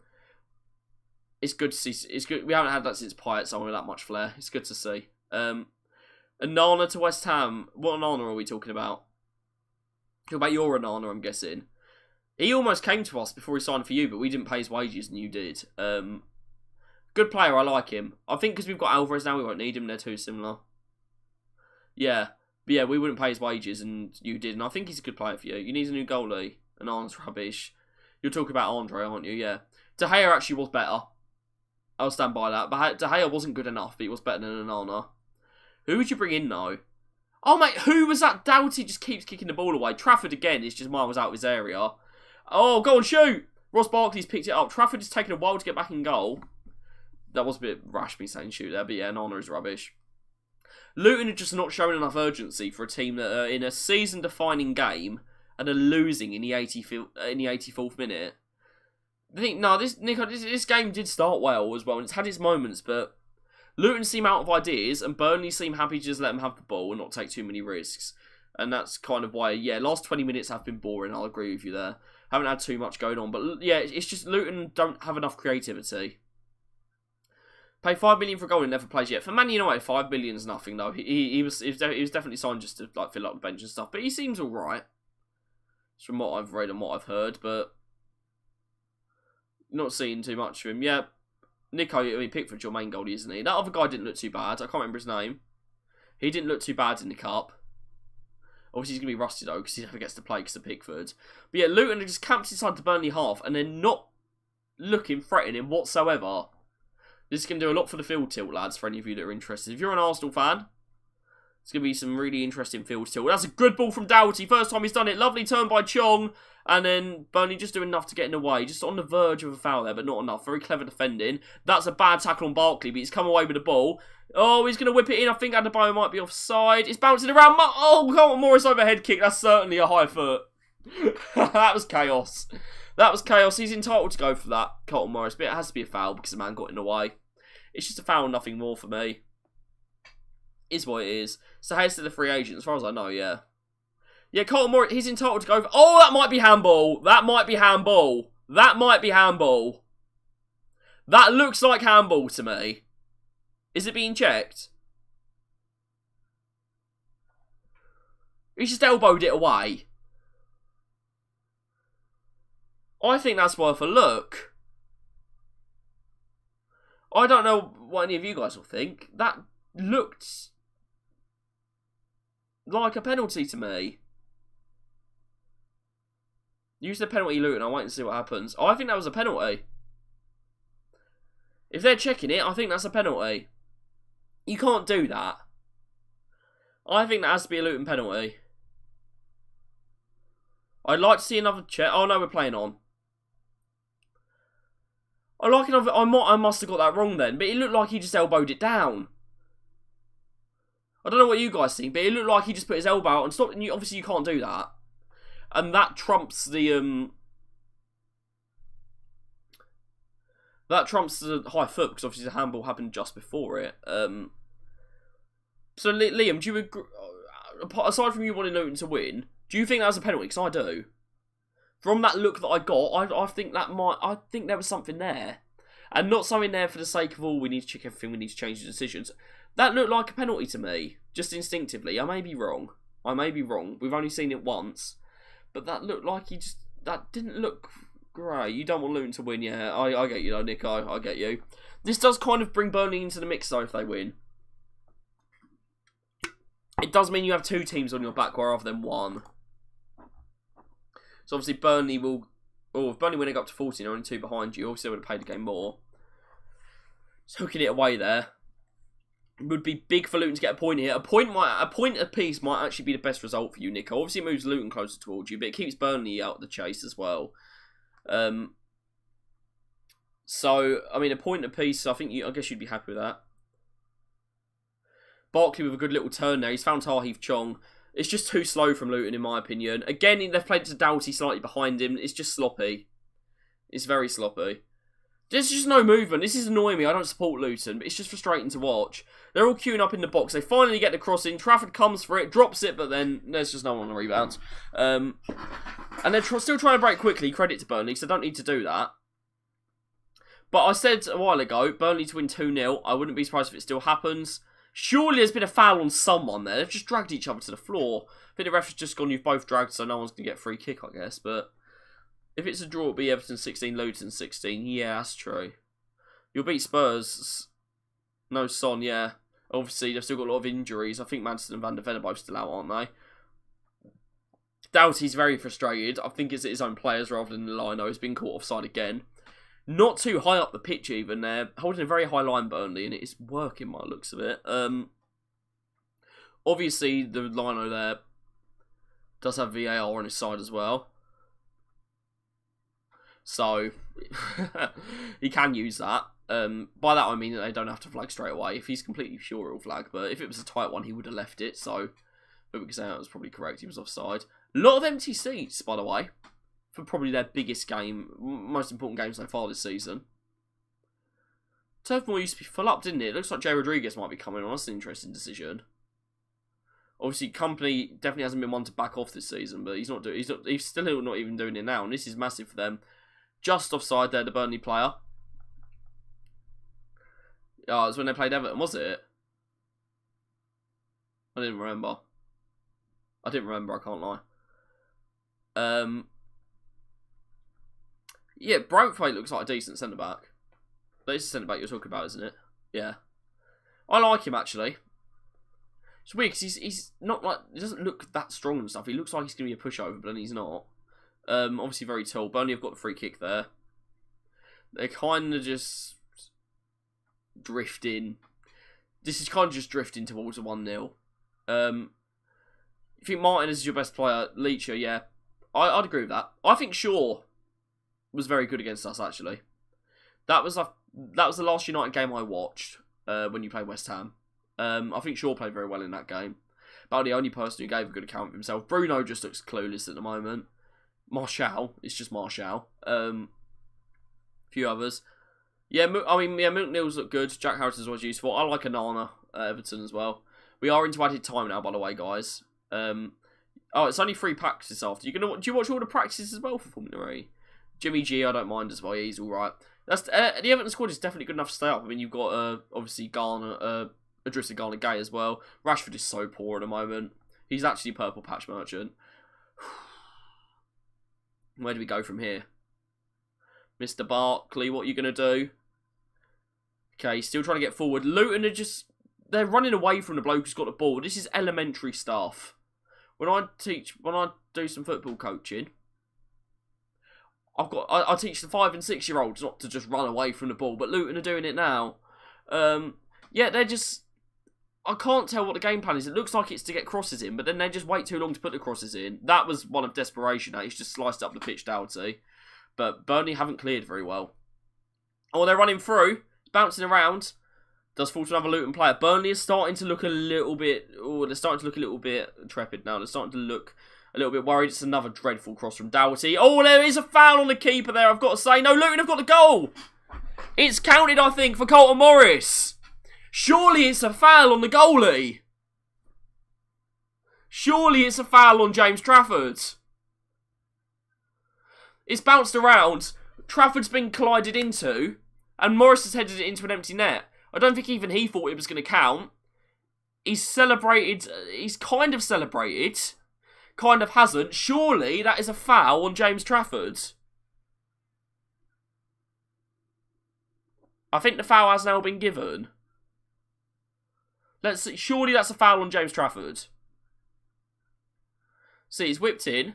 it's good to see. It's good. We haven't had that since Payet, someone with that much flair. It's good to see. Onana to West Ham. What Onana are we talking about? Talking about your Onana, I'm guessing. He almost came to us before he signed for you, but we didn't pay his wages and you did. Good player, I like him. I think because we've got Alvarez now, we won't need him. They're too similar. Yeah. But yeah, we wouldn't pay his wages and you did. And I think he's a good player for you. You need a new goalie. Onana's rubbish. You're talking about Andre, aren't you? Yeah. De Gea actually was better. I'll stand by that. But De Gea wasn't good enough, but he was better than Onana. Who would you bring in, though? Oh, mate, who was that? Doughty just keeps kicking the ball away. Trafford, again, is just miles out of his area. Oh, go on, shoot! Ross Barkley's picked it up. Trafford is taking a while to get back in goal. That was a bit rash me saying shoot there, but yeah, Onana is rubbish. Luton are just not showing enough urgency for a team that are in a season-defining game and are losing in the 84th minute. I think, no, this game did start well as well, and it's had its moments, but Luton seem out of ideas, and Burnley seem happy to just let them have the ball and not take too many risks. And that's kind of why, yeah, last 20 minutes have been boring, I'll agree with you there. Haven't had too much going on, but yeah, it's just Luton don't have enough creativity. Pay $5 million for a goal and never plays yet. For Man United, $5 million is nothing, though. He was definitely signed just to like fill up the bench and stuff, but he seems alright. From what I've read and what I've heard, but not seeing too much of him. Yeah, Pickford's your main goalie, isn't he? That other guy didn't look too bad. I can't remember his name. He didn't look too bad in the cup. Obviously, he's going to be rusty, though, because he never gets to play because of Pickford. But yeah, Luton are just camped inside the Burnley half, and they're not looking threatening whatsoever. This is going to do a lot for the field tilt, lads, for any of you that are interested. If you're an Arsenal fan, it's going to be some really interesting field tilt. That's a good ball from Doughty. First time he's done it. Lovely turn by Chong. And then Burnley just doing enough to get in the way. Just on the verge of a foul there, but not enough. Very clever defending. That's a bad tackle on Barkley, but he's come away with the ball. Oh, he's going to whip it in. I think Adebayo might be offside. It's bouncing around. Oh, come on, Morris overhead kick. That's certainly a high foot. That was chaos. That was chaos. He's entitled to go for that, Carlton Morris, but it has to be a foul because the man got in the way. It's just a foul, nothing more for me. Is what it is. So here's to the free agent, as far as I know, yeah. Yeah, Carlton Morris, he's entitled to go for... Oh, that might be handball. That might be handball. That might be handball. That looks like handball to me. Is it being checked? He just elbowed it away. I think that's worth a look. I don't know what any of you guys will think. That looked like a penalty to me. Use the penalty, Luton. I'll wait and see what happens. I think that was a penalty. If they're checking it, I think that's a penalty. You can't do that. I think that has to be a Luton penalty. I'd like to see another check. Oh no, we're playing on. I must have got that wrong then, but it looked like he just elbowed it down. I don't know what you guys think, but it looked like he just put his elbow out and stopped. And obviously, you can't do that, and that trumps the high foot because obviously the handball happened just before it. So Liam, do you agree? Aside from you wanting Luton to win, do you think that was a penalty? Because I do. From that look that I got, I think there was something there. And not something there for the sake of, we need to check everything, we need to change the decisions. That looked like a penalty to me, just instinctively. I may be wrong. We've only seen it once. But that looked like that didn't look great. You don't want Luton to win, yeah. I get you though, Nick, I get you. This does kind of bring Burnley into the mix though if they win. It does mean you have two teams on your back rather than one. So obviously Burnley will... Oh, if Burnley win up to 14, they're only 2 behind you. Obviously they would have played the game more. So hooking it away there would be big for Luton to get a point here. A point apiece might actually be the best result for you, Nico. Obviously it moves Luton closer towards you, but it keeps Burnley out of the chase as well. So, I mean, a point apiece, I guess you'd be happy with that. Barkley with a good little turn there. He's found Tahith Chong. It's just too slow from Luton, in my opinion. Again, they've played to Doughty slightly behind him. It's just sloppy. It's very sloppy. There's just no movement. This is annoying me. I don't support Luton, but it's just frustrating to watch. They're all queuing up in the box. They finally get the cross in. Trafford comes for it, drops it, but then there's just no one on the rebound. And they're still trying to break quickly. Credit to Burnley, so they don't need to do that. But I said a while ago, Burnley to win 2-0. I wouldn't be surprised if it still happens. Surely there's been a foul on someone there. They've just dragged each other to the floor. I think the ref has just gone, you've both dragged, so no one's going to get a free kick, I guess. But if it's a draw, it'll be Everton 16, Luton 16. Yeah, that's true. You'll beat Spurs. No Son, yeah. Obviously, they've still got a lot of injuries. I think Madison and Van der Ven are both still out, aren't they? Doughty's very frustrated. I think it's his own players rather than the lino. He's been caught offside again. Not too high up the pitch even. They're holding a very high line, Burnley, and it is working by the looks of it. Obviously, the lino there does have VAR on his side as well. So, he can use that. By that I mean that they don't have to flag straight away. If he's completely pure, he'll flag. But if it was a tight one, he would have left it. So, but we can say that was probably correct. He was offside. A lot of empty seats, by the way. For probably their biggest game, most important game so far this season. Turf Moor used to be full up, didn't it? It looks like Jay Rodriguez might be coming on. That's an interesting decision. Obviously, Company definitely hasn't been one to back off this season, but he's still not even doing it now, and this is massive for them. Just offside there, the Burnley player. Oh, it was when they played Everton, was it? I didn't remember. I can't lie. Yeah, Braithwaite looks like a decent centre-back. That is the centre-back you're talking about, isn't it? Yeah. I like him, actually. It's weird, because he's not like... He doesn't look that strong and stuff. He looks like he's going to be a pushover, but then he's not. Obviously very tall. Burnley have got the free kick there. They're kind of just... drifting. This is kind of just drifting towards a 1-0. You think Martinez is your best player? Leacher, yeah. I'd agree with that. I think Shaw was very good against us, actually. That was the last United game I watched when you played West Ham. I think Shaw played very well in that game. About the only person who gave a good account of himself. Bruno just looks clueless at the moment. Martial, it's just Martial. A few others. Yeah, Milton-Nils look good. Jack Harrison's always useful. I like Anana at Everton as well. We are into added time now, by the way, guys. Oh, it's only 3 practices after. Do you watch all the practices as well for Formula E? Jimmy G, I don't mind as well. Yeah, he's all right. That's the Everton squad is definitely good enough to stay up. I mean, you've got obviously Garner, Idrissa Gana Gay as well. Rashford is so poor at the moment. He's actually purple patch merchant. Where do we go from here? Mr. Barkley, what are you going to do? Okay, still trying to get forward. Luton are just... They're running away from the bloke who's got the ball. This is elementary stuff. When I do some football coaching, I teach the 5 and 6 year olds not to just run away from the ball, but Luton are doing it now. Yeah, they're just... I can't tell what the game plan is. It looks like it's to get crosses in, but then they just wait too long to put the crosses in. That was one of desperation. He's just sliced up the pitch, Doughty. But Burnley haven't cleared very well. Oh, they're running through. Bouncing around. Does fall to another Luton player. Burnley is starting to look a little bit... Oh, they're starting to look a little bit trepid now. They're starting to look a little bit worried. It's another dreadful cross from Doughty. Oh, there is a foul on the keeper there, I've got to say. No, Luton have got the goal. It's counted, I think, for Colton Morris. Surely it's a foul on the goalie. Surely it's a foul on James Trafford. It's bounced around. Trafford's been collided into. And Morris has headed it into an empty net. I don't think even he thought it was going to count. He's celebrated. He's kind of celebrated. Kind of hasn't. Surely that is a foul on James Trafford. I think the foul has now been given. Let's see. Surely that's a foul on James Trafford. See, he's whipped in.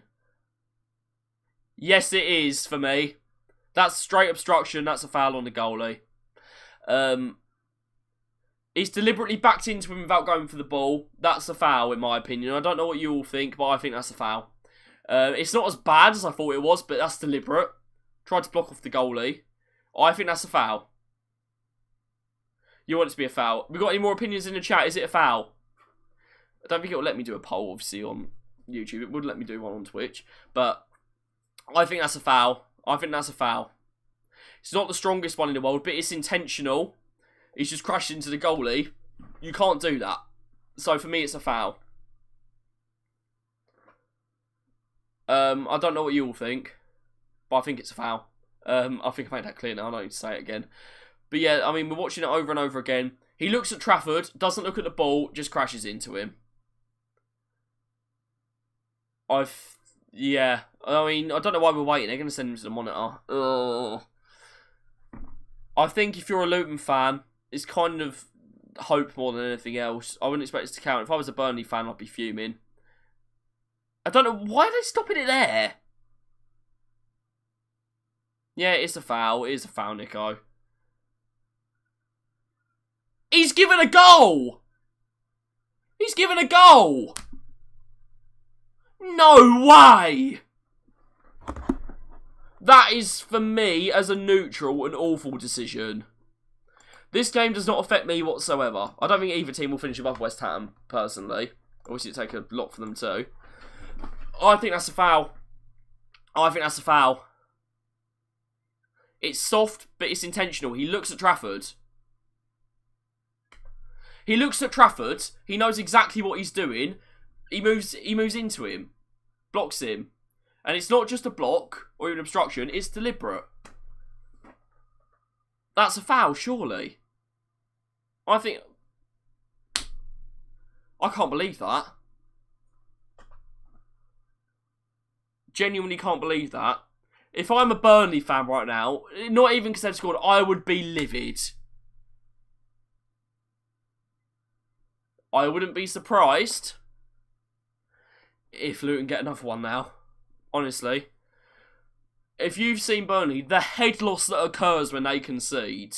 Yes, it is for me. That's straight obstruction. That's a foul on the goalie. He's deliberately backed into him without going for the ball. That's a foul, in my opinion. I don't know what you all think, but I think that's a foul. It's not as bad as I thought it was, but that's deliberate. Tried to block off the goalie. I think that's a foul. You want it to be a foul. We got any more opinions in the chat? Is it a foul? I don't think it will let me do a poll, obviously, on YouTube. It would let me do one on Twitch. But I think that's a foul. I think that's a foul. It's not the strongest one in the world, but it's intentional. He's just crashed into the goalie. You can't do that. So for me, it's a foul. I don't know what you all think, but I think it's a foul. I think I made that clear now. I don't need to say it again. But yeah, I mean, we're watching it over and over again. He looks at Trafford, doesn't look at the ball, just crashes into him. Yeah. I mean, I don't know why we're waiting. They're going to send him to the monitor. Ugh. I think if you're a Luton fan, it's kind of hope more than anything else. I wouldn't expect it to count. If I was a Burnley fan, I'd be fuming. I don't know. Why are they stopping it there? Yeah, it's a foul. It is a foul, Nico. He's given a goal! He's given a goal! No way! That is, for me, as a neutral, an awful decision. This game does not affect me whatsoever. I don't think either team will finish above West Ham, personally. Obviously, it'd take a lot for them too. I think that's a foul. I think that's a foul. It's soft, but it's intentional. He looks at Trafford. He looks at Trafford. He knows exactly what he's doing. He moves into him. Blocks him. And it's not just a block or even obstruction. It's deliberate. That's a foul, surely. I think... I can't believe that. Genuinely can't believe that. If I'm a Burnley fan right now, not even because they've scored, I would be livid. I wouldn't be surprised if Luton get another one now. Honestly. If you've seen Burnley, the head loss that occurs when they concede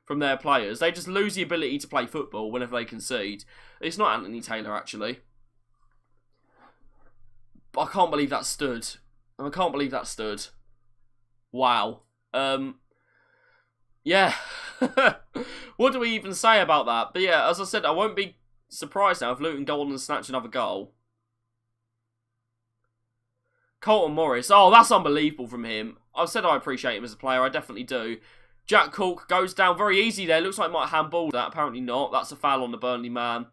from their players, they just lose the ability to play football whenever they concede. It's not Anthony Taylor, actually. But I can't believe that stood. I can't believe that stood. Wow. Yeah. What do we even say about that? But yeah, as I said, I won't be surprised now if Luton go on and snatch another goal. Colton Morris. Oh, that's unbelievable from him. I've said I appreciate him as a player. I definitely do. Jack Cork goes down very easy there. Looks like he might handball that. Apparently not. That's a foul on the Burnley man.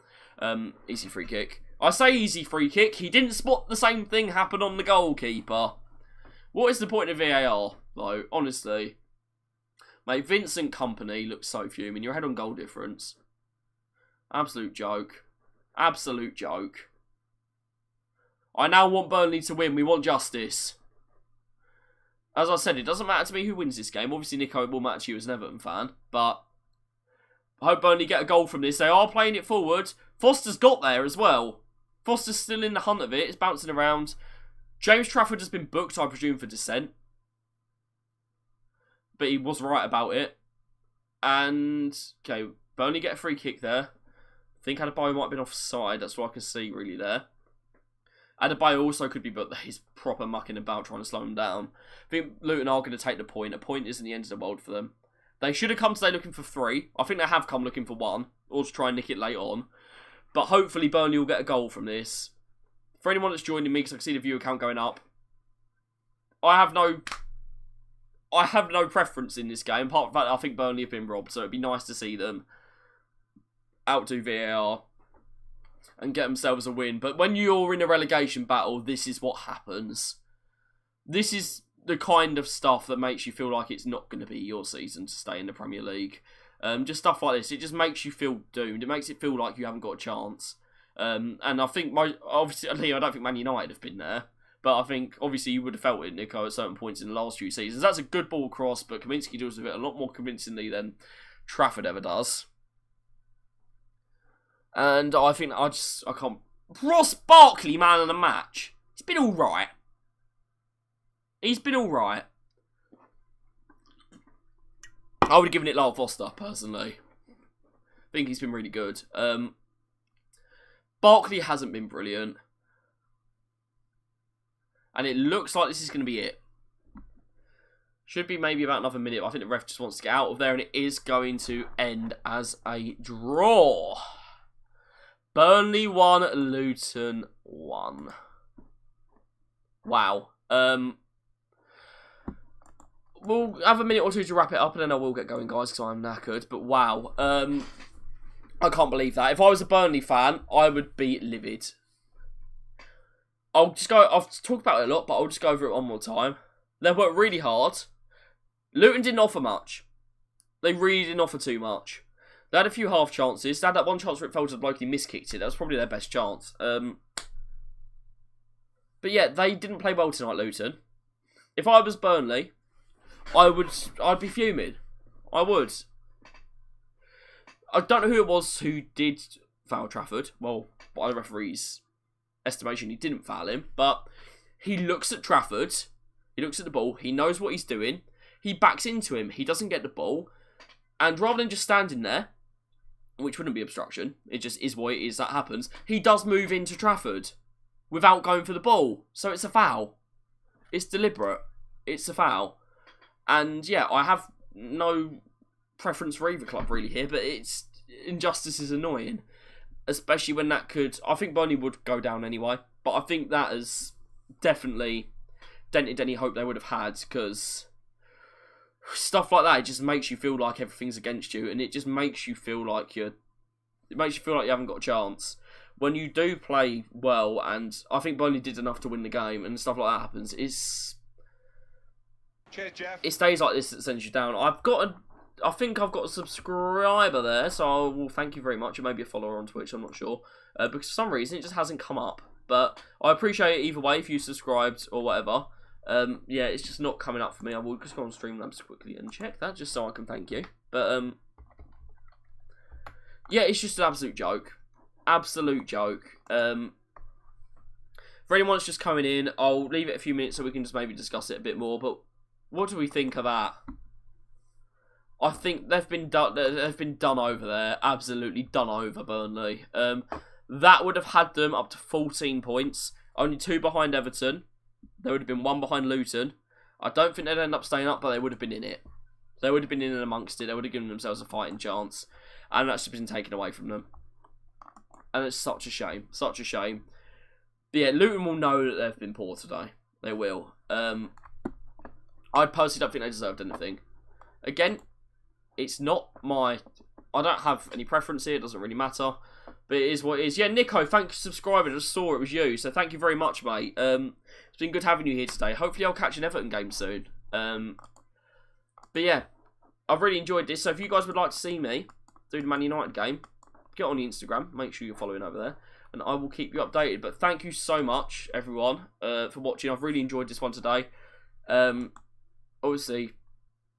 Easy free kick. I say easy free kick. He didn't spot the same thing happen on the goalkeeper. What is the point of VAR, though? Honestly. Mate, Vincent Kompany looks so fuming. You're ahead on goal difference. Absolute joke. Absolute joke. I now want Burnley to win. We want justice. As I said, it doesn't matter to me who wins this game. Obviously, Nico, it will matter to you as an Everton fan. But I hope Burnley get a goal from this. They are playing it forward. Foster's got there as well. Foster's still in the hunt of it. It's bouncing around. James Trafford has been booked, I presume, for dissent. But he was right about it. And, okay, Burnley get a free kick there. I think Adebayo might have been offside. That's what I can see, really, there. Adebayo also could be, but he's proper mucking about trying to slow him down. I think Luton are going to take the point. A point isn't the end of the world for them. They should have come today looking for 3. I think they have come looking for 1. Or to try and nick it late on. But hopefully Burnley will get a goal from this. For anyone that's joining me, because I can see the viewer count going up, I have no preference in this game, apart from the fact that I think Burnley have been robbed, so it'd be nice to see them outdo VAR and get themselves a win. But when you're in a relegation battle, this is what happens. This is the kind of stuff that makes you feel like it's not going to be your season to stay in the Premier League. Just stuff like this. It just makes you feel doomed. It makes it feel like you haven't got a chance. And I think, obviously, I don't think Man United have been there. But I think, obviously, you would have felt it, Nico, at certain points in the last few seasons. That's a good ball cross, but Kaminsky deals with it a lot more convincingly than Trafford ever does. And I think I can't... Ross Barkley, man of the match. He's been alright. He's been alright. I would have given it Lyle Foster, personally. I think he's been really good. Barkley hasn't been brilliant. And it looks like this is going to be it. Should be maybe about another minute. But I think the ref just wants to get out of there. And it is going to end as a draw. Burnley 1, Luton 1. Wow. We'll have a minute or two to wrap it up. And then I will get going, guys, because I'm knackered. But wow. I can't believe that. If I was a Burnley fan, I would be livid. I've talked about it a lot, but I'll just go over it one more time. They worked really hard. Luton didn't offer much. They really didn't offer too much. They had a few half chances. They had that one chance where it fell to the bloke, he miskicked it. That was probably their best chance. But yeah, they didn't play well tonight, Luton. If I was Burnley, I'd be fuming. I would. I don't know who it was who did foul Trafford. Well, by the referee's estimation, he didn't foul him, but he looks at Trafford, he looks at the ball, he knows what he's doing, he backs into him, he doesn't get the ball, and rather than just standing there, which wouldn't be obstruction, it just is what it is, that happens, he does move into Trafford without going for the ball, so it's a foul. It's deliberate. It's a foul. And yeah, I have no preference for either club really here, but injustice is annoying. Especially when that could... I think Burnley would go down anyway. But I think that has definitely dented any hope they would have had. Because stuff like that, it just makes you feel like everything's against you. And it just makes you feel like It makes you feel like you haven't got a chance. When you do play well, and I think Burnley did enough to win the game, and stuff like that happens, Cheers, Jeff. It stays like this that sends you down. I think I've got a subscriber there, so I will thank you very much. It may be a follower on Twitch, I'm not sure. Because for some reason, it just hasn't come up. But I appreciate it either way if you subscribed or whatever. Yeah, it's just not coming up for me. I will just go on Streamlabs quickly and check that, just so I can thank you. But, yeah, it's just an absolute joke. Absolute joke. For anyone that's just coming in, I'll leave it a few minutes so we can just maybe discuss it a bit more. But what do we think of that? I think they've been done over there. Absolutely done over, Burnley. That would have had them up to 14 points. Only 2 behind Everton. There would have been 1 behind Luton. I don't think they'd end up staying up, but they would have been in it. They would have been in and amongst it. They would have given themselves a fighting chance. And that's just been taken away from them. And it's such a shame. Such a shame. But yeah, Luton will know that they've been poor today. They will. I personally don't think they deserved anything. Again, it's not my... I don't have any preference here. It doesn't really matter. But it is what it is. Yeah, Nico, thanks for subscribing. I just saw it was you. So thank you very much, mate. It's been good having you here today. Hopefully I'll catch an Everton game soon. But yeah, I've really enjoyed this. So if you guys would like to see me do the Man United game, get on the Instagram. Make sure you're following over there. And I will keep you updated. But thank you so much, everyone, for watching. I've really enjoyed this one today. Obviously,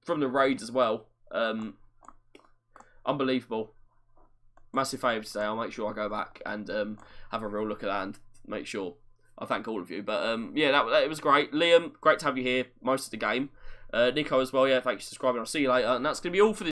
from the raids as well. Unbelievable. Massive favour today. I'll make sure I go back and have a real look at that and make sure I thank all of you. But yeah, it was great. Liam, great to have you here most of the game. Nico as well, yeah, thanks for subscribing. I'll see you later. And that's going to be all for this.